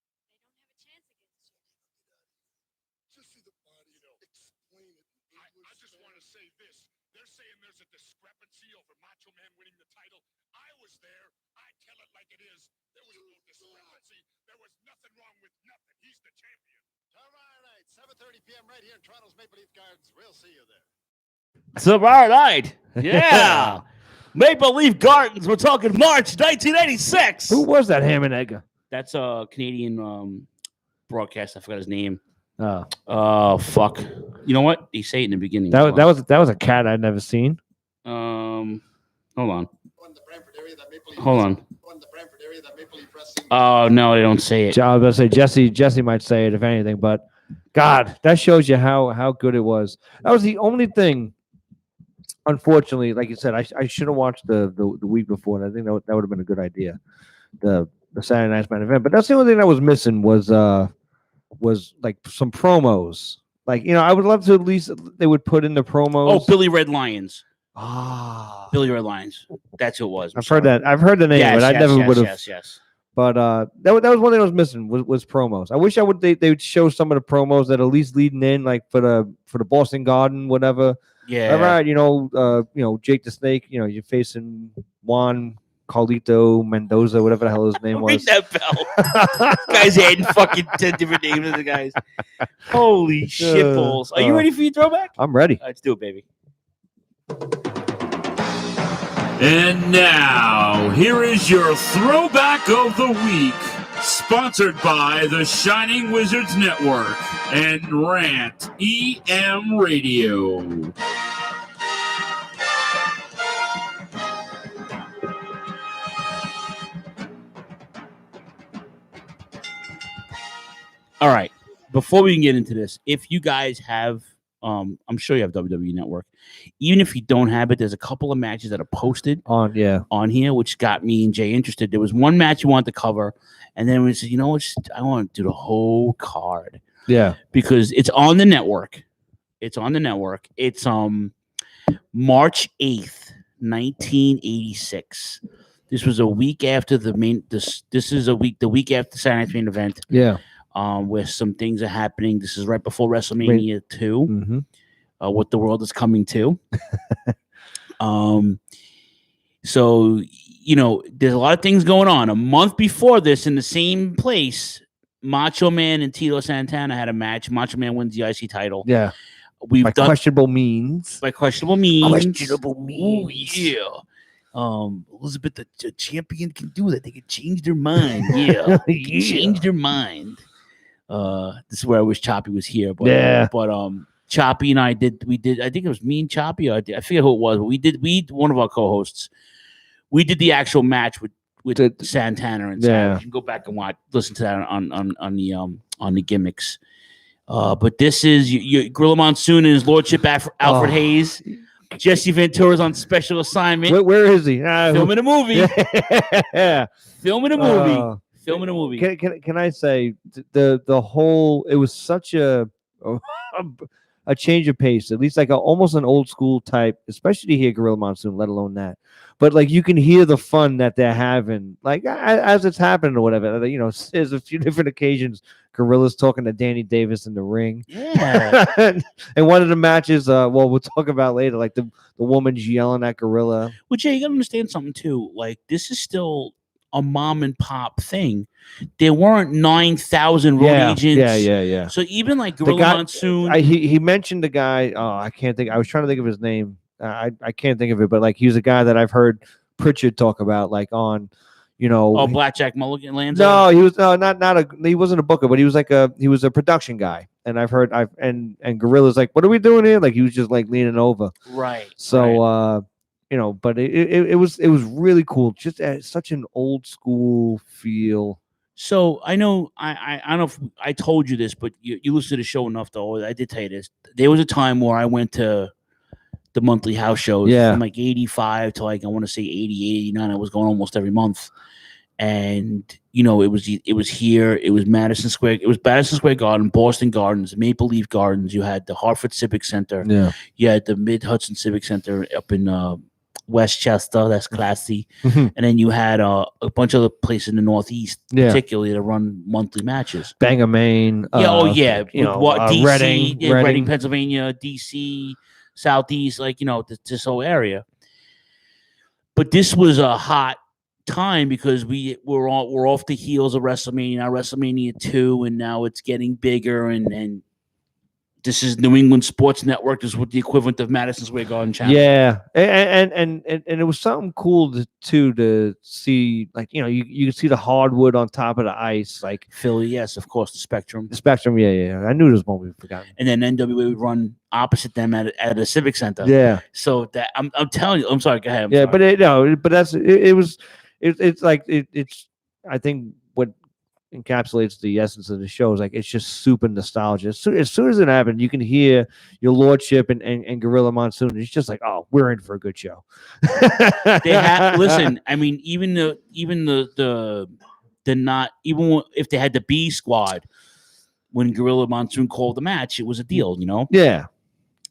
They don't have a chance against you. Get out of here. Just see the body, explain it in English. I just want to say this. They're saying there's a discrepancy over Macho Man winning the title. I was there. I tell it like it is. There was no discrepancy. There was nothing wrong with nothing. He's the champion. Tomorrow night, 7:30 p.m. right here in Toronto's Maple Leaf Gardens. We'll see you there. Tomorrow night. Yeah. Maple Leaf Gardens. We're talking March 1986. Who was that Ham and Egger? That's a Canadian broadcast. I forgot his name. Oh, fuck. You know what? He say it in the beginning. that was a cat I'd never seen. Hold on. Hold on. Oh no, they don't say it. I was gonna say Jesse might say it if anything, but God, that shows you how good it was. That was the only thing. Unfortunately, like you said, I should have watched the week before, and I think that would have been a good idea. The Saturday Night's Main Event, but that's the only thing that was missing was like some promos. Like, I would love to at least they would put in the promos. Oh, Billy Red Lions. Billy Red Lions. That's who it was. I've heard that. I've heard the name, but I never would have. Yes. But that was one thing I was missing was promos. I wish they would show some of the promos that at least leading in, like for the Boston Garden, whatever. Yeah. All right, Jake the Snake. You're facing Juan Carlito Mendoza, whatever the hell his name was. Ring that bell. Guys adding fucking 10 different names to the guys. Holy shit balls. Are you ready for your throwback? I'm ready. Let's do it, baby. And now, here is your throwback of the week, sponsored by the Shining Wizards Network and Rant EM Radio. All right. Before we can get into this, if you guys have, I'm sure you have WWE Network. Even if you don't have it, there's a couple of matches that are posted on here, which got me and Jay interested. There was one match you wanted to cover, and then we said, you know what? I want to do the whole card. Yeah, because it's on the network. It's on the network. It's March 8th, 1986. This was a week after the main. This is the week after Saturday Night's Main Event. Yeah. Where some things are happening. This is right before WrestleMania 2. Mm-hmm. What the world is coming to. So, there's a lot of things going on. A month before this, in the same place, Macho Man and Tito Santana had a match. Macho Man wins the IC title. Yeah. By questionable means. Ooh, yeah. Elizabeth, the champion can do that. They can change their mind. Yeah. They can change their mind. This is where I wish Choppy was here. But, yeah. But Choppy and I did. I think it was me and Choppy. I forget who it was. But one of our co-hosts. We did the actual match with Santana and Savage. You can go back and listen to that on the gimmicks. But this is your Gorilla Monsoon and his lordship Alfred Hayes. Jesse Ventura's on special assignment. Where is he? Filming a movie. Yeah. Filming a movie. Filming a movie. Can I say the whole? It was such a change of pace. At least like almost an old school type, especially here, Gorilla Monsoon. Let alone that, but like you can hear the fun that they're having, like as it's happening or whatever. There's a few different occasions. Gorilla's talking to Danny Davis in the ring. Yeah. And one of the matches, we'll talk about later, like the woman's yelling at Gorilla. Well, Jay, you gotta understand something too. Like this is still a mom and pop thing. There weren't 9,000 road agents. Yeah. So even like Gorilla Monsoon, he mentioned the guy. Oh, I can't think. I was trying to think of his name. I can't think of it. But like he was a guy that I've heard Pritchard talk about, like on, you know. Oh, Blackjack Mulligan Lanza? No, he was he wasn't a booker, but he was he was a production guy. And and Gorilla's like, what are we doing here? Like he was just like leaning over. Right. So you know, but it was really cool. Just such an old school feel. So I know I don't know if I told you this, but you listen to the show enough though. I did tell you this. There was a time where I went to the monthly house shows from like 85 to like I want to say 80, 89. I was going almost every month. And you know, it was here, it was Madison Square Garden, Boston Gardens, Maple Leaf Gardens. You had the Hartford Civic Center. Yeah. You had the Mid Hudson Civic Center up in Westchester. That's classy. And then you had a bunch of other places in the Northeast, particularly to run monthly matches. Bangor, Maine. You know, DC, Reading, Pennsylvania, DC, Southeast, like you know, this whole area. But this was a hot time because we're off the heels of WrestleMania, now WrestleMania 2, and now it's getting bigger, and this is New England Sports Network. This is what the equivalent of Madison Square Garden channel. Yeah, and it was something cool to see, like you know, you could see the hardwood on top of the ice, like Philly. Yes, of course, the Spectrum. Yeah. I knew this one we forgot. And then NWA would run opposite them at a Civic Center. Yeah. So that I'm telling you, I'm sorry. Go ahead. I'm sorry. But that's it was. It's like it's. I think what encapsulates the essence of the show is like it's just super nostalgia. As soon as it happened, you can hear your lordship and Gorilla Monsoon. It's just like, oh, we're in for a good show. Listen. I mean, even if they had the B squad when Gorilla Monsoon called the match, it was a deal. You know. Yeah.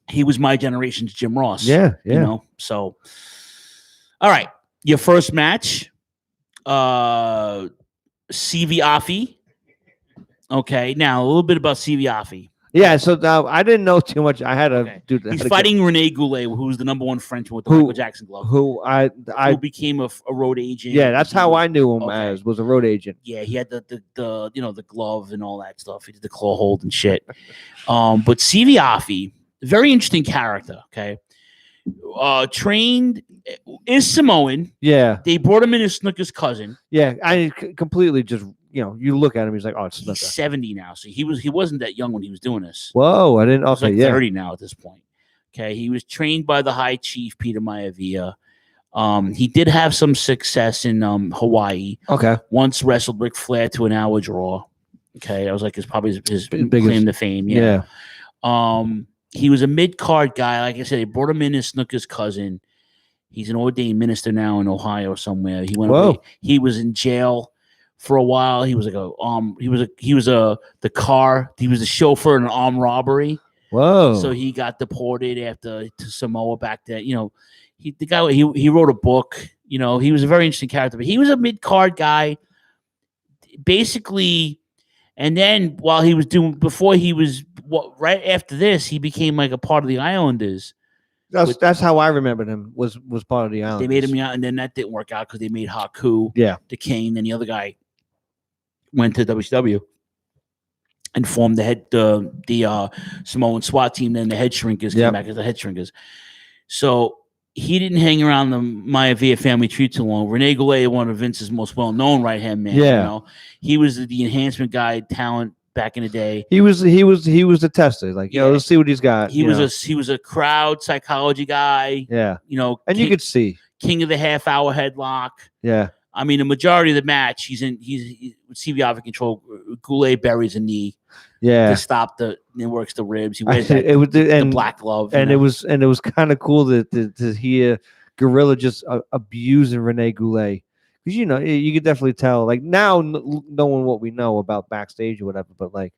He was my generation's Jim Ross. Yeah. You know. So, all right, your first match. CV Afi. Okay, now a little bit about CV Afi. Yeah, so I didn't know too much. I had to do that. He's fighting Rene Goulet, who's the #1 Frenchman with the Michael Jackson glove. Who became a road agent. Yeah, that's how I knew him as was a road agent. Yeah, he had the you know the glove and all that stuff. He did the claw hold and shit. But CV Afi, very interesting character. Okay. Trained is Samoan. Yeah, they brought him in as Snooker's cousin. Yeah, I completely just you look at him, he's like, oh, it's Snooker. He's 70 now, so he wasn't that young when he was doing this. Whoa, I didn't. He's like 30 now at this point. Okay, he was trained by the High Chief Peter Maivia. He did have some success in Hawaii. Okay, once wrestled Ric Flair to an hour draw. Okay, that was like his biggest claim to fame. Yeah. He was a mid-card guy. Like I said, they brought him in as Snooker's cousin. He's an ordained minister now in Ohio somewhere. He went away. He was in jail for a while. He was like he was the chauffeur in an armed robbery. Whoa. So he got deported to Samoa back then. You know, he wrote a book. You know, he was a very interesting character, but he was a mid-card guy. Basically, and then right after this, he became like a part of the Islanders. That's how I remembered him. Was part of the Islanders. They made him out, and then that didn't work out because they made Haku, the King, and the other guy went to WCW and formed the Samoan SWAT team. Then the Head Shrinkers came back as the Head Shrinkers. So he didn't hang around the Maivia family tree too long. Rene Goulet, one of Vince's most well-known right-hand men. Yeah. You know? He was the enhancement guy, talent back in the day. He was the tester. Like, let's see what he's got. He was a crowd psychology guy. Yeah. You know, and you could see king of the half-hour headlock. Yeah. I mean, the majority of the match, he's CV out of control. Goulet buries a knee. Yeah. To stop it works the ribs. He wears the black glove. And it was kind of cool to hear Gorilla just abusing Rene Goulet. Because you could definitely tell, like now knowing what we know about backstage or whatever, but like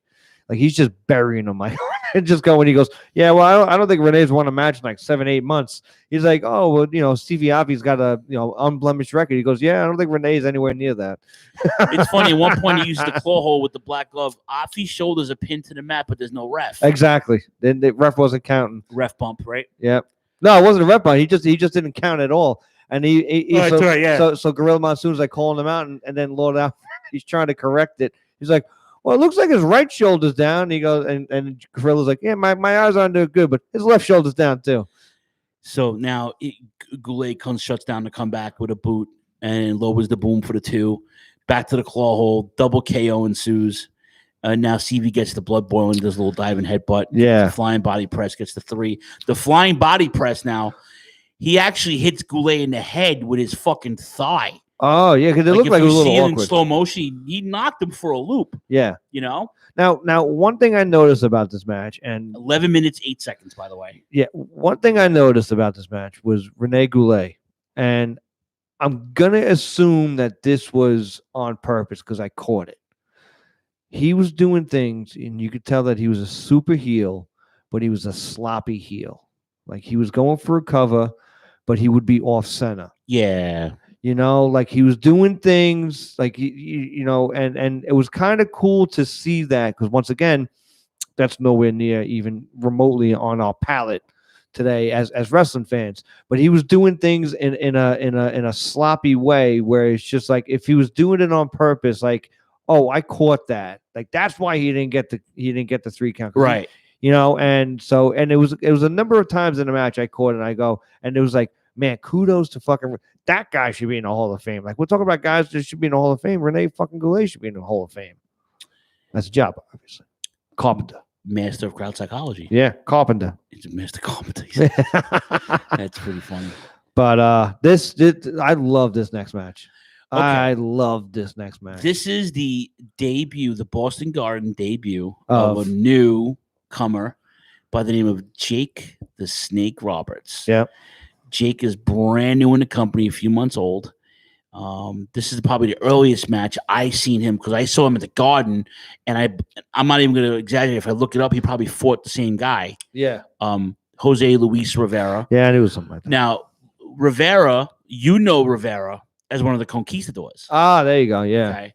he's just burying him, like and just going. He goes, yeah, well, I don't think Renee's won a match in like 7-8 months. He's like, oh, well, Steve Afi's got a unblemished record. He goes, yeah, I don't think Renee's anywhere near that. It's funny. At one point, he used the claw hold with the black glove. Afi's shoulder's a pin to the mat, but there's no ref. Exactly. Then the ref wasn't counting. Ref bump, right? Yeah. No, it wasn't a ref bump. He just didn't count at all. And so Gorilla Monsoon's like calling him out, and then Lord out, he's trying to correct it. He's like, well, it looks like his right shoulder's down. He goes, and Gorilla's like, yeah, my eyes aren't doing good, but his left shoulder's down too. So now Goulet shuts down to come back with a boot, and lowers the boom for the 2. Back to the claw hold. Double KO ensues. Now CV gets the blood boiling, does a little diving headbutt. Yeah. The flying body press gets the 3. The flying body press now, he actually hits Goulet in the head with his fucking thigh. Oh, yeah, because it looked like it was a little awkward. In slow motion, he knocked him for a loop. Yeah. You know? Now, one thing I noticed about this match, and 11 minutes, 8 seconds, by the way. Yeah, one thing I noticed about this match was Rene Goulet. And I'm going to assume that this was on purpose because I caught it. He was doing things, and you could tell that he was a super heel, but he was a sloppy heel. Like, he was going for a cover, but he would be off center. Yeah. You know, like he was doing things like, you know, and it was kind of cool to see that because once again, that's nowhere near even remotely on our palate today as wrestling fans. But he was doing things in a sloppy way where it's just like if he was doing it on purpose, like, oh, I caught that. Like that's why he didn't get the 3 count. Right. You know, and it was a number of times in the match I caught it and I go, and it was like, man, kudos to fucking that guy should be in the Hall of Fame. Like we're talking about guys that should be in the Hall of Fame. Rene fucking Goulet should be in the Hall of Fame. That's a job, obviously. Carpenter. Master of crowd psychology. Yeah, carpenter. He's a master carpenter. That's pretty funny. But this I love this next match. Okay. I love this next match. This is the debut, the Boston Garden debut of a newcomer by the name of Jake the Snake Roberts. Yeah. Jake is brand new in the company, a few months old. This is probably the earliest match I seen him because I saw him at the Garden, and I'm not even going to exaggerate. If I look it up, he probably fought the same guy. Yeah. Jose Luis Rivera. Yeah, I knew something like that. Now, Rivera, Rivera as one of the conquistadors. Ah, there you go. Yeah. Okay.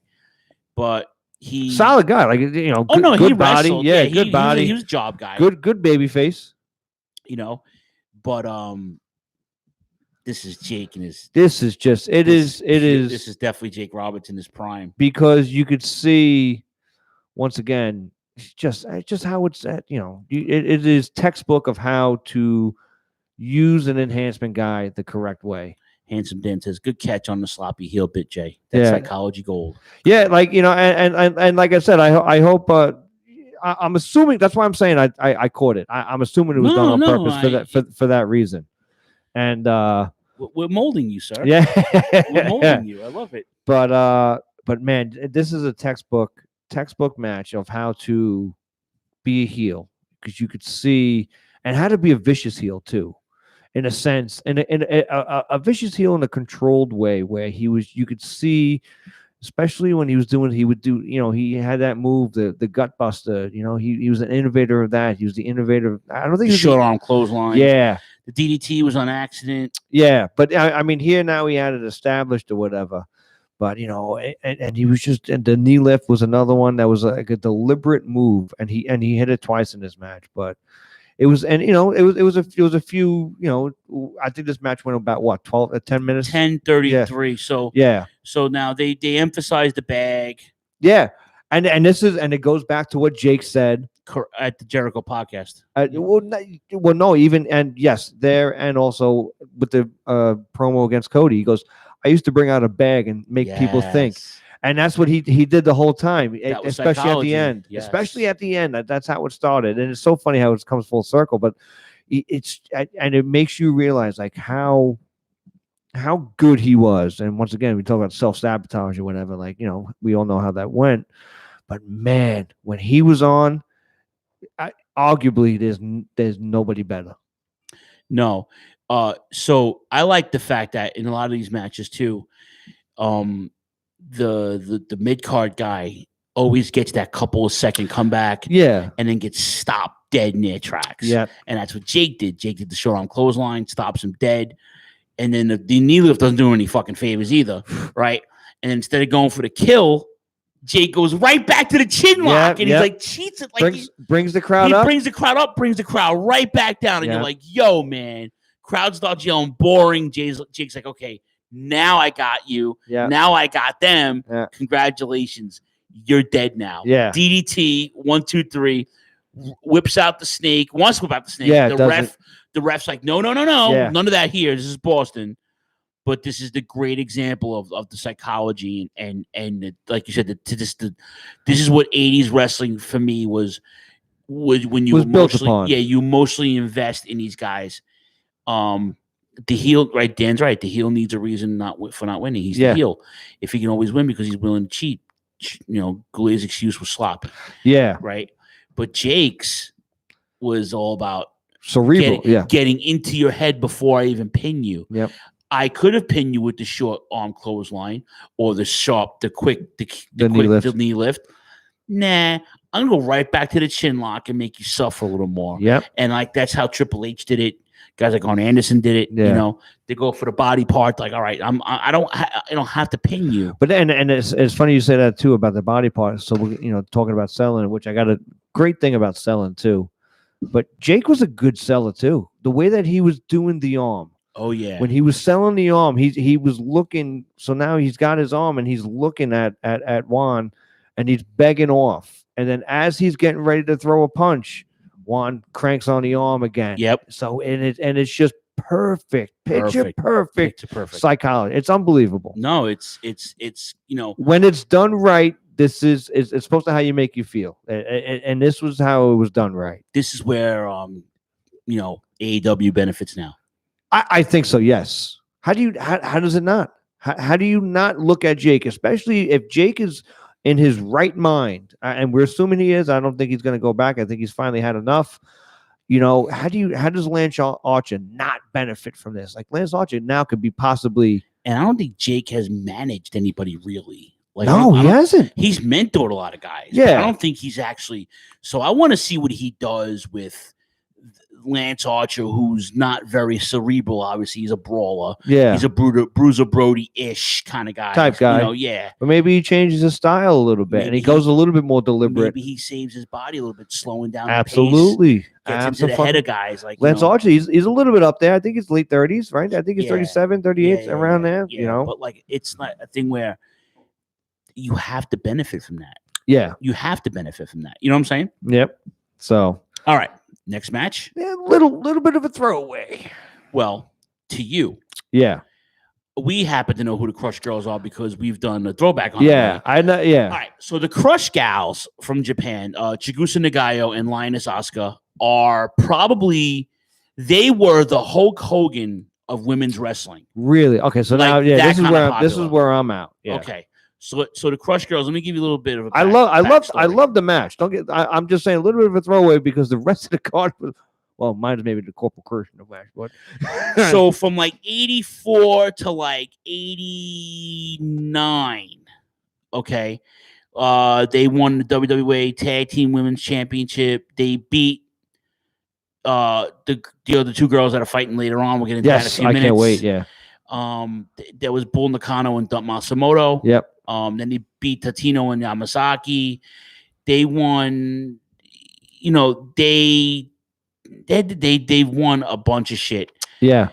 But he solid guy, like you know. He good body. Wrestled. Yeah, good body. He was a job guy. Good baby face. You know, but this is Jake and his. This is just it is. This is definitely Jake Roberts in his prime because you could see once again just how it's at. You know, it is textbook of how to use an enhancement guy the correct way. Handsome Dan says, good catch on the sloppy heel bit, Jay. That's psychology gold. Yeah, like, you know, and like I said, I hope I'm assuming that's why I'm saying I caught it. I'm assuming it was done on purpose for that reason. And we're molding you, sir. Yeah. We're molding you. I love it. But man, this is a textbook match of how to be a heel because you could see and how to be a vicious heel too. In a sense, in a vicious heel in a controlled way, where you could see, especially when he would do, you know, he had that move, the gut buster. You know, he was an innovator of that. He was the innovator. I don't think short arm clothesline. Yeah, the DDT was on accident. Yeah, but I mean, here now he had it established or whatever. But you know, and he was just, and the knee lift was another one that was like a deliberate move, and he hit it twice in this match, but. It was, and you know, it was a few, you know, I think this match went about what 10 minutes, 10:33. So yeah. So now they emphasize the bag. Yeah, and it goes back to what Jake said at the Jericho podcast. Well, no, even and yes, there and also with the promo against Cody, he goes, I used to bring out a bag and make people think. And that's what he did the whole time, especially at the end. Yes. Especially at the end, that's how it started. And it's so funny how it comes full circle. But it makes you realize like how good he was. And once again, we talk about self-sabotage or whatever. Like, you know, we all know how that went. But man, when he was on, arguably there's nobody better. No. So I like the fact that in a lot of these matches too, the mid card guy always gets that couple of second comeback, and then gets stopped dead in their tracks. Yeah, and that's what Jake did. Jake did the short arm clothesline, stops him dead, and then the knee lift doesn't do any fucking favors either, right? And instead of going for the kill, Jake goes right back to the chin lock, and he's like cheats it, like brings the crowd up, brings the crowd up, brings the crowd right back down, and you're like, yo, man, crowd starts yelling, boring. Jake's like, okay. Now I got you. Yeah. Now I got them. Yeah. Congratulations. You're dead now. Yeah. DDT, 1, 2, 3. Whips out the snake. Wants to whip out the snake. Yeah, the ref's like, no. Yeah. None of that here. This is Boston. But this is the great example of the psychology and like you said, this is what 80s wrestling for me was when you Was built emotionally, upon. you emotionally invest in these guys. The heel, right? Dan's right. The heel needs a reason for not winning. He's the heel. If he can always win because he's willing to cheat, Goulet's excuse was sloppy. Yeah. Right. But Jake's was all about cerebral. Getting into your head before I even pin you. Yep. I could have pinned you with the short arm clothesline or the quick knee lift. Nah, I'm gonna go right back to the chin lock and make you suffer a little more. Yep. And like that's how Triple H did it. Guys like Arn Anderson did it. Yeah. They go for the body part. Like, all right, I don't have to pin you. But then, and it's funny you say that too about the body part. So we're talking about selling, which I got a great thing about selling too. But Jake was a good seller too. The way that he was doing the arm. Oh yeah. When he was selling the arm, he was looking. So now he's got his arm and he's looking at Juan, and he's begging off. And then as he's getting ready to throw a punch, Juan cranks on the arm again. Yep. So it's just perfect. Picture perfect psychology. It's unbelievable. No, it's when it's done right. This is it's supposed to how you make you feel, and this was how it was done right. This is where AEW benefits now. I think so. Yes. How does it not? How do you not look at Jake, especially if Jake is in his right mind, and we're assuming he is. I don't think he's going to go back. I think he's finally had enough. How does Lance Archer not benefit from this? Like Lance Archer now could be possibly, and I don't think Jake has managed anybody really. Like, no, he hasn't. He's mentored a lot of guys. Yeah, I don't think he's actually. So I want to see what he does with Lance Archer, who's not very cerebral. Obviously, he's a brawler. Yeah, he's a Bruiser Brody-ish kind of guy. Type guy. Yeah. But maybe he changes his style a little bit, and he goes a little bit more deliberate. Maybe he saves his body a little bit, slowing down. Absolutely. Gets into the head of guys like Lance Archer. He's a little bit up there. I think he's late 30s, right? I think he's 37, 38, around there. Yeah, but like it's not a thing where you have to benefit from that. Yeah, you have to benefit from that. You know what I'm saying? Yep. So, all right, next match. Yeah, little bit of a throwaway. Well, to you, yeah, we happen to know who the Crush Girls are because we've done a throwback on. Yeah, I know. Yeah. All right, so the Crush Gals from Japan, Chigusa Nagayo and Lioness Asuka, are probably they were the Hulk Hogan of women's wrestling. Really? Okay, so now this is where I'm out. Yeah. Okay. So the Crush Girls. Let me give you a little bit of a. I love the match. I'm just saying a little bit of a throwaway because the rest of the card was. Well, mine is maybe the Corporal Kirshner match, but so from like 84 to like 89, okay, they won the WWE Tag Team Women's Championship. They beat the other two girls that are fighting later on. We'll get into that in a few minutes. Can't wait. Yeah. There was Bull Nakano and Dump Masamoto. Yep. Then they beat Tatino and Yamasaki. They won. They won a bunch of shit. Yeah.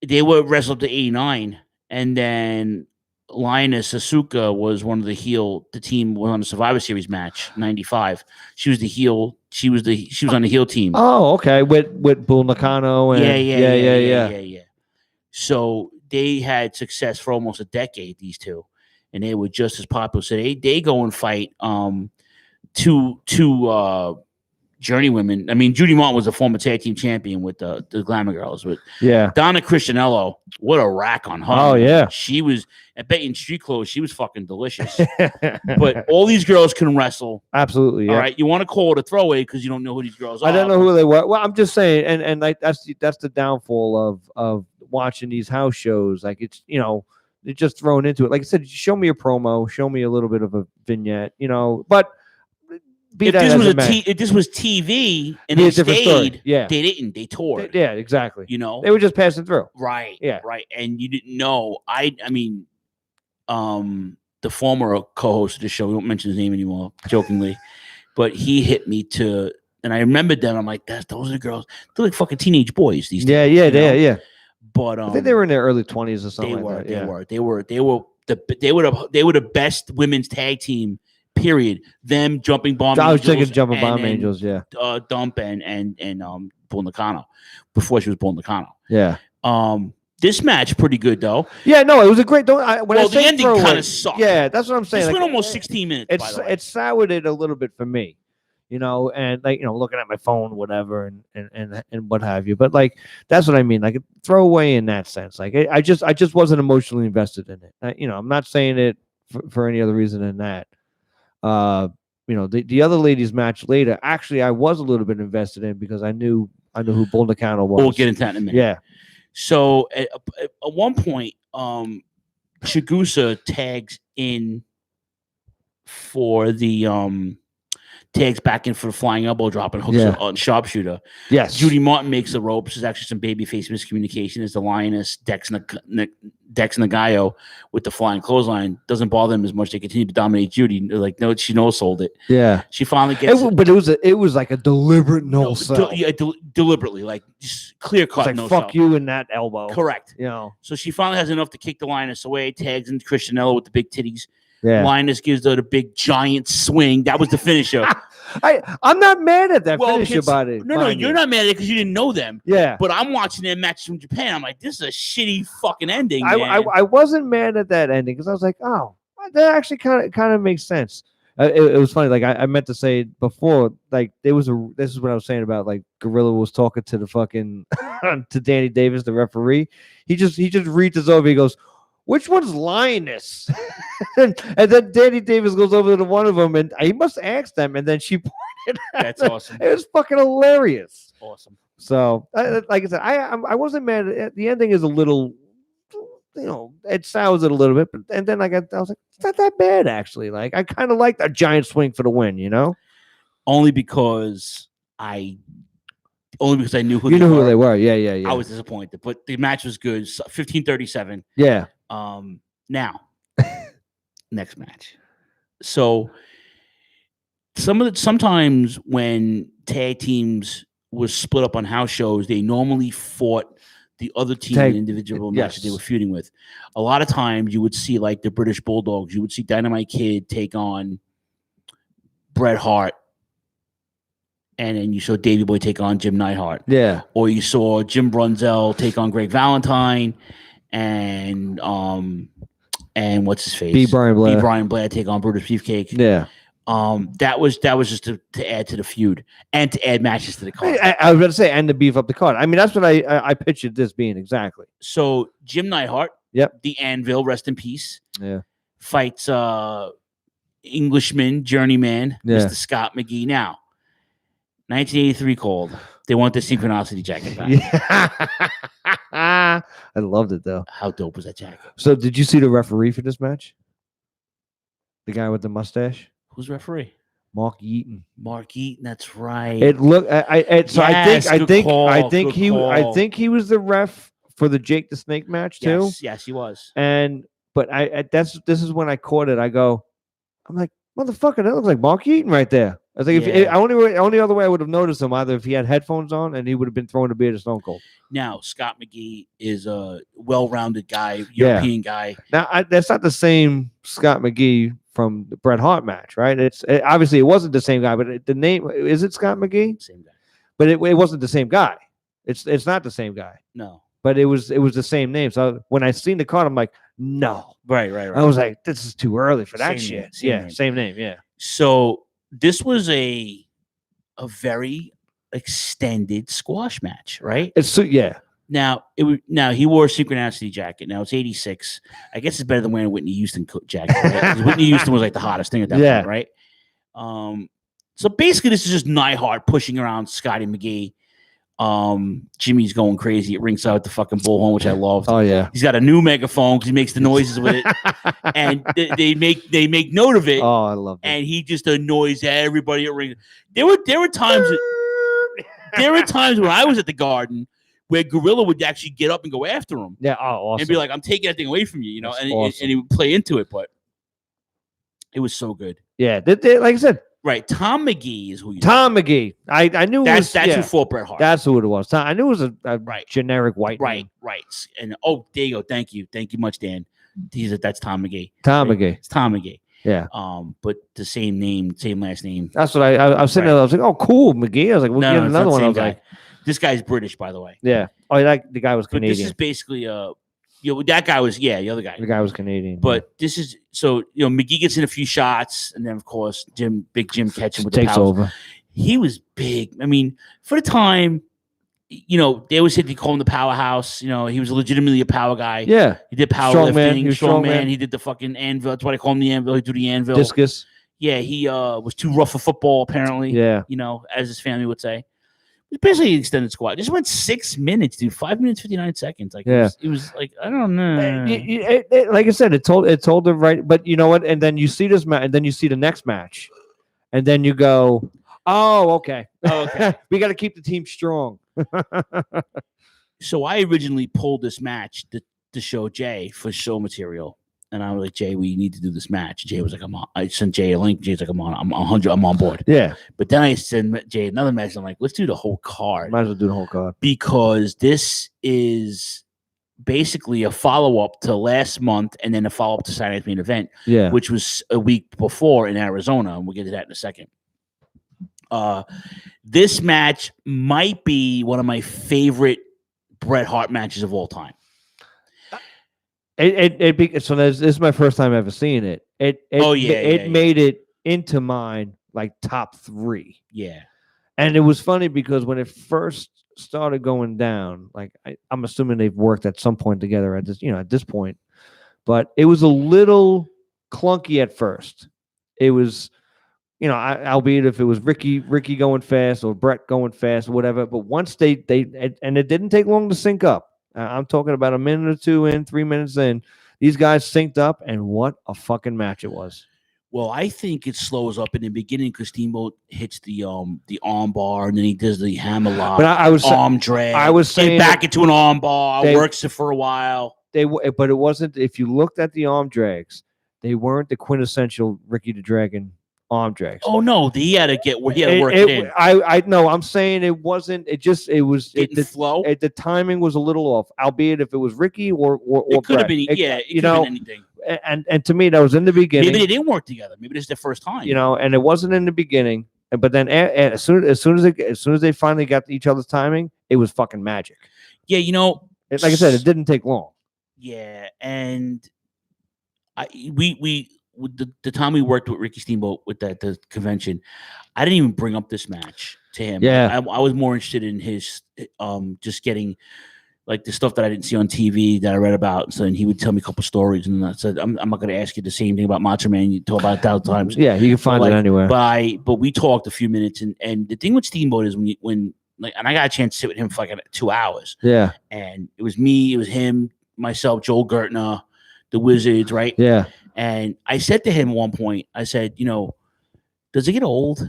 They were wrestled to 89, and then Lioness Asuka was one of the heel. The team was on the Survivor Series match, 95. She was the heel. She was on the heel team. Oh, okay. With Bull Nakano and yeah. So they had success for almost a decade. These two, and they were just as popular. So they go and fight two Journey women. I mean, Judy Martin was a former tag team champion with the Glamour Girls. But Donna Christianello, what a rack on her. Oh yeah, she was. I bet in street clothes, she was fucking delicious. But all these girls can wrestle. Absolutely. Yeah. All right, you want to call it a throwaway because you don't know who these girls are. I don't know who they were. Well, I'm just saying, and like that's the downfall of watching these house shows. Like it's they're just thrown into it. Like I said, show me a promo, show me a little bit of a vignette, but. If this was TV and they stayed, they didn't. They toured. Yeah, exactly. They were just passing through. Right. Yeah. Right. And you didn't know. I mean, the former co-host of the show, we won't mention his name anymore, jokingly, but he hit me to, and I remembered them. I'm like, those are the girls. They're like fucking teenage boys. These days, yeah. But I think they were in their early 20s or something. They were the best women's tag team. Period. Them jumping bomb. I was thinking jumping bomb angels. Yeah. Dump and Bull Nakano before she was Bull Nakano. Yeah. This match pretty good though. Yeah, no, it was a great. The ending kind of sucked. Yeah, that's what I'm saying. This Like, went almost 16 minutes. By the way, it soured it a little bit for me, and looking at my phone, whatever, and what have you. But like, that's what I mean. Like, throw away in that sense. Like, I just wasn't emotionally invested in it. I'm not saying it for any other reason than that. The other ladies match later. Actually, I was a little bit invested in because I knew who Bull Nakano was. We'll get into that in a minute. Yeah. So at one point, Chigusa tags in for the tags back in for the flying elbow drop and hooks on sharpshooter. Yes. Judy Martin makes the ropes. There's actually some babyface miscommunication as the lioness Dex Nagayo with the flying clothesline. Doesn't bother them as much. They continue to dominate Judy. They're like, no, she no-sold it. Yeah. She finally gets but it was like a deliberate no-sell. Deliberately, like just clear cut. It's like, fuck you in that elbow. Correct. So she finally has enough to kick the lioness away, tags in Christianella with the big titties. Yeah. Linus gives her the big giant swing. That was the finisher. I'm not mad at that finisher about it. No, you're not mad at it because you didn't know them. Yeah. But I'm watching their match from Japan. I'm like, this is a shitty fucking ending. I wasn't mad at that ending because I was like, oh, that actually kind of makes sense. It was funny. Like I meant to say before, like this is what I was saying about like Gorilla was talking to the fucking to Danny Davis, the referee. He just reads us over. He goes, which one's lioness? and then Danny Davis goes over to one of them, and he must ask them, and then she pointed at That's them. awesome. It was fucking hilarious. Awesome. So, like I said, I wasn't mad at the ending. Is a little, it sours it a little bit, and then I was like, it's not that bad actually. Like I kind of like that giant swing for the win, Only because I knew who who they were. Yeah. I was disappointed, but the match was good. 15:37. Yeah. Now, next match. So sometimes when tag teams was split up on house shows, they normally fought the other team in individual matches they were feuding with. A lot of times you would see like the British Bulldogs. You would see Dynamite Kid take on Bret Hart. And then you saw Davey Boy take on Jim Neidhart. Yeah. Or you saw Jim Brunzell take on Greg Valentine. And what's his face? B. Brian Blair take on Brutus Beefcake. Yeah. That was just to add to the feud and to add matches to the card. I was going to say, and to beef up the card. I mean, that's what I pictured this being exactly. So Jim Neidhart, the Anvil, rest in peace. Yeah. Fights Englishman, journeyman, Mr. Scott McGee. Now, 1983 called. They want the synchronicity jacket back. Yeah. I loved it though. How dope was that jacket? So, did you see the referee for this match? The guy with the mustache. Who's referee? Mark Eaton. Mark Eaton. That's right. It looked. I think he was the ref for the Jake the Snake match too. Yes, he was. But this is when I caught it. I'm like, motherfucker, that looks like Mark Eaton right there. I was like, only other way I would have noticed him either if he had headphones on and he would have been throwing a beer to Stone Cold. Now, Scott McGee is a well-rounded guy, European guy. Now, that's not the same Scott McGee from the Bret Hart match, right? Obviously it wasn't the same guy, but the name is it Scott McGee? Same guy, but it wasn't the same guy. It's not the same guy. No, but it was the same name. So when I seen the card, I'm like, no, right. I was like, this is too early for that shit. Same name. Yeah. So this was a very extended squash match, right? Now he wore a synchronicity jacket. Now it's 86. I guess it's better than wearing a Whitney Houston jacket. Right? 'Cause Whitney Houston was like the hottest thing at that point, right? So basically, this is just Neidhart pushing around Scotty McGee. Jimmy's going crazy at ringside with the fucking bullhorn, which I loved. Oh yeah, he's got a new megaphone because he makes the noises with it, and they make note of it. Oh, I love that. And he just annoys everybody at ring. There were times when I was at the Garden where Gorilla would actually get up and go after him. Yeah, awesome. And be like, "I'm taking that thing away from you," That's and awesome. and he would play into it, but it was so good. Yeah, like I said. Right, Tom McGee is who you Tom McGee. I knew that's who fought Bret Hart. That's who it was. I knew it was a generic white name. Right. And there you go. Thank you much, Dan. That's Tom McGee. McGee. It's Tom McGee. Yeah. But the same name, same last name. That's what I was sitting there. I was like, oh, cool, McGee. I was like, we'll get another one. I was like, this guy's British, by the way. Yeah. Oh, like the guy was But Canadian. this is basically that guy was the other guy. The guy was Canadian. But this is so McGee gets in a few shots, and then of course Big Jim catching with takes the powers. over. He was big. I mean, for the time, they always said they call him the powerhouse. He was legitimately a power guy. Yeah, he did powerlifting, strong man. He did the fucking anvil. That's why they call him the anvil. He do the anvil. Discus. Yeah, he was too rough for football apparently. Yeah, as his family would say. It's basically an extended squad. This went 6 minutes, dude. 5 minutes 59 seconds. Like it was like I don't know. Like I said, it told the right. But you know what? And then you see this match, and then you see the next match, and then you go, "Oh, okay, we got to keep the team strong." So I originally pulled this match to show Jay for show material. And I was like, Jay, we need to do this match. Jay was like, I'm on. I sent Jay a link. Jay's like, I'm 100. I'm on board. Yeah. But then I sent Jay another match. I'm like, let's do the whole card. Might as well do the whole card. Because this is basically a follow-up to last month and then a follow-up to Saturday's main event, which was a week before in Arizona. And we'll get to that in a second. This match might be one of my favorite Bret Hart matches of all time. So this is my first time ever seeing it. It made it into mine like top 3. Yeah. And it was funny because when it first started going down, like I'm assuming they've worked at some point together at this point, but it was a little clunky at first. It was, albeit if it was Ricky going fast or Bret going fast or whatever, but once and it didn't take long to sync up. I'm talking about a minute or 2 in, 3 minutes in. These guys synced up, and what a fucking match it was. Well, I think it slows up in the beginning because Steamboat hits the arm bar, and then he does the hammer lock, but arm drag. I was saying back into an arm bar, works it for a while. But it wasn't. If you looked at the arm drags, they weren't the quintessential Ricky the Dragon arm drags. Oh no, he had to work it in. I know. I'm saying it wasn't. It was the flow. The timing was a little off. Albeit if it was Ricky or it could have been. It could have been anything. And to me, that was in the beginning. Maybe they didn't work together. Maybe this is their first time. And it wasn't in the beginning. But then as soon as they finally got each other's timing, it was fucking magic. Yeah, like I said, it didn't take long. Yeah, and we the time we worked with Ricky Steamboat with the convention, I didn't even bring up this match to him. Yeah, I was more interested in his just getting like the stuff that I didn't see on TV that I read about. So then he would tell me a couple stories, and I said, I'm not going to ask you the same thing about Macho Man. You talk about it 1,000 times. Yeah, you can find it anywhere. But we talked a few minutes, and the thing with Steamboat is when and I got a chance to sit with him for like 2 hours. Yeah, and it was me, it was him, myself, Joel Gertner, the Wizards, right? Yeah. And I said to him at one point, I said, does it get old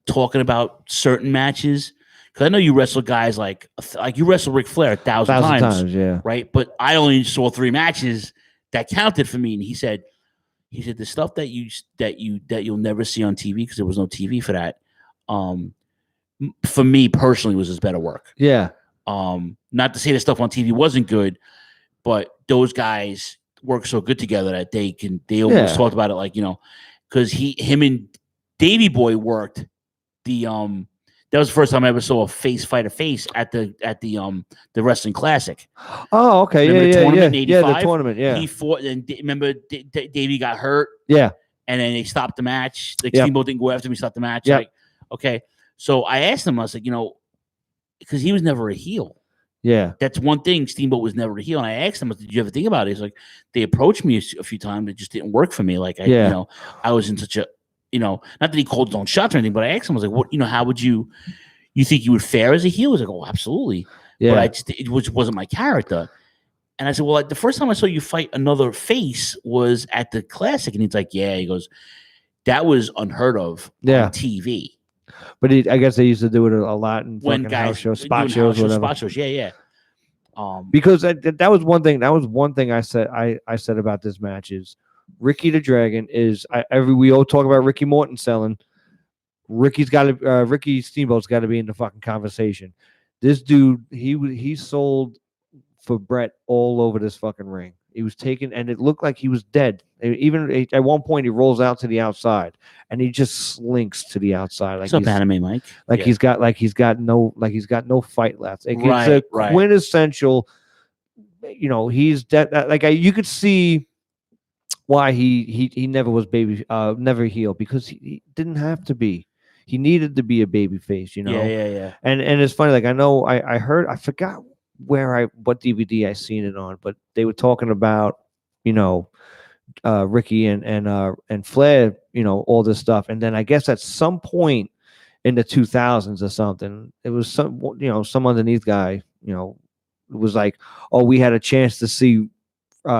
talking about certain matches? Because I know you wrestle guys like you wrestle Ric Flair 1,000 times, yeah, right? But I only saw 3 matches that counted for me. And he said the stuff that you'll never see on TV because there was no TV for that. For me personally, was his better work. Yeah. Not to say the stuff on TV wasn't good, but those guys work so good together that they almost talked about it like, because him and Davey Boy worked that was the first time I ever saw a face fight a face at the wrestling classic. Oh, okay. Remember the tournament in yeah, the tournament, yeah. He fought, and remember Davey got hurt. Yeah. And then they stopped the match. Like Yep. Steamboat didn't go after me, stopped the match. Yep. Like, okay. So I asked him, I was like, because he was never a heel. Yeah. That's one thing. Steamboat was never a heel. And I asked him, did you ever think about it? He's like, they approached me a few times. It just didn't work for me. Like, I was in such a, not that he called his own shots or anything, but I asked him, I was like, what, how would you think you would fare as a heel? He was like, oh, absolutely. Yeah. But it wasn't my character. And I said, well, the first time I saw you fight another face was at the Classic. And he's like, yeah. He goes, that was unheard of on TV. But I guess they used to do it a lot in when guys house shows, spot shows, whatever. Spot shows, yeah. Because that was one thing. That was one thing I said. I said about this match is Ricky the Dragon is we all talk about Ricky Morton selling. Ricky Steamboat's got to be in the fucking conversation. This dude, he sold for Bret all over this fucking ring. He was taken, and it looked like he was dead. Even at one point, he rolls out to the outside, and he just slinks to the outside. Like What's up, Anime Mike? Like he's got no fight left. It's a quintessential. He's dead. You could see why he never was never healed, because he didn't have to be. He needed to be a baby face, Yeah. And it's funny, like I know I heard, I forgot what DVD I seen it on, but they were talking about, Ricky and Flair, all this stuff. And then I guess at some point in the 2000s or something, it was some underneath guy, it was like, oh, we had a chance to see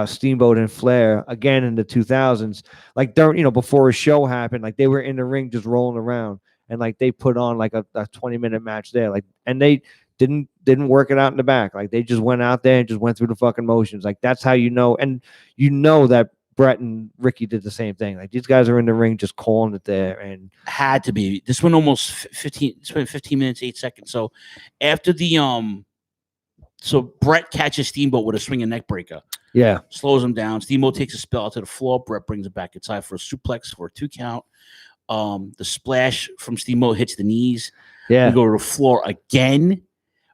Steamboat and Flair again in the 2000s, like during, before a show happened, like they were in the ring just rolling around, and like they put on like a 20-minute match there, like, and they didn't work it out in the back, like they just went out there and just went through the fucking motions. Like that's how and that Brett and Ricky did the same thing. Like these guys are in the ring just calling it there, and had to be. This went almost 15 minutes 8 seconds. So after the so Brett catches Steamboat with a swinging neck breaker. Yeah. Slows him down. Steamboat takes a spill out to the floor. Brett brings it back inside for a suplex for a 2 count. The splash from Steamboat hits the knees. Yeah. We go to the floor again,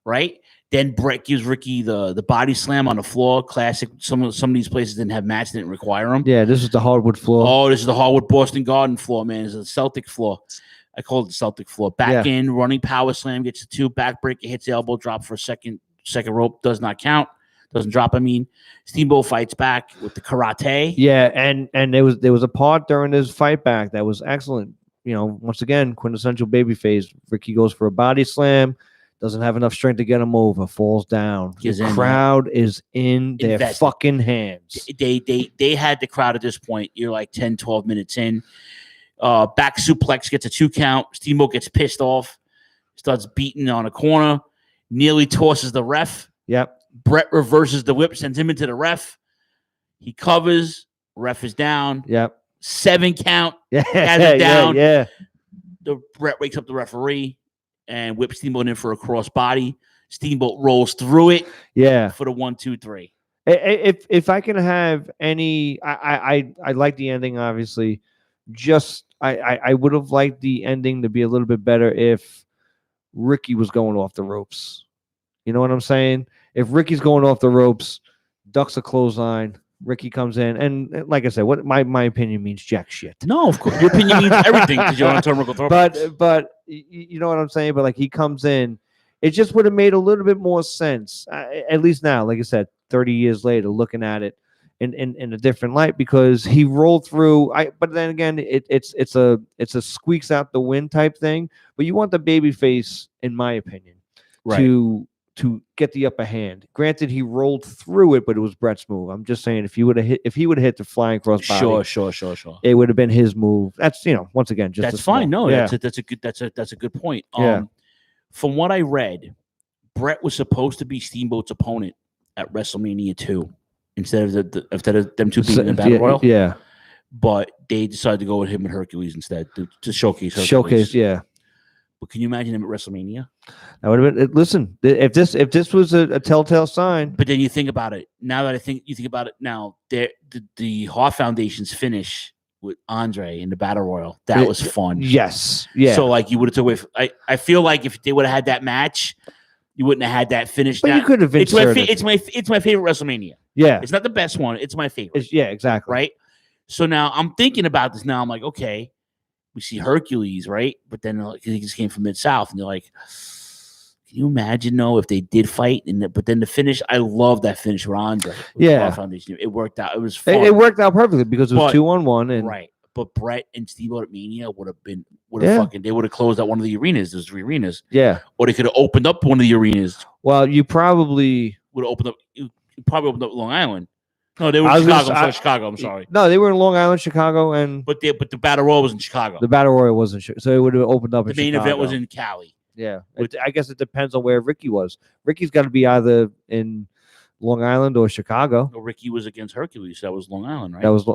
right? Then Brett gives Ricky the body slam on the floor. Classic. Some of these places didn't have mats, didn't require them. Yeah, this is the hardwood floor. Oh, this is the hardwood Boston Garden floor, man. It's a Celtic floor. I call it the Celtic floor. Back in, running power slam, gets a 2, backbreaker, hits the elbow drop for a second rope, does not count. Doesn't drop. I mean, Steamboat fights back with the karate. Yeah, and there was a part during his fight back that was excellent. Once again, quintessential babyface. Ricky goes for a body slam, doesn't have enough strength to get him over, falls down. The crowd is in their fucking hands. They had the crowd at this point. You're like 10, 12 minutes in. Back suplex gets a 2 count. Steamboat gets pissed off, starts beating on a corner, nearly tosses the ref. Yep. Brett reverses the whip, sends him into the ref. He covers. Ref is down. Yep. 7 count. Yeah. Has it down. Yeah. The Brett wakes up the referee and whips Steamboat in for a cross body. Steamboat rolls through it. Yeah. For the 1, 2, 3. If I can have any, I like the ending, obviously. Just I would have liked the ending to be a little bit better if Ricky was going off the ropes. You know what I'm saying? If Ricky's going off the ropes, ducks a clothesline, Ricky comes in, and like I said, what my opinion means jack shit. No, of course, your opinion means everything because you're on Turnbuckle Throwbacks. But you know what I'm saying? But like he comes in, it just would have made a little bit more sense. At least now, like I said, 30 years later, looking at it in a different light, because he rolled through. But then again, it's a squeaks out the wind type thing. But you want the baby face, in my opinion, right, to get the upper hand. Granted, he rolled through it, but it was Brett's move. I'm just saying, if he would have hit the flying cross body, sure, it would have been his move. That's once again, just that's fine. No, yeah. that's a good point. Yeah. From what I read, Brett was supposed to be Steamboat's opponent at WrestleMania 2 instead of them two being in the Battle Royal. Yeah, but they decided to go with him and Hercules instead to showcase Hercules. Showcase, yeah. But can you imagine him at WrestleMania? That would have been. Listen, if this was a telltale sign. But then you think about it. Now that you think about it now, the Hart Foundation's finish with Andre in the Battle Royal, that was fun. Yes, yeah. So like you would have took away. I feel like if they would have had that match, you wouldn't have had that finish. But you could have inserted. It's my favorite WrestleMania. Yeah, it's not the best one. It's my favorite. Yeah, exactly. Right. So now I'm thinking about this. Now I'm like, okay. We see Hercules, right? But then he just came from Mid-South, and you're like, can you imagine, though, if they did fight? But then the finish, I love that finish with Andre. Yeah. Foundation. It worked out. It was fun. It worked out perfectly because it was 2-on-1. And right. But Brett and Steamboat at Mania they would have closed out one of the arenas. There's 3 arenas. Yeah. Or they could have opened up one of the arenas. Well, you probably would have opened up Long Island. No, they were in Chicago. I'm sorry. No, they were in Long Island, Chicago, and but the Battle Royal was in Chicago. The Battle Royal wasn't, so it would have opened up. The main event was in Cali. Yeah, I guess it depends on where Ricky was. Ricky's got to be either in Long Island or Chicago. No, Ricky was against Hercules. That was Long Island, right? That was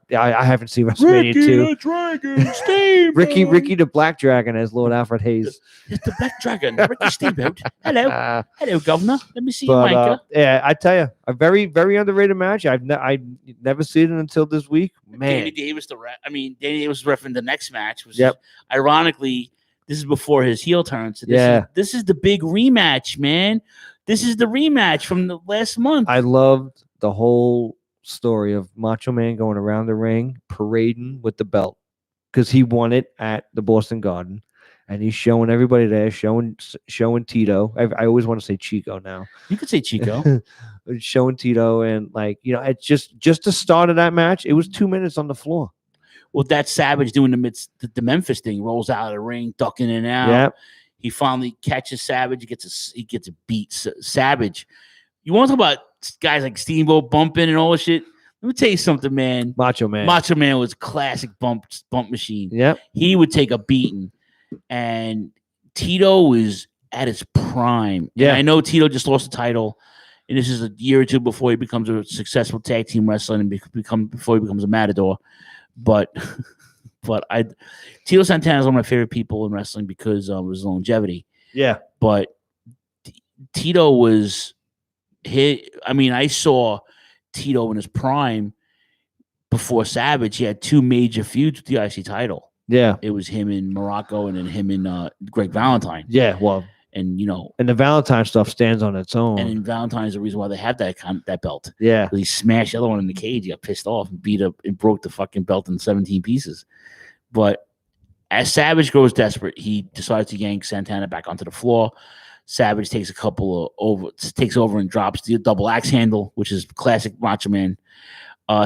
I haven't seen WrestleMania 2. The Dragon Steamboat. Ricky the Black Dragon as Lord Alfred Hayes. It's the Black Dragon, Ricky Steamboat. Hello, hello, Governor. Let me see your wanker. Yeah, I tell you, a very, very underrated match. I never seen it until this week. Man, Danny Davis, Danny Davis referencing the next match. Was Yep. Ironically, this is before his heel turn. So this is the big rematch, man. This is the rematch from the last month. I loved the whole story of Macho Man going around the ring, parading with the belt because he won it at the Boston Garden, and he's showing everybody there, showing Tito. I always want to say Chico now. You could say Chico. Showing Tito, and it's just the start of that match. It was 2 minutes on the floor. Well, that Savage doing the Memphis thing, rolls out of the ring, ducking in and out. Yeah. He finally catches Savage. He gets a beat. Savage. You want to talk about guys like Steamboat bumping and all this shit? Let me tell you something, man. Macho Man. Macho Man was a classic bump machine. Yep. He would take a beating, and Tito was at his prime. Yeah. And I know Tito just lost the title, and this is a year or two before he becomes a successful tag team wrestler and before he becomes a matador. But Tito Santana is one of my favorite people in wrestling because of his longevity. Yeah. But Tito was I saw Tito in his prime before Savage. He had two major feuds with the IC title. Yeah. It was him in Morocco and then him and Greg Valentine. Yeah, well, and and the Valentine stuff stands on its own. And in Valentine's the reason why they have that belt. Yeah. He smashed the other one in the cage. He got pissed off and beat up and broke the fucking belt in 17 pieces. But as Savage grows desperate, he decides to yank Santana back onto the floor. Savage takes takes over and drops the double axe handle, which is classic Macho Man.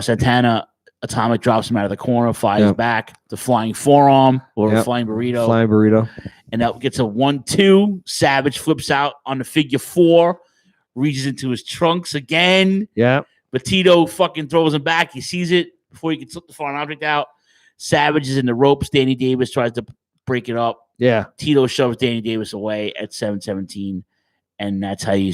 Santana Atomic drops him out of the corner, fires back, the flying forearm or a flying burrito. Flying burrito. And that gets a 1-2. Savage flips out on the figure 4, reaches into his trunks again. Yeah. But Tito fucking throws him back. He sees it before he can slip the foreign object out. Savage is in the ropes. Danny Davis tries to break it up. Yeah. Tito shoves Danny Davis away at 7:17, and that's how you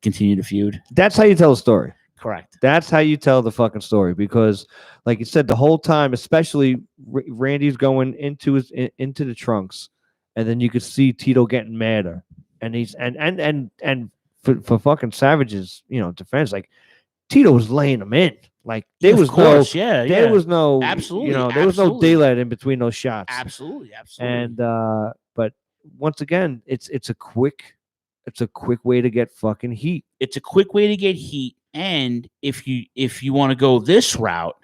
continue the feud. That's how you tell a story. Correct. That's how you tell the fucking story because, like you said, the whole time, especially Randy's going into the trunks, and then you could see Tito getting madder, and he's and for fucking Savage's defense, like Tito was laying him in. Like there was no absolutely, there was no daylight in between those shots. Absolutely. And but once again, it's a quick way to get fucking heat. It's a quick way to get heat, and if you want to go this route,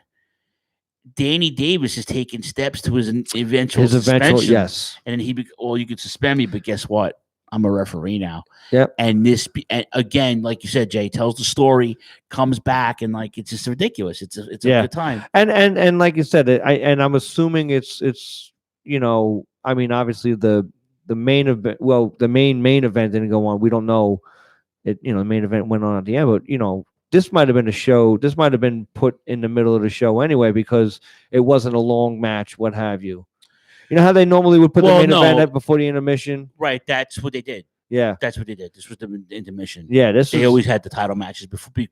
Danny Davis is taking steps to his eventual suspension. Yes. And then you could suspend me, but guess what? I'm a referee now. Yep. And again, like you said, Jay tells the story, comes back, and like it's just ridiculous. It's a good time. And like you said, I'm assuming it's obviously the main event. Well, the main event didn't go on. We don't know. The main event went on at the end, but this might have been a show. This might have been put in the middle of the show anyway because it wasn't a long match. What have you? You know how they normally would put the main event before the intermission? Right, that's what they did. Yeah. That's what they did. This was the intermission. Yeah, they always had the title matches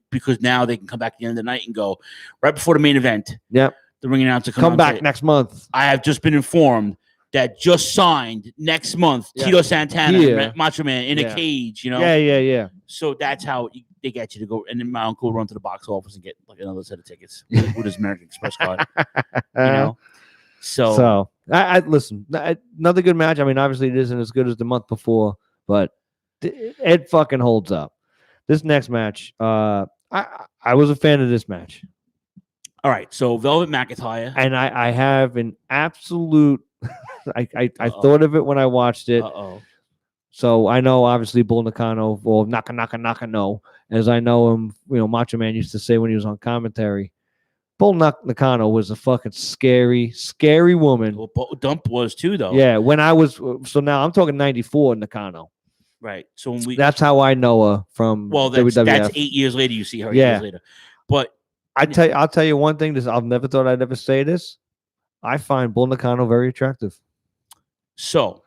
because now they can come back at the end of the night and go right before the main event. Yep. The ring announcer come back next month. I have just been informed that just signed next month Tito Santana and Macho Man in a cage, Yeah. So that's how they get you to go. And then my uncle will run to the box office and get like another set of tickets with his American Express card. So I listen. Another good match. I mean, obviously it isn't as good as the month before, but it fucking holds up. This next match, I was a fan of this match. All right, so Velvet McIntyre, and I have an absolute. I thought of it when I watched it. So I know obviously Bull Nakano or Naka no, as I know him. Macho Man used to say when he was on commentary. Bull Nakano was a fucking scary woman. Well, Dump was too, though. Yeah, when I was now I'm talking 94 Nakano. Right. So that's how I know her from. Well, WWF. That's 8 years later. You see her 8 years later. But I'll tell you one thing. I've never thought I'd ever say this. I find Bull Nakano very attractive. So,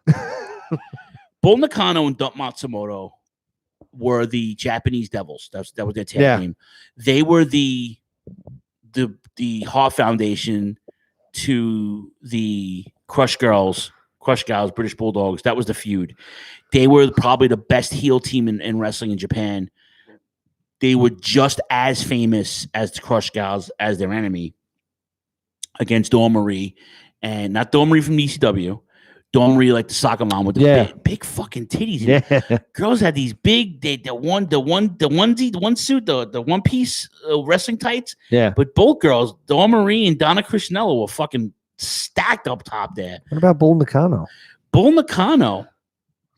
Bull Nakano and Dump Matsumoto were the Japanese Devils. That was their tag team. They were the Heart Foundation to the Crush Girls, British Bulldogs. That was the feud. They were probably the best heel team in wrestling in Japan. They were just as famous as the Crush Gals as their enemy against Dawn Marie, and not Dawn Marie from ECW. Dawn Marie, like the soccer mom with the big fucking titties. Yeah. Girls had these big, the one suit, the one piece wrestling tights. Yeah. But both girls, Dawn Marie and Donna Christinello, were fucking stacked up top there. What about Bull Nakano? Bull Nakano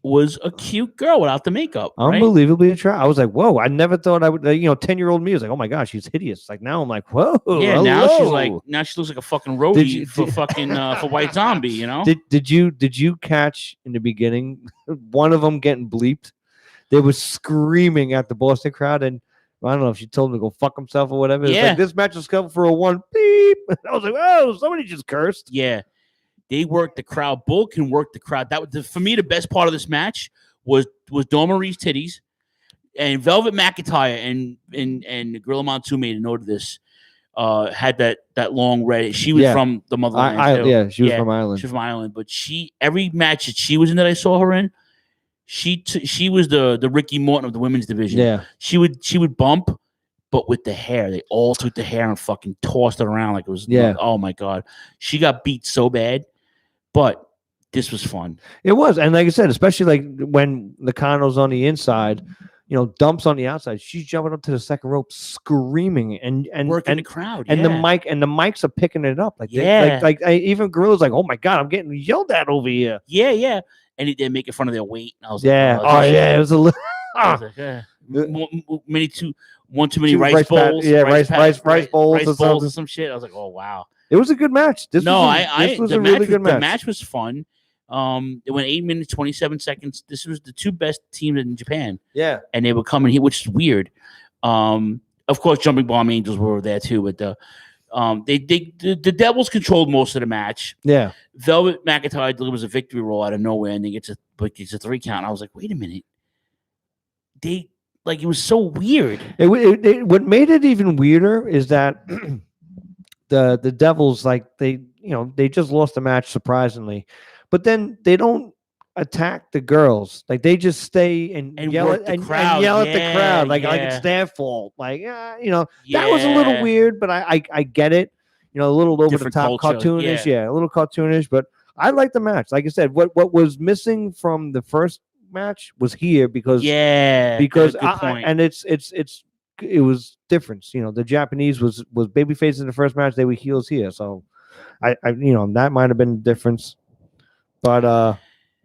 was a cute girl without the makeup. Right? Unbelievably attractive. I was like, whoa, I never thought I would, 10-year-old me was like, oh my gosh, she's hideous. Like now I'm like, whoa. Yeah, hello. now she looks like a fucking roadie for White Zombie, you know? Did you catch in the beginning one of them getting bleeped? They were screaming at the Boston crowd, and I don't know if she told him to go fuck himself or whatever. It's like, this match is coming for a one beep. I was like, oh, somebody just cursed. Yeah. They worked the crowd. Bull can work the crowd. That was for me the best part of this match was Dawn Marie's titties, and Velvet McIntyre and Gorilla Monsoon made a note of this. Had that long red. She was from the motherland. She was from Ireland. She was from Ireland. But every match that she was in that I saw her in, she was the Ricky Morton of the women's division. Yeah, she would bump, but with the hair, they all took the hair and fucking tossed it around like it was. Oh my god, she got beat so bad. But this was fun. It was. And like I said, especially like when Nakano's on the inside, Dump's on the outside, she's jumping up to the second rope screaming and working the crowd. And the mics are picking it up. Like even Gorilla's like, oh my god, I'm getting yelled at over here. Yeah. And they're making fun of their weight. And I was like, it was a little many too many rice bowls. Rice bowls or some shit. I was like, oh wow. It was a good match. This was a really good match. The match was fun. It went 8 minutes, 27 seconds. This was the two best teams in Japan. Yeah. And they were coming here, which is weird. Of course, Jumping Bomb Angels were there too, but the Devils controlled most of the match. Yeah. Velvet McIntyre delivers a victory roll out of nowhere, and it's a 3 count. And I was like, wait a minute. It was so weird. What made it even weirder is that the Devils, they just lost the match surprisingly, but then they don't attack the girls. Like they just stay and yell at the crowd. Like it's their fault. That was a little weird, but I get it. A little over the top, cartoonish. Yeah, a little cartoonish, but I like the match. Like I said, what was missing from the first match was here because it was different. The Japanese was babyface in the first match. They were heels here, so I that might have been the difference. But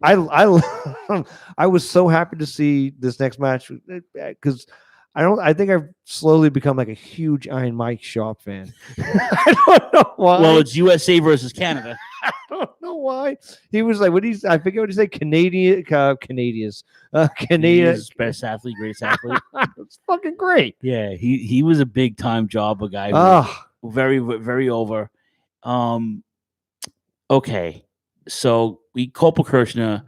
I was so happy to see this next match because I think I've slowly become like a huge Iron Mike Sharp fan. I don't know why. Well, it's USA versus Canada. I don't know why. He was like, I forget what he said. Canadians. Canadians, best athlete, greatest athlete. It's fucking great. Yeah, he was a big time jobber guy. Very, very over. Okay, so Corporal Kirshner.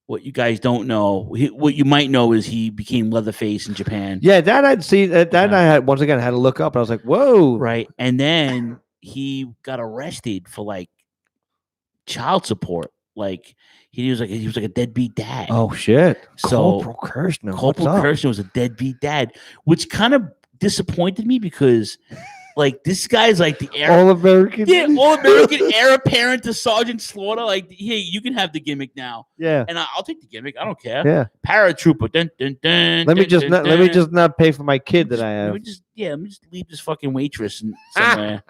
What you guys don't know, what you might know is he became Leatherface in Japan. Yeah, that I'd see. That I had once again had to look up. I was like, whoa, right. And then he got arrested for child support. He was like a deadbeat dad. Oh shit! So Corporal Kirshner. Corporal Kirshner was a deadbeat dad, which kind of disappointed me because. This guy's like the All-American. Yeah, All-American heir apparent to Sergeant Slaughter. Hey, you can have the gimmick now. Yeah. And I'll take the gimmick. I don't care. Yeah. Paratrooper. Dun, dun, dun, let me dun, just not pay for my kid that I have. Let me just leave this fucking waitress somewhere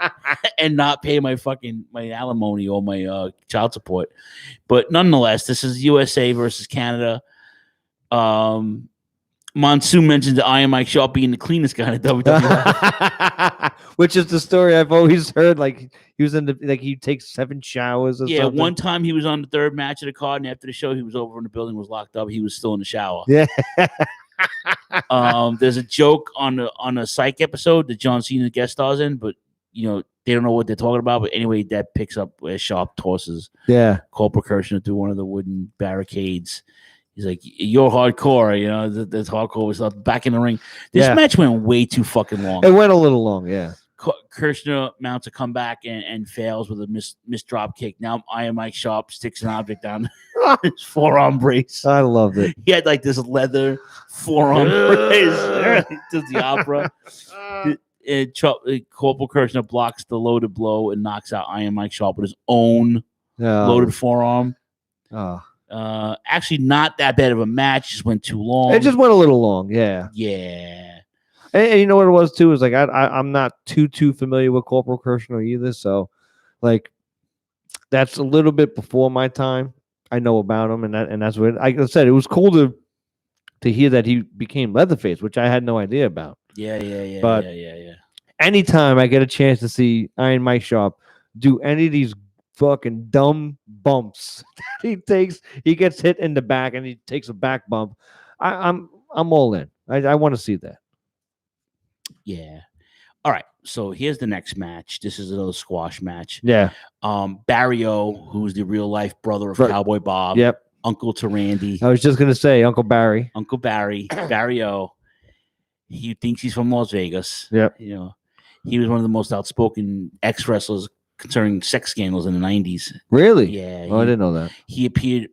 and not pay my alimony or my child support. But nonetheless, this is USA versus Canada. Monsoon mentioned the Iron Mike Sharp being the cleanest guy in WWF. Which is the story I've always heard. He was he takes 7 showers or something. One time he was on the 3rd match of the card, and after the show, he was over in the building, was locked up. He was still in the shower. Yeah. There's a joke on a Psych episode that John Cena guest stars in, but they don't know what they're talking about. But anyway, that picks up where Sharp tosses Corporal Kirshner through one of the wooden barricades. He's like, you're hardcore, you know, this hardcore stuff back in the ring. This match went way too fucking long. It went a little long, yeah. Kirshner mounts a comeback and fails with a missed drop kick. Now Iron Mike Sharp sticks an object down his forearm brace. I loved it. He had like this leather forearm brace. Does the opera. Corporal Kirshner blocks the loaded blow and knocks out Iron Mike Sharp with his own loaded forearm. Oh. Actually, not that bad of a match. Just went too long. It just went a little long, yeah. Yeah. And you know what it was too? Is like I'm not too familiar with Corporal Kirshner either, so like that's a little bit before my time. I know about him, and that's what I said. It was cool to hear that he became Leatherface, which I had no idea about. Yeah. But anytime I get a chance to see Iron Mike Sharp do any of these fucking dumb bumps he takes, he gets hit in the back and he takes a back bump. I'm all in. I want to see that. Yeah. All right. So here's the next match. This is another squash match. Yeah. Barrio, who's the real life brother of Cowboy Bob. Yep. Uncle to Randy. I was just gonna say Uncle Barry. Uncle Barry. Barrio. He thinks he's from Las Vegas. Yep. You know, he was one of the most outspoken ex-wrestlers concerning sex scandals in the 90s. Really? Yeah. I didn't know that. He appeared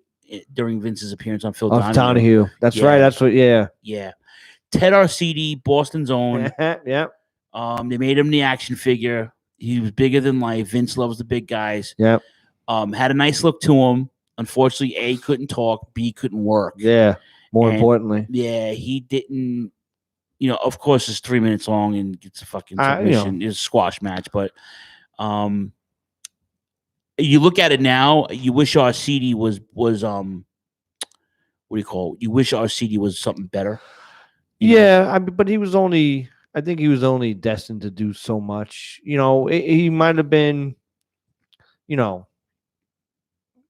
during Vince's appearance on Phil Donahue. That's right. That's what. Yeah. Yeah. Ted Arcidi, Boston's own. Yep. They made him the action figure. He was bigger than life. Vince loves the big guys. Yep. Had a nice look to him. Unfortunately, A, couldn't talk. B, couldn't work. Yeah. More importantly. Yeah, he didn't. You know, of course, it's 3 minutes long and gets a fucking submission. It's a squash match, but you look at it now. You wish Arcidi was what do you call it? You wish Arcidi was something better. Yeah, but he was only. I think he was only destined to do so much. You know, he might have been, you know,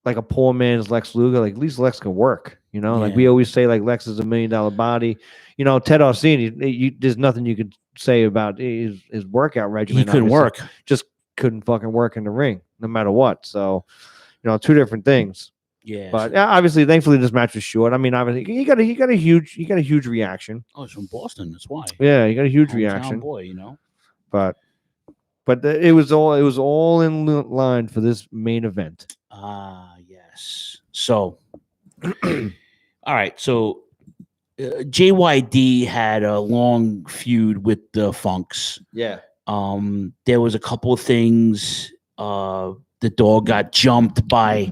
like a poor man's Lex Luger. Like at least Lex can work. You know, like we always say, like Lex is $1 million body. You know, Ted Arcidi, there's nothing you could say about his workout regimen. He couldn't work. Just couldn't fucking work in the ring, no matter what. So, you know, two different things. Yeah, but obviously, thankfully, this match was short. I mean, obviously, he got a huge reaction. Oh, it's from Boston. That's why. Yeah, he got a huge Hometown reaction. boy, you know. But it was all in line for this main event. Yes. So, all right. So, JYD had a long feud with the Funks. Yeah. There was a couple of things. The dog got jumped by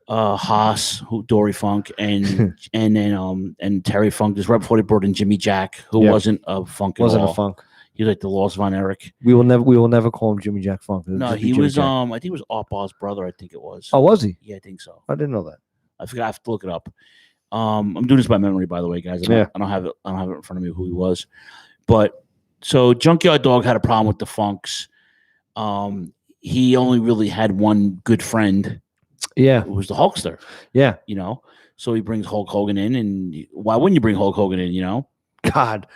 Haas, Dory Funk, and then Terry Funk. This right before they brought in Jimmy Jack, who wasn't a Funk at all. Wasn't a Funk. He was like the Lost Von Erich. We will never call him Jimmy Jack Funk. No, he was I think it was Art Barr's brother. I think it was. Oh, was he? Yeah, I think so. I didn't know that. I forgot. I have to look it up. I'm doing this by memory, by the way, guys. I don't have it in front of me who he was, but so Junkyard Dog had a problem with the Funks. He only really had one good friend. Yeah, it was the Hulkster. Yeah, you know. So he brings Hulk Hogan in, and why wouldn't you bring Hulk Hogan in? You know, God.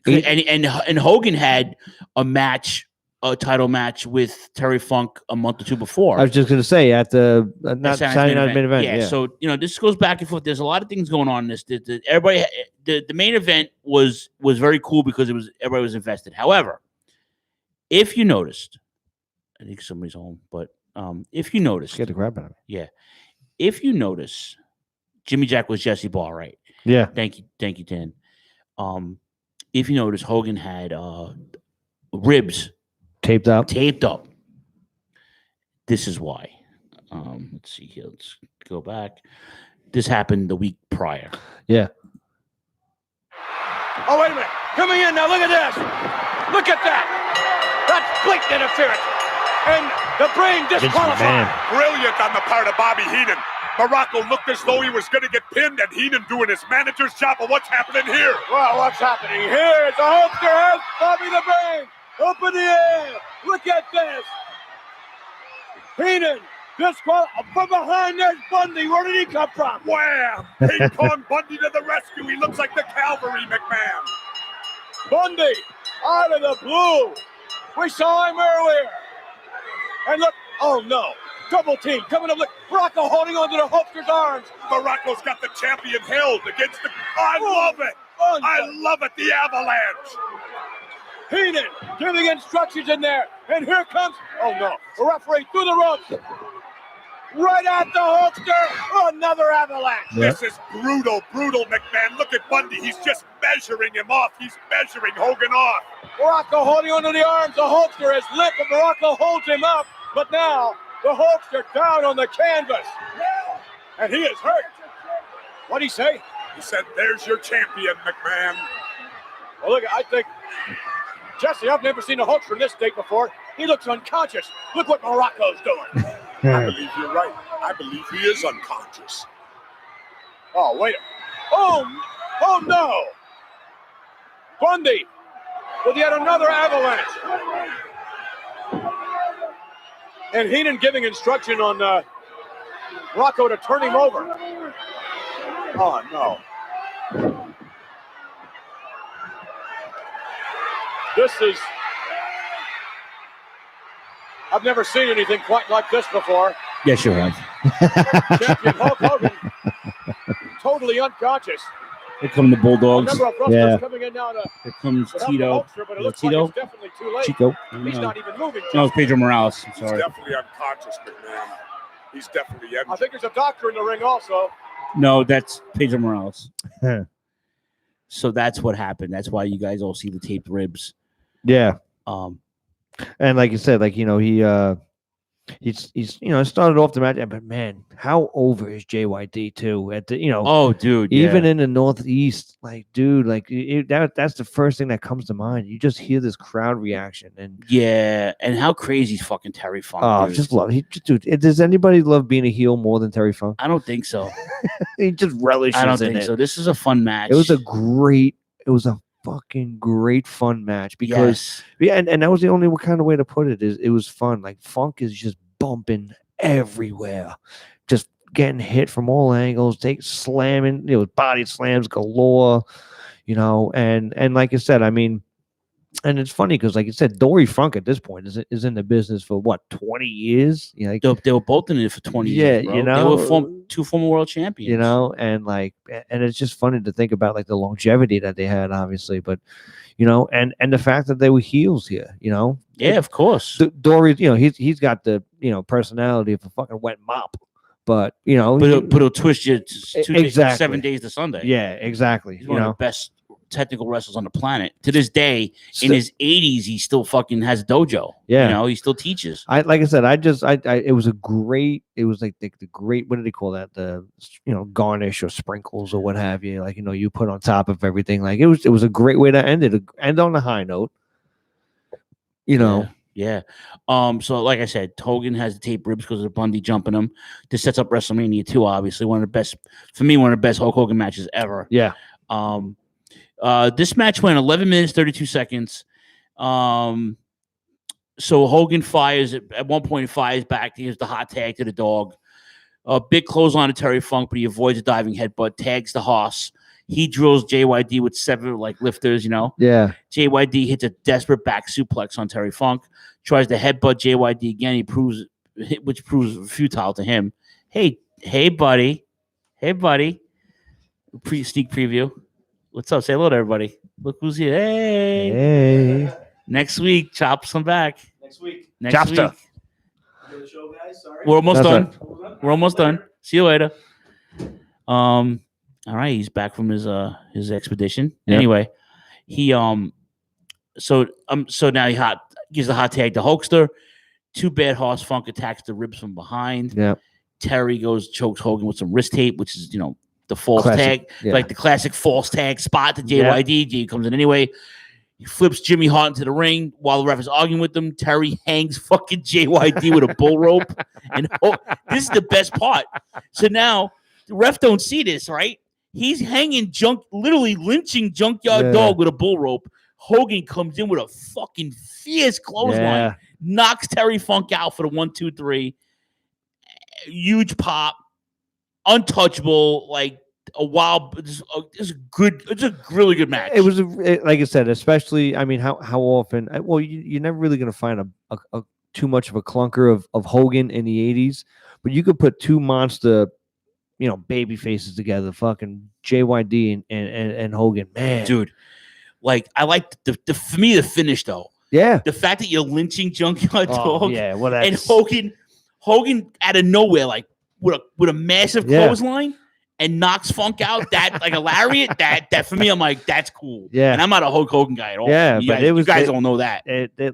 And Hogan had a title match with Terry Funk a month or two before. I was just going to say at the Saturday Night main event. Yeah, so you know this goes back and forth. There's a lot of things going on in this. Everybody, the main event was very cool because everybody was invested. However, if you noticed, I think somebody's home, but if you noticed, get the crap out of me. Yeah, if you notice, Jimmy Jack was Jesse Barr, right? Yeah. Thank you, Tan. If you notice, Hogan had ribs taped up. This is why. Let's see here. Let's go back. This happened the week prior. Yeah. Oh, wait a minute. Coming in now. Look at this. Look at that. That's blatant interference. And the brain disqualified. Brilliant on the part of Bobby Heenan. Morocco looked as though he was going to get pinned, and Heenan doing his manager's job. But what's happening here? Well, what's happening here is the Hulkster has Bobby the Brain up in the air. Look at this. Heenan disqualified. From behind there's Bundy. Where did he come from? Wham! Ping Pong Bundy to the rescue. He looks like the cavalry, McMahon. Bundy out of the blue. We saw him earlier. And look, oh no. Double team coming up. Look, Morocco holding onto the Hulkster's arms. Morocco's got the champion held against the. I love it. I love it. The avalanche. Heenan giving instructions in there. And here comes. Oh, no. The referee through the ropes. Right at the Hulkster. Another avalanche. This is brutal, McMahon. Look at Bundy. He's just measuring him off. He's measuring Hogan off. Morocco holding onto the arms. The Hulkster has limp, but Morocco holds him up. But now the Hulkster down on the canvas. And he is hurt. What'd he say? He said, there's your champion, McMahon. Well, look, I think, Jesse, I've never seen a Hulkster in this state before. He looks unconscious. Look what Morocco's doing. I believe you're right. I believe he is unconscious. Oh, wait. Oh, no. Bundy with yet another avalanche. And Heenan giving instruction on Rocco to turn him over. Oh, no. This is... I've never seen anything quite like this before. Yes, you have. Champion Hulk Hogan, totally unconscious. Here come the Bulldogs. A number of wrestlers coming in now to Here comes help the Tito. Hulkster, but it looks Tito? like it's definitely too late. Chico. He's not even moving. No, it's Pedro Morales. I'm He's sorry. definitely unconscious, McMahon. He's definitely empty. I think there's a doctor in the ring also. No, that's Pedro Morales. So that's what happened. That's why you guys all see the taped ribs. Yeah. And like you said, like, you know, he's you know, started off the match, but man, how over is JYD too? At the, you know, oh dude, even yeah. in the Northeast, like, dude, like that's the first thing that comes to mind. You just hear this crowd reaction, and yeah, and how crazy is fucking Terry Funk? Oh, dude. just love dude. Does anybody love being a heel more than Terry Funk? I don't think so. He just relishes. I don't in think it. so. This is a fun match. It was a fucking great fun match because yes. and that was the only kind of way to put it, is it was fun. Like, Funk is just bumping everywhere, just getting hit from all angles, slamming, you know, body slams galore, you know, and like I said, I mean, and it's funny because, like you said, Dory Funk at this point is in the business for what, 20 years? You know, like, they were both in it for 20 years. Bro. You know, they were two former world champions. You know, and it's just funny to think about, like, the longevity that they had, obviously, but you know, and the fact that they were heels here, you know. Yeah, of course. Dory, you know, he's got the, you know, personality of a fucking wet mop, but you know, but it'll twist you exactly 7 days to Sunday. Yeah, exactly. He's one of the best technical wrestlers on the planet. To this day, in his 80s, he still fucking has a dojo. Yeah, you know, he still teaches. Like I said, it was like the great, what do they call that? The, you know, garnish or sprinkles or what have you. Like, you know, you put on top of everything. Like, it was a great way to end on a high note. You know. Yeah. So like I said, Hogan has the tape ribs because of Bundy jumping him. This sets up WrestleMania 2, obviously. One of the best Hulk Hogan matches ever. Yeah. This match went 11 minutes, 32 seconds. So Hogan fires at one point, fires back. He gives the hot tag to the dog. A big clothesline to Terry Funk, but he avoids a diving headbutt, tags the Hoss. He drills JYD with 7 like lifters, you know. Yeah. JYD hits a desperate back suplex on Terry Funk. Tries to headbutt JYD again. Which proves futile to him. Hey, buddy. Sneak preview. What's up? Say hello to everybody. Look who's here. Hey. Next week, Chops come back. Next week. Chopster. Good show, guys. Sorry. We're almost done. We're almost done. See you later. All right, he's back from his expedition. Yep. Anyway, he so now he gives the hot tag to Hulkster. Too bad Hoss Funk attacks the ribs from behind. Yeah. Terry chokes Hogan with some wrist tape, which is, you know, the false Classic, tag, like the classic false tag spot to JYD. J comes in anyway. He flips Jimmy Hart into the ring while the ref is arguing with them. Terry hangs fucking JYD with a bull rope. And this is the best part. So now the ref don't see this, right? He's hanging literally lynching Junkyard Dog with a bull rope. Hogan comes in with a fucking fierce clothesline, knocks Terry Funk out for the 1, 2, 3. Huge pop, untouchable, like a wild. It's a really good match. It was like I said, especially. I mean, how often? Well, you're never really going to find a too much of a clunker of Hogan in the 80s, but you could put two monster, baby faces together, fucking JYD and Hogan, man. Dude, like I like for me the finish though. Yeah. The fact that you're lynching Junkyard Dog. Yeah, well, and that's... Hogan out of nowhere, like with a massive clothesline and knocks Funk out, that like a lariat, that for me, I'm like, that's cool. Yeah. And I'm not a Hulk Hogan guy at all. Yeah, you but guys, it was... You guys don't know that.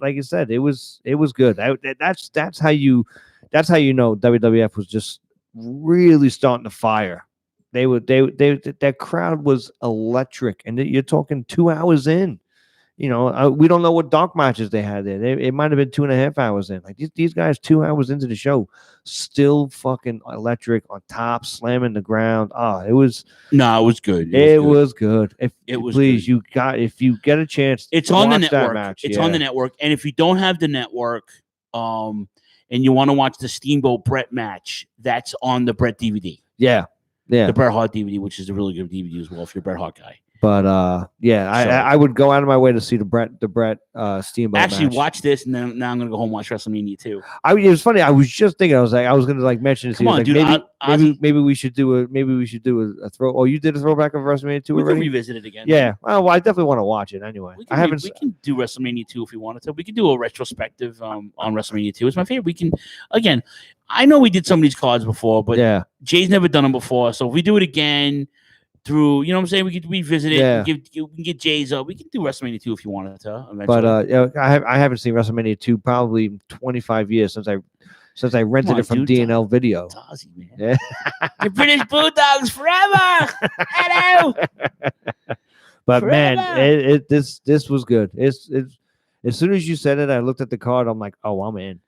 Like you said, it was good. That's how you know WWF was just really starting to fire. That crowd was electric, and you're talking 2 hours in. We don't know what dark matches they had there. It might have been 2.5 hours in. Like these guys, 2 hours into the show, still fucking electric on top, slamming the ground. It was good. It was good. If you get a chance, it's on the network. It's on the network, and if you don't have the network, and you want to watch the Steamboat Brett match, that's on the Brett DVD. Yeah. The Bret Hart DVD, which is a really good DVD as well if you're a Bret Hart guy. But I would go out of my way to see the Brett Steamboat actually match. Watch this, and then now I'm gonna go home and watch WrestleMania 2. It was funny. I was just thinking. I was gonna mention it. Come on, dude. Maybe we should do a throw. Oh, you did a throwback of WrestleMania 2 already? We can revisit it again. Yeah. Well, I definitely want to watch it anyway. We can do WrestleMania 2 if we wanted to. We can do a retrospective on WrestleMania 2. It's my favorite. We can again. I know we did some of these cards before, but Jay's never done them before. So if we do it again through, what I'm saying, we could revisit it. Yeah. We can get Jay's up. We can do WrestleMania 2 if you wanted to. Eventually. But I haven't seen WrestleMania 2 probably 25 years since I rented it from D&L Video. It's Ozzy, man. Yeah. The British Bulldogs forever. Hello. But Forever. man, this was good. It's as soon as you said it, I looked at the card. I'm like, oh, I'm in.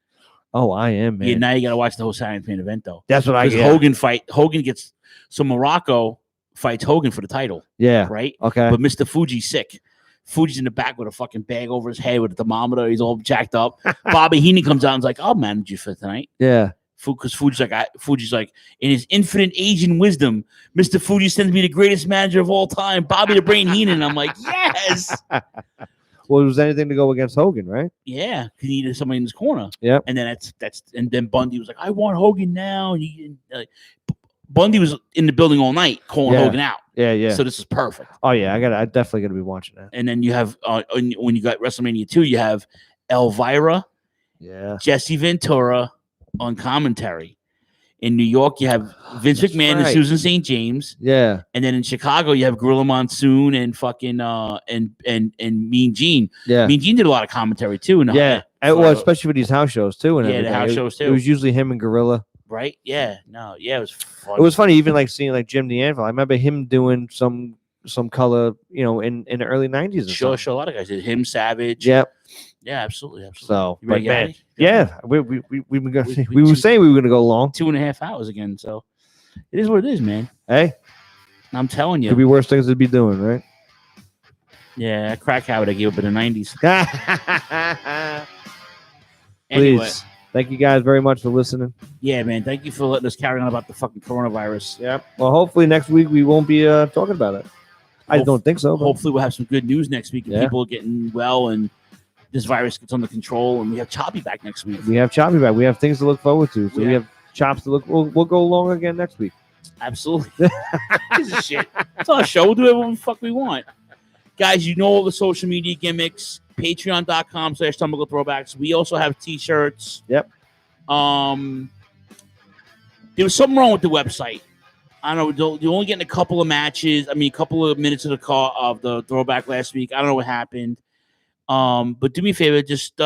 Oh, I am, man. Yeah, now you got to watch the whole Saturday main event, though. That's what I get. Hogan gets... So Morocco fights Hogan for the title. Yeah. Right? Okay. But Mr. Fuji's sick. Fuji's in the back with a fucking bag over his head with a thermometer. He's all jacked up. Bobby Heenan comes out and's like, I'll manage you for tonight. Yeah. Because Fuji's like, in his infinite Asian wisdom, Mr. Fuji sends me the greatest manager of all time, Bobby the Brain Heenan. I'm like, yes. Well, it was anything to go against Hogan, right? Yeah, because he needed somebody in his corner. Yeah, and then and then Bundy was like, I want Hogan now. And Bundy was in the building all night calling Hogan out. Yeah. So this is perfect. Oh yeah, I definitely got to be watching that. And then you have when you got WrestleMania 2, you have Elvira, Jesse Ventura on commentary. In New York, you have Vince McMahon and Susan St. James. Yeah. And then in Chicago, you have Gorilla Monsoon and fucking and Mean Gene. Yeah. Mean Gene did a lot of commentary too. Well, especially for these house shows too. And the house shows too. It was usually him and Gorilla. Right? Yeah. No. Yeah. It was fun. It was funny, even like seeing like Jim the Anvil. I remember him doing some color, in the early 90s. Sure. A lot of guys did. Him, Savage. Yep. Yeah, absolutely. So, but man, we were saying we were gonna go long 2.5 hours again. So it is what it is, man. Hey, I'm telling you, could be worse things to be doing, right? Yeah, that crack habit I gave up in the 90s. Anyway. Please, thank you guys very much for listening. Yeah, man. Thank you for letting us carry on about the fucking coronavirus. Yeah. Well, hopefully next week we won't be talking about it. I don't think so. But... Hopefully we'll have some good news next week and people are getting well and this virus gets under control, and we have Choppy back next week. We have Choppy back. We have things to look forward to. So we have Chops to look. We'll go long again next week. Absolutely. This is shit. It's our show. We'll do whatever the fuck we want. Guys, you know all the social media gimmicks. Patreon.com/Turnbuckle Throwbacks. We also have t-shirts. Yep. There was something wrong with the website. I don't know. You're only getting a couple of matches. I mean, a couple of minutes of the throwback last week. I don't know what happened. But do me a favor, just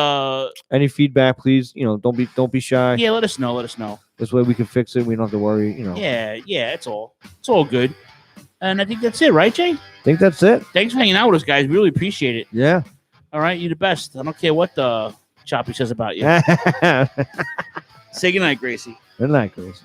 any feedback, please. Don't be shy. Yeah, let us know. This way we can fix it. We don't have to worry. Yeah, it's all good. And I think that's it, right, Jay? I think that's it. Thanks for hanging out with us, guys. Really appreciate it. Yeah. All right, you're the best. I don't care what the Choppy says about you. Say goodnight, Gracie. Good night, Gracie.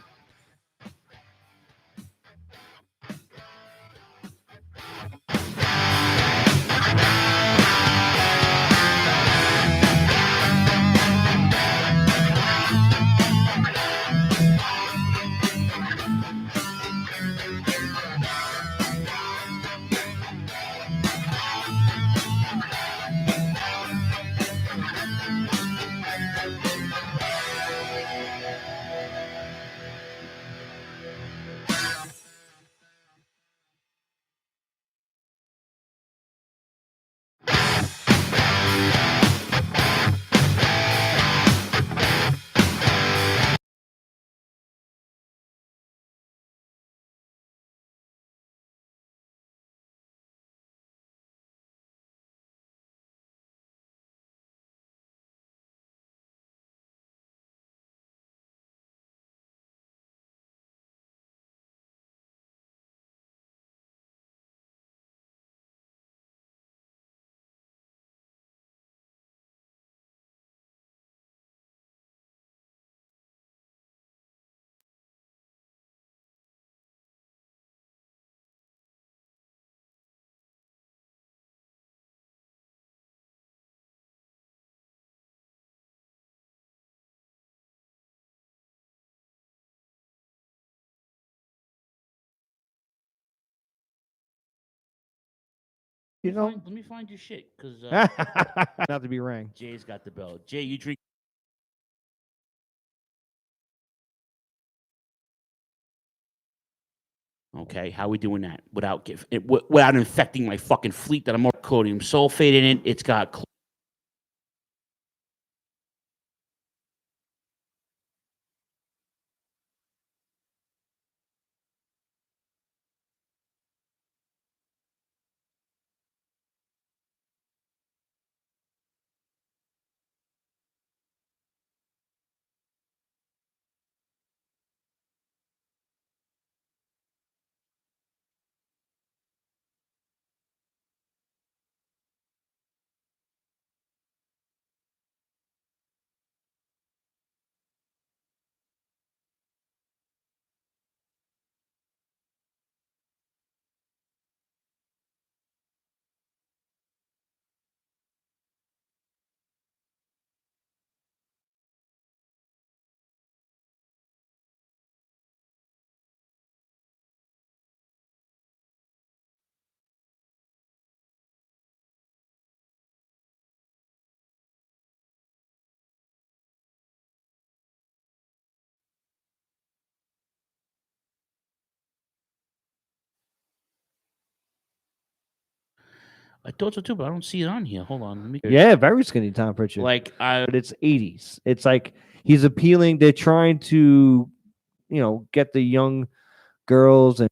Let me find your shit, because not to be rang. Jay's got the bell. Jay, you drink. Okay, how are we doing that without without infecting my fucking fleet that I'm more sodium sulfate in it? It's got. I thought so too, but I don't see it on here. Hold on, let me. Yeah, very skinny Tom Pritchard. But it's 80s. It's like he's appealing. They're trying to, get the young girls and